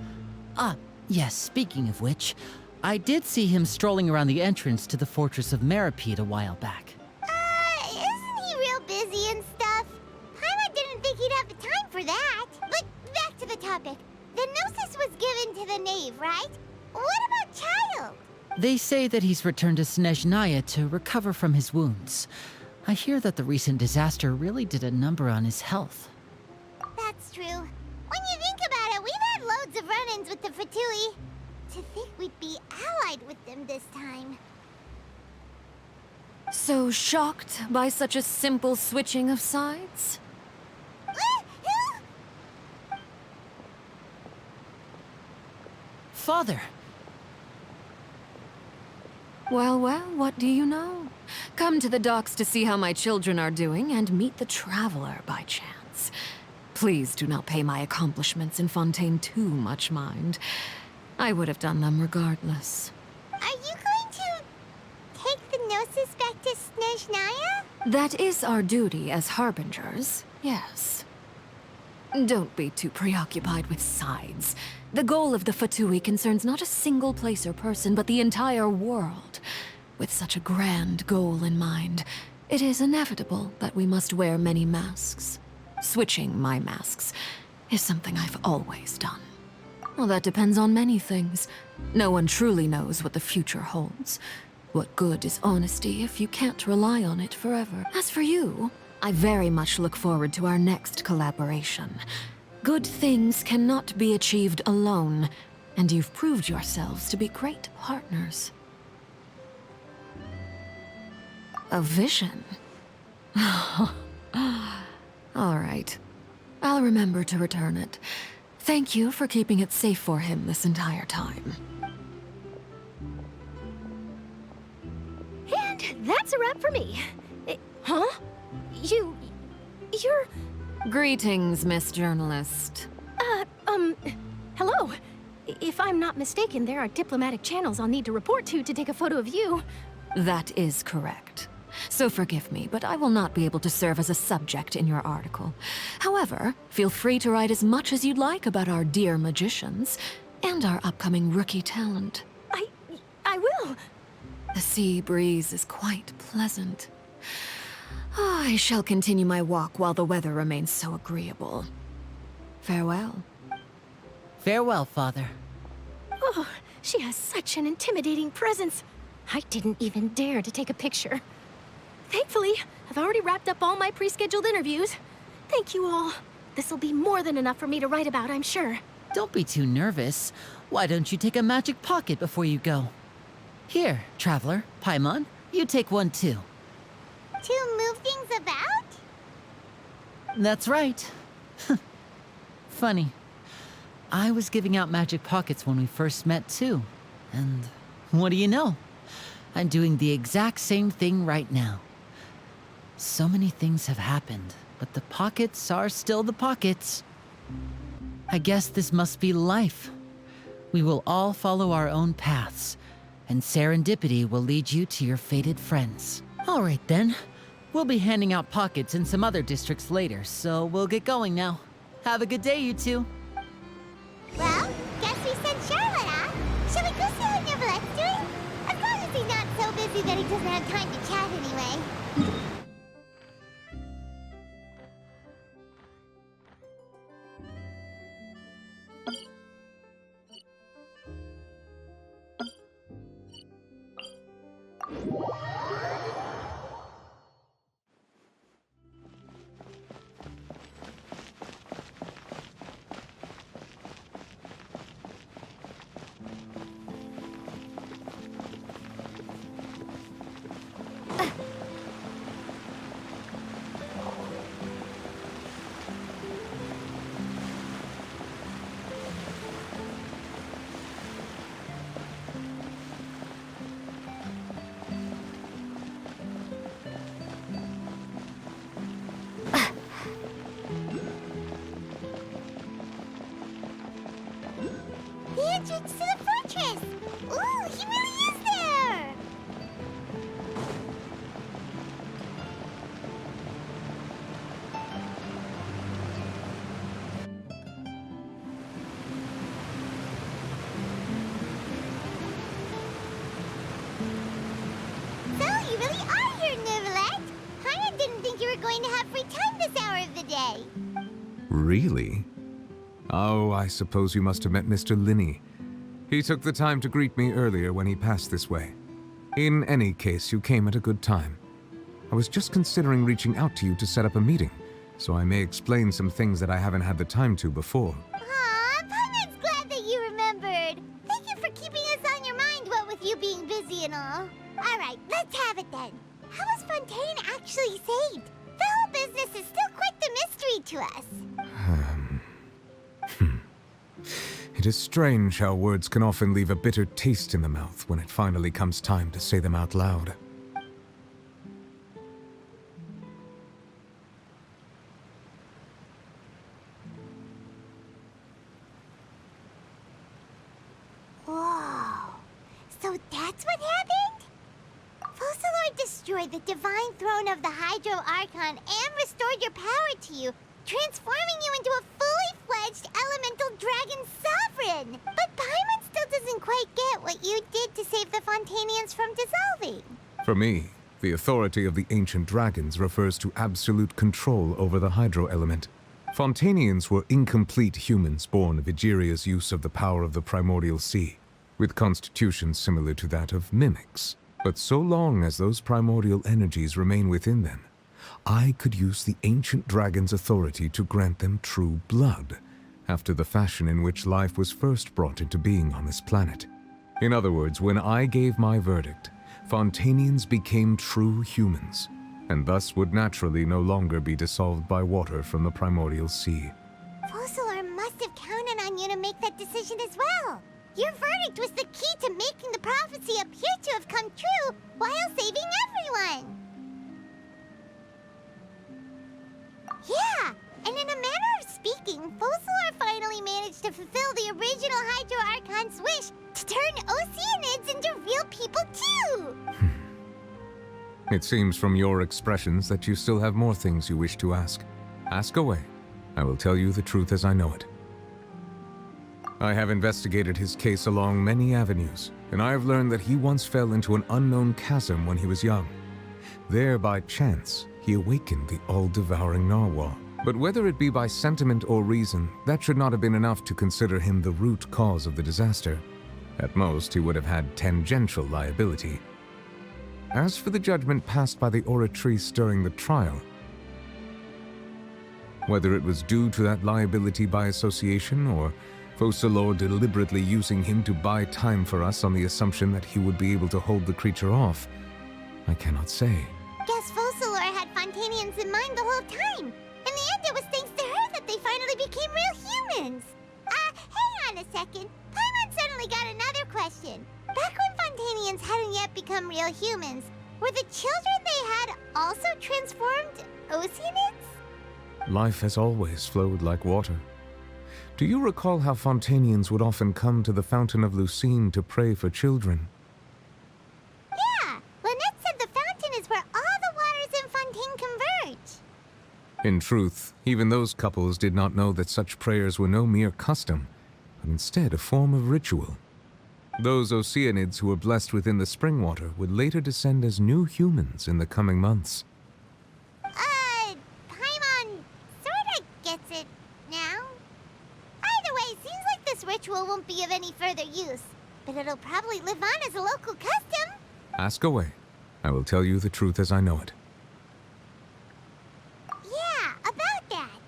Yes, speaking of which, I did see him strolling around the entrance to the Fortress of Maripede a while back. Isn't he real busy and stuff? Paimon didn't think he'd have the time for that. But back to the topic. The Nosis was given to the knave, right? What about Child? They say that he's returned to Snezhnaya to recover from his wounds. I hear that the recent disaster really did a number on his health. That's true. When you think about it, we've had loads of run-ins with the Fatui. To think we'd be allied with them this time. So shocked by such a simple switching of sides? Father! Well, what do you know? Come to the docks to see how my children are doing and meet the Traveler by chance. Please do not pay my accomplishments in Fontaine too much mind. I would have done them regardless. Are you going to take the Nosis back to Snezhnaya? That is our duty as Harbingers, yes. Don't be too preoccupied with sides. The goal of the Fatui concerns not a single place or person, but the entire world. With such a grand goal in mind, it is inevitable that we must wear many masks. Switching my masks is something I've always done. Well, that depends on many things. No one truly knows what the future holds. What good is honesty if you can't rely on it forever? As for you, I very much look forward to our next collaboration. Good things cannot be achieved alone, and you've proved yourselves to be great partners. A vision? All right. I'll remember to return it. Thank you for keeping it safe for him this entire time. Here that's a wrap for me. Huh? You're... Greetings, Miss Journalist. Hello. If I'm not mistaken, there are diplomatic channels I'll need to report to take a photo of you. That is correct. So forgive me, but I will not be able to serve as a subject in your article. However, feel free to write as much as you'd like about our dear magicians and our upcoming rookie talent. I will. The sea breeze is quite pleasant. I shall continue my walk while the weather remains so agreeable. Farewell. Farewell, Father. Oh, she has such an intimidating presence. I didn't even dare to take a picture. Thankfully, I've already wrapped up all my pre-scheduled interviews. Thank you all. This'll be more than enough for me to write about, I'm sure. Don't be too nervous. Why don't you take a magic pocket before you go? Here, Traveler, Paimon, you take one too. To move things about? That's right. Funny. I was giving out magic pockets when we first met too. And what do you know? I'm doing the exact same thing right now. So many things have happened, but the pockets are still the pockets. I guess this must be life. We will all follow our own paths, and serendipity will lead you to your fated friends. All right then. We'll be handing out pockets in some other districts later, so we'll get going now. Have a good day, you two. Well, guess we sent Charlotte off. Shall we go see how Neuvillette's doing? As long as he's not so busy that he doesn't have time to chat anyway. The entrance to the fortress! Ooh, he really is there! So, you really are here, Neuvillette! I didn't think you were going to have free time this hour of the day. Really? Oh, I suppose you must have met Mr. Linney. He took the time to greet me earlier when he passed this way. In any case, you came at a good time. I was just considering reaching out to you to set up a meeting, so I may explain some things that I haven't had the time to before. Aw, Paimon's glad that you remembered. Thank you for keeping us on your mind, what with you being busy and all. Alright, let's have it then. How was Fontaine actually saved? The whole business is still quite the mystery to us. It is strange how words can often leave a bitter taste in the mouth when it finally comes time to say them out loud. Whoa. So that's what happened? Focalor destroyed the divine throne of the Hydro Archon and restored your power to you, transforming you into a fully fledged elemental dragon sovereign! But Paimon still doesn't quite get what you did to save the Fontainians from dissolving. For me, the authority of the ancient dragons refers to absolute control over the hydro element. Fontainians were incomplete humans born of Egeria's use of the power of the primordial sea, with constitutions similar to that of mimics. But so long as those primordial energies remain within them, I could use the ancient dragon's authority to grant them true blood, after the fashion in which life was first brought into being on this planet. In other words, when I gave my verdict, Fontainians became true humans, and thus would naturally no longer be dissolved by water from the primordial sea. Focalor must have counted on you to make that decision as well. Your verdict was the key to making the prophecy appear to have come true while saving everyone. Yeah, and in a manner of speaking, Focalor finally managed to fulfill the original Hydro Archon's wish to turn Oceanids into real people too! It seems from your expressions that you still have more things you wish to ask. Ask away. I will tell you the truth as I know it. I have investigated his case along many avenues, and I have learned that he once fell into an unknown chasm when he was young. There, by chance, he awakened the all-devouring Narwhal. But whether it be by sentiment or reason, that should not have been enough to consider him the root cause of the disaster. At most, he would have had tangential liability. As for the judgment passed by the Oratrice during the trial, whether it was due to that liability by association, or Focalor deliberately using him to buy time for us on the assumption that he would be able to hold the creature off, I cannot say. Guess Focalor had Fontainians in mind the whole time. In the end, it was thanks to her that they finally became real humans. Hang on a second. Paimon suddenly got another question. Back when Fontainians hadn't yet become real humans, were the children they had also transformed Oceanids? Life has always flowed like water. Do you recall how Fontainians would often come to the Fountain of Lucine to pray for children? Yeah, Lynette said the fountain is where all the waters in Fontaine converge. In truth, even those couples did not know that such prayers were no mere custom, but instead a form of ritual. Those Oceanids who were blessed within the spring water would later descend as new humans in the coming months. Paimon sorta gets it now. Either way, seems like this ritual won't be of any further use, but it'll probably live on as a local custom. Ask away. I will tell you the truth as I know it. Yeah, about that.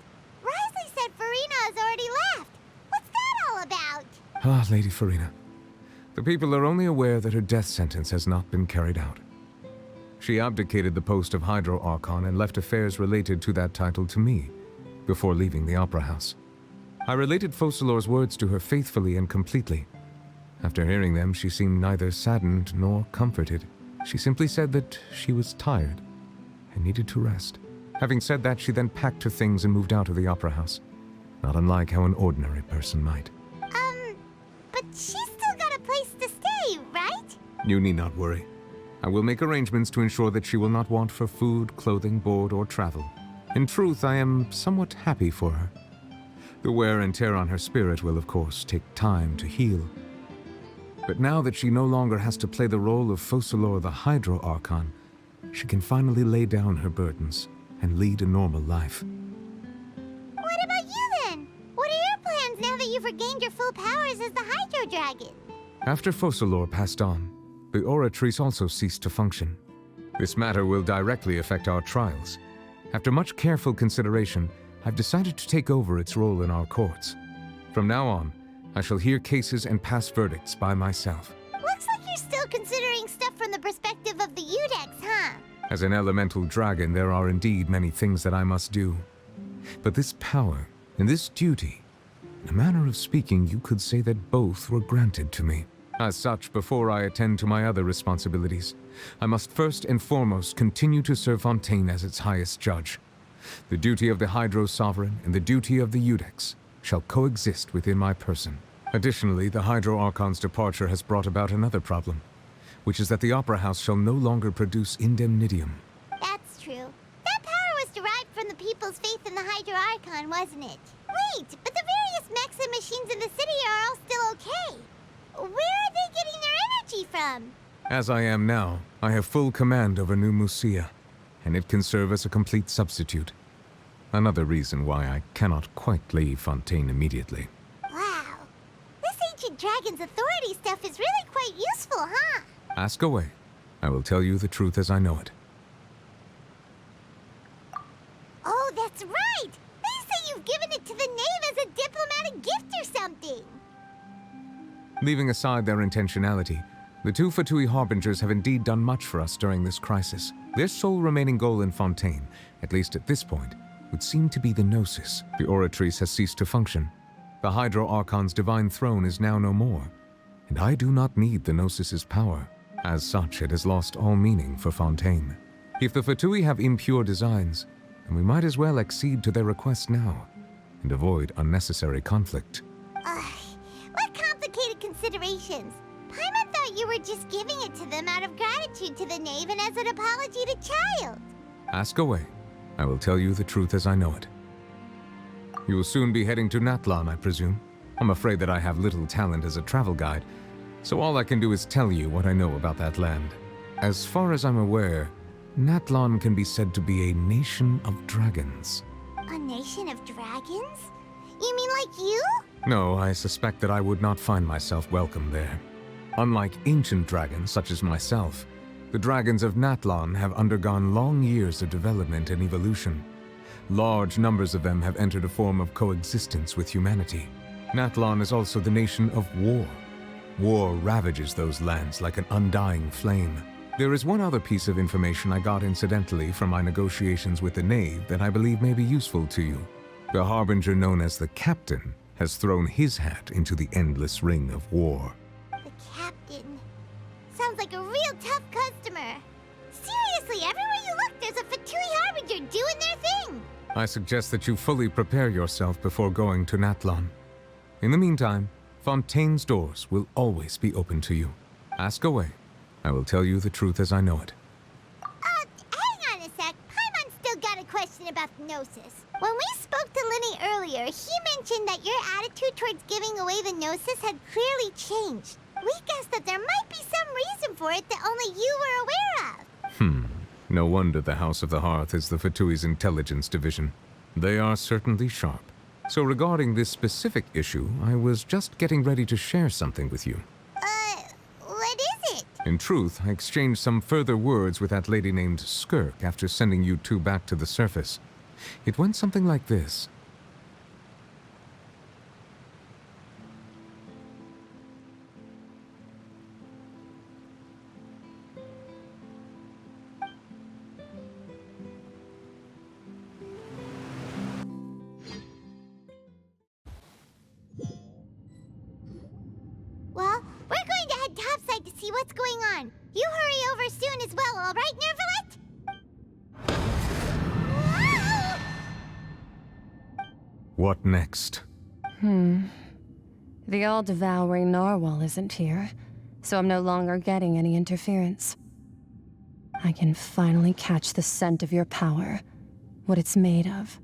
Risley said Furina has already left. What's that all about? Ah, Lady Furina. The people are only aware that her death sentence has not been carried out. She abdicated the post of Hydro Archon and left affairs related to that title to me, before leaving the Opera House. I related Focalor's words to her faithfully and completely. After hearing them, she seemed neither saddened nor comforted. She simply said that she was tired and needed to rest. Having said that, she then packed her things and moved out of the Opera House, not unlike how an ordinary person might. But she's still got a place to stay, right? You need not worry. I will make arrangements to ensure that she will not want for food, clothing, board, or travel. In truth, I am somewhat happy for her. The wear and tear on her spirit will, of course, take time to heal. But now that she no longer has to play the role of Focalor the Hydro Archon, she can finally lay down her burdens and lead a normal life. What about you then? What are your plans now that you've regained your full powers as the Hydro Dragon? After Focalor passed on, the Oratrice also ceased to function. This matter will directly affect our trials. After much careful consideration, I've decided to take over its role in our courts. From now on, I shall hear cases and pass verdicts by myself. Looks like you're still considering stuff from the perspective of the Udex, huh? As an elemental dragon, there are indeed many things that I must do. But this power and this duty, in a manner of speaking, you could say that both were granted to me. As such, before I attend to my other responsibilities, I must first and foremost continue to serve Fontaine as its highest judge. The duty of the Hydro Sovereign and the duty of the Udex shall coexist within my person. Additionally, the Hydro Archon's departure has brought about another problem, which is that the Opera House shall no longer produce indemnitium. That's true. That power was derived from the people's faith in the Hydro Archon, wasn't it? Wait, but the various mechs and machines in the city are all still okay. Where are they getting their energy from? As I am now, I have full command over New Musia, and it can serve as a complete substitute. Another reason why I cannot quite leave Fontaine immediately. Wow. This ancient dragon's authority stuff is really quite useful, huh? Ask away. I will tell you the truth as I know it. Oh, that's right! They say you've given it to the knave as a diplomatic gift or something! Leaving aside their intentionality, the two Fatui Harbingers have indeed done much for us during this crisis. Their sole remaining goal in Fontaine, at least at this point, would seem to be the Nosis. The Oratrice has ceased to function. The Hydro Archon's divine throne is now no more, and I do not need the Nosis's power. As such, it has lost all meaning for Fontaine. If the Fatui have impure designs, then we might as well accede to their request now, and avoid unnecessary conflict. What complicated considerations? Paimon thought you were just giving it to them out of gratitude to the knave and as an apology to Child. Ask away. I will tell you the truth as I know it. You will soon be heading to Natlan, I presume. I'm afraid that I have little talent as a travel guide, so all I can do is tell you what I know about that land. As far as I'm aware, Natlan can be said to be a nation of dragons. A nation of dragons? You mean like you? No, I suspect that I would not find myself welcome there. Unlike ancient dragons such as myself, the dragons of Natlan have undergone long years of development and evolution. Large numbers of them have entered a form of coexistence with humanity. Natlan is also the nation of war. War ravages those lands like an undying flame. There is one other piece of information I got incidentally from my negotiations with the knave that I believe may be useful to you. The harbinger known as the Captain has thrown his hat into the endless ring of war. The Captain. Sounds like a real tough customer. Seriously, everywhere you look, there's a Fatui harbinger doing their thing. I suggest that you fully prepare yourself before going to Natlan. In the meantime, Fontaine's doors will always be open to you. Ask away. I will tell you the truth as I know it. Hang on a sec. Paimon's still got a question about the Gnosis. When we spoke to Linny earlier, he mentioned that your attitude towards giving away the Gnosis had clearly changed. We guessed that there might be some reason for it that only you were aware of. No wonder the House of the Hearth is the Fatui's intelligence division. They are certainly sharp. So regarding this specific issue, I was just getting ready to share something with you. What is it? In truth, I exchanged some further words with that lady named Skirk after sending you two back to the surface. It went something like this. Well, we're going to head topside to see what's going on. You hurry over soon as well, all right, Neuvillette? What next? The all-devouring Narwhal isn't here, so I'm no longer getting any interference. I can finally catch the scent of your power, what it's made of.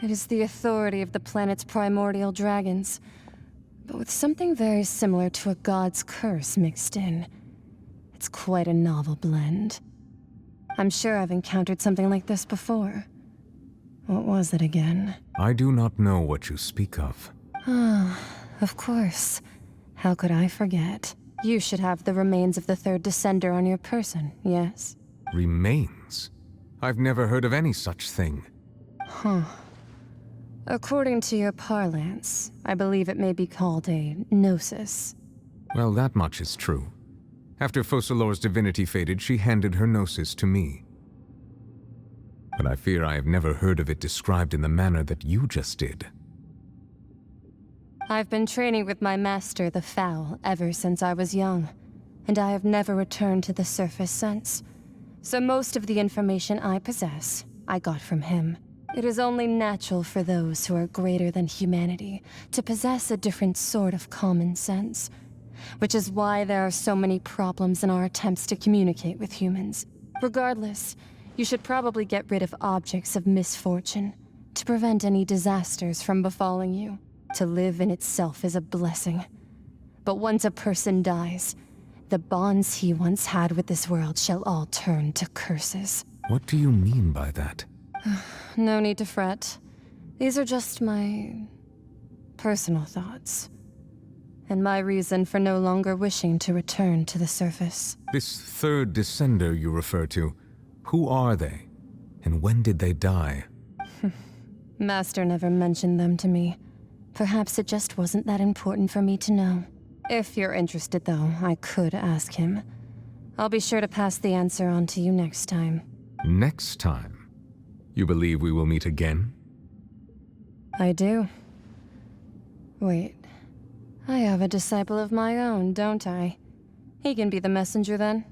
It is the authority of the planet's primordial dragons, but with something very similar to a god's curse mixed in. It's quite a novel blend. I'm sure I've encountered something like this before. What was it again? I do not know what you speak of. Of course. How could I forget? You should have the remains of the third descender on your person, yes? Remains? I've never heard of any such thing. According to your parlance, I believe it may be called a Nosis. Well, that much is true. After Focalor's divinity faded, she handed her Nosis to me. But I fear I have never heard of it described in the manner that you just did. I've been training with my master, the Foul, ever since I was young, and I have never returned to the surface since. So most of the information I possess, I got from him. It is only natural for those who are greater than humanity to possess a different sort of common sense, which is why there are so many problems in our attempts to communicate with humans. Regardless, you should probably get rid of objects of misfortune to prevent any disasters from befalling you. To live in itself is a blessing. But once a person dies, the bonds he once had with this world shall all turn to curses. What do you mean by that? No need to fret. These are just my personal thoughts, and my reason for no longer wishing to return to the surface. This third descender you refer to, who are they? And when did they die? Master never mentioned them to me. Perhaps it just wasn't that important for me to know. If you're interested, though, I could ask him. I'll be sure to pass the answer on to you next time. Next time? You believe we will meet again? I do. Wait, I have a disciple of my own, don't I? He can be the messenger then.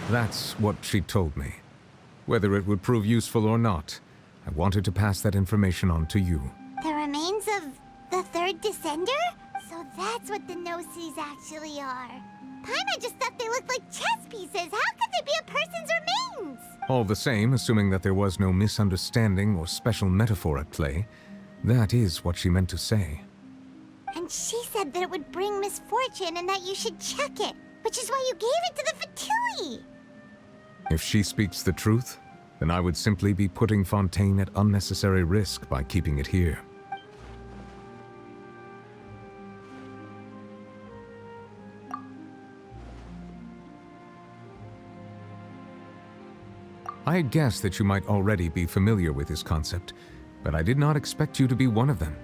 That's what she told me. Whether it would prove useful or not, I wanted to pass that information on to you. The remains of the third descender? So that's what the Nosis actually are. Paimon just thought they looked like chess pieces. How could they be a person's remains? All the same, assuming that there was no misunderstanding or special metaphor at play, that is what she meant to say. And she said that it would bring misfortune and that you should check it, which is why you gave it to the Fatui. If she speaks the truth, then I would simply be putting Fontaine at unnecessary risk by keeping it here. I had guessed that you might already be familiar with this concept, but I did not expect you to be one of them.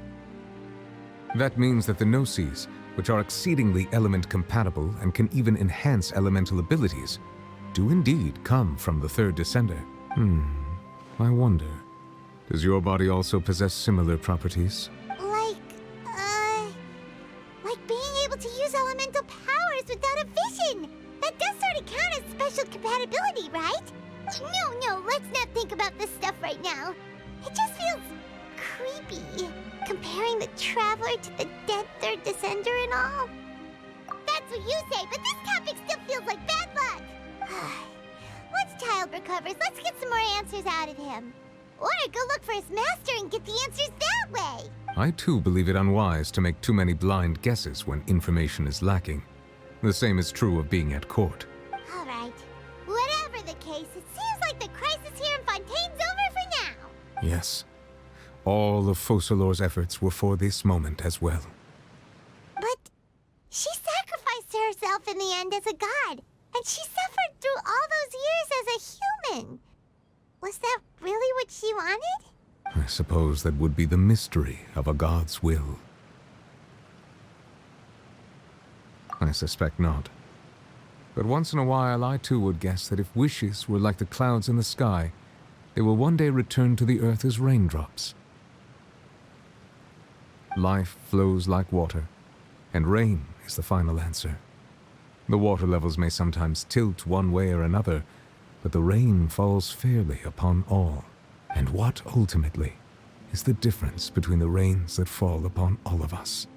That means that the Nosis, which are exceedingly element-compatible and can even enhance elemental abilities, do indeed come from the third descender. I wonder, does your body also possess similar properties? Like being able to use elemental powers without a vision. That does sort of count as special compatibility, right? No, let's not think about this stuff right now. It just feels creepy, comparing the Traveler to the dead third descender and all. That's what you say, but this topic still feels like bad luck. Once Child recovers, let's get some more answers out of him. Or go look for his master and get the answers that way. I too believe it unwise to make too many blind guesses when information is lacking. The same is true of being at court. All right. Whatever the case, it seems like the crisis here in Fontaine's over for now. Yes. All of Focalor's efforts were for this moment as well. But she sacrificed herself in the end as a god, and she suffered through all those years as a human. Was that really what she wanted? I suppose that would be the mystery of a god's will. I suspect not. But once in a while, I too would guess that if wishes were like the clouds in the sky, they will one day return to the earth as raindrops. Life flows like water, and rain is the final answer. The water levels may sometimes tilt one way or another, but the rain falls fairly upon all. And what, ultimately, is the difference between the rains that fall upon all of us?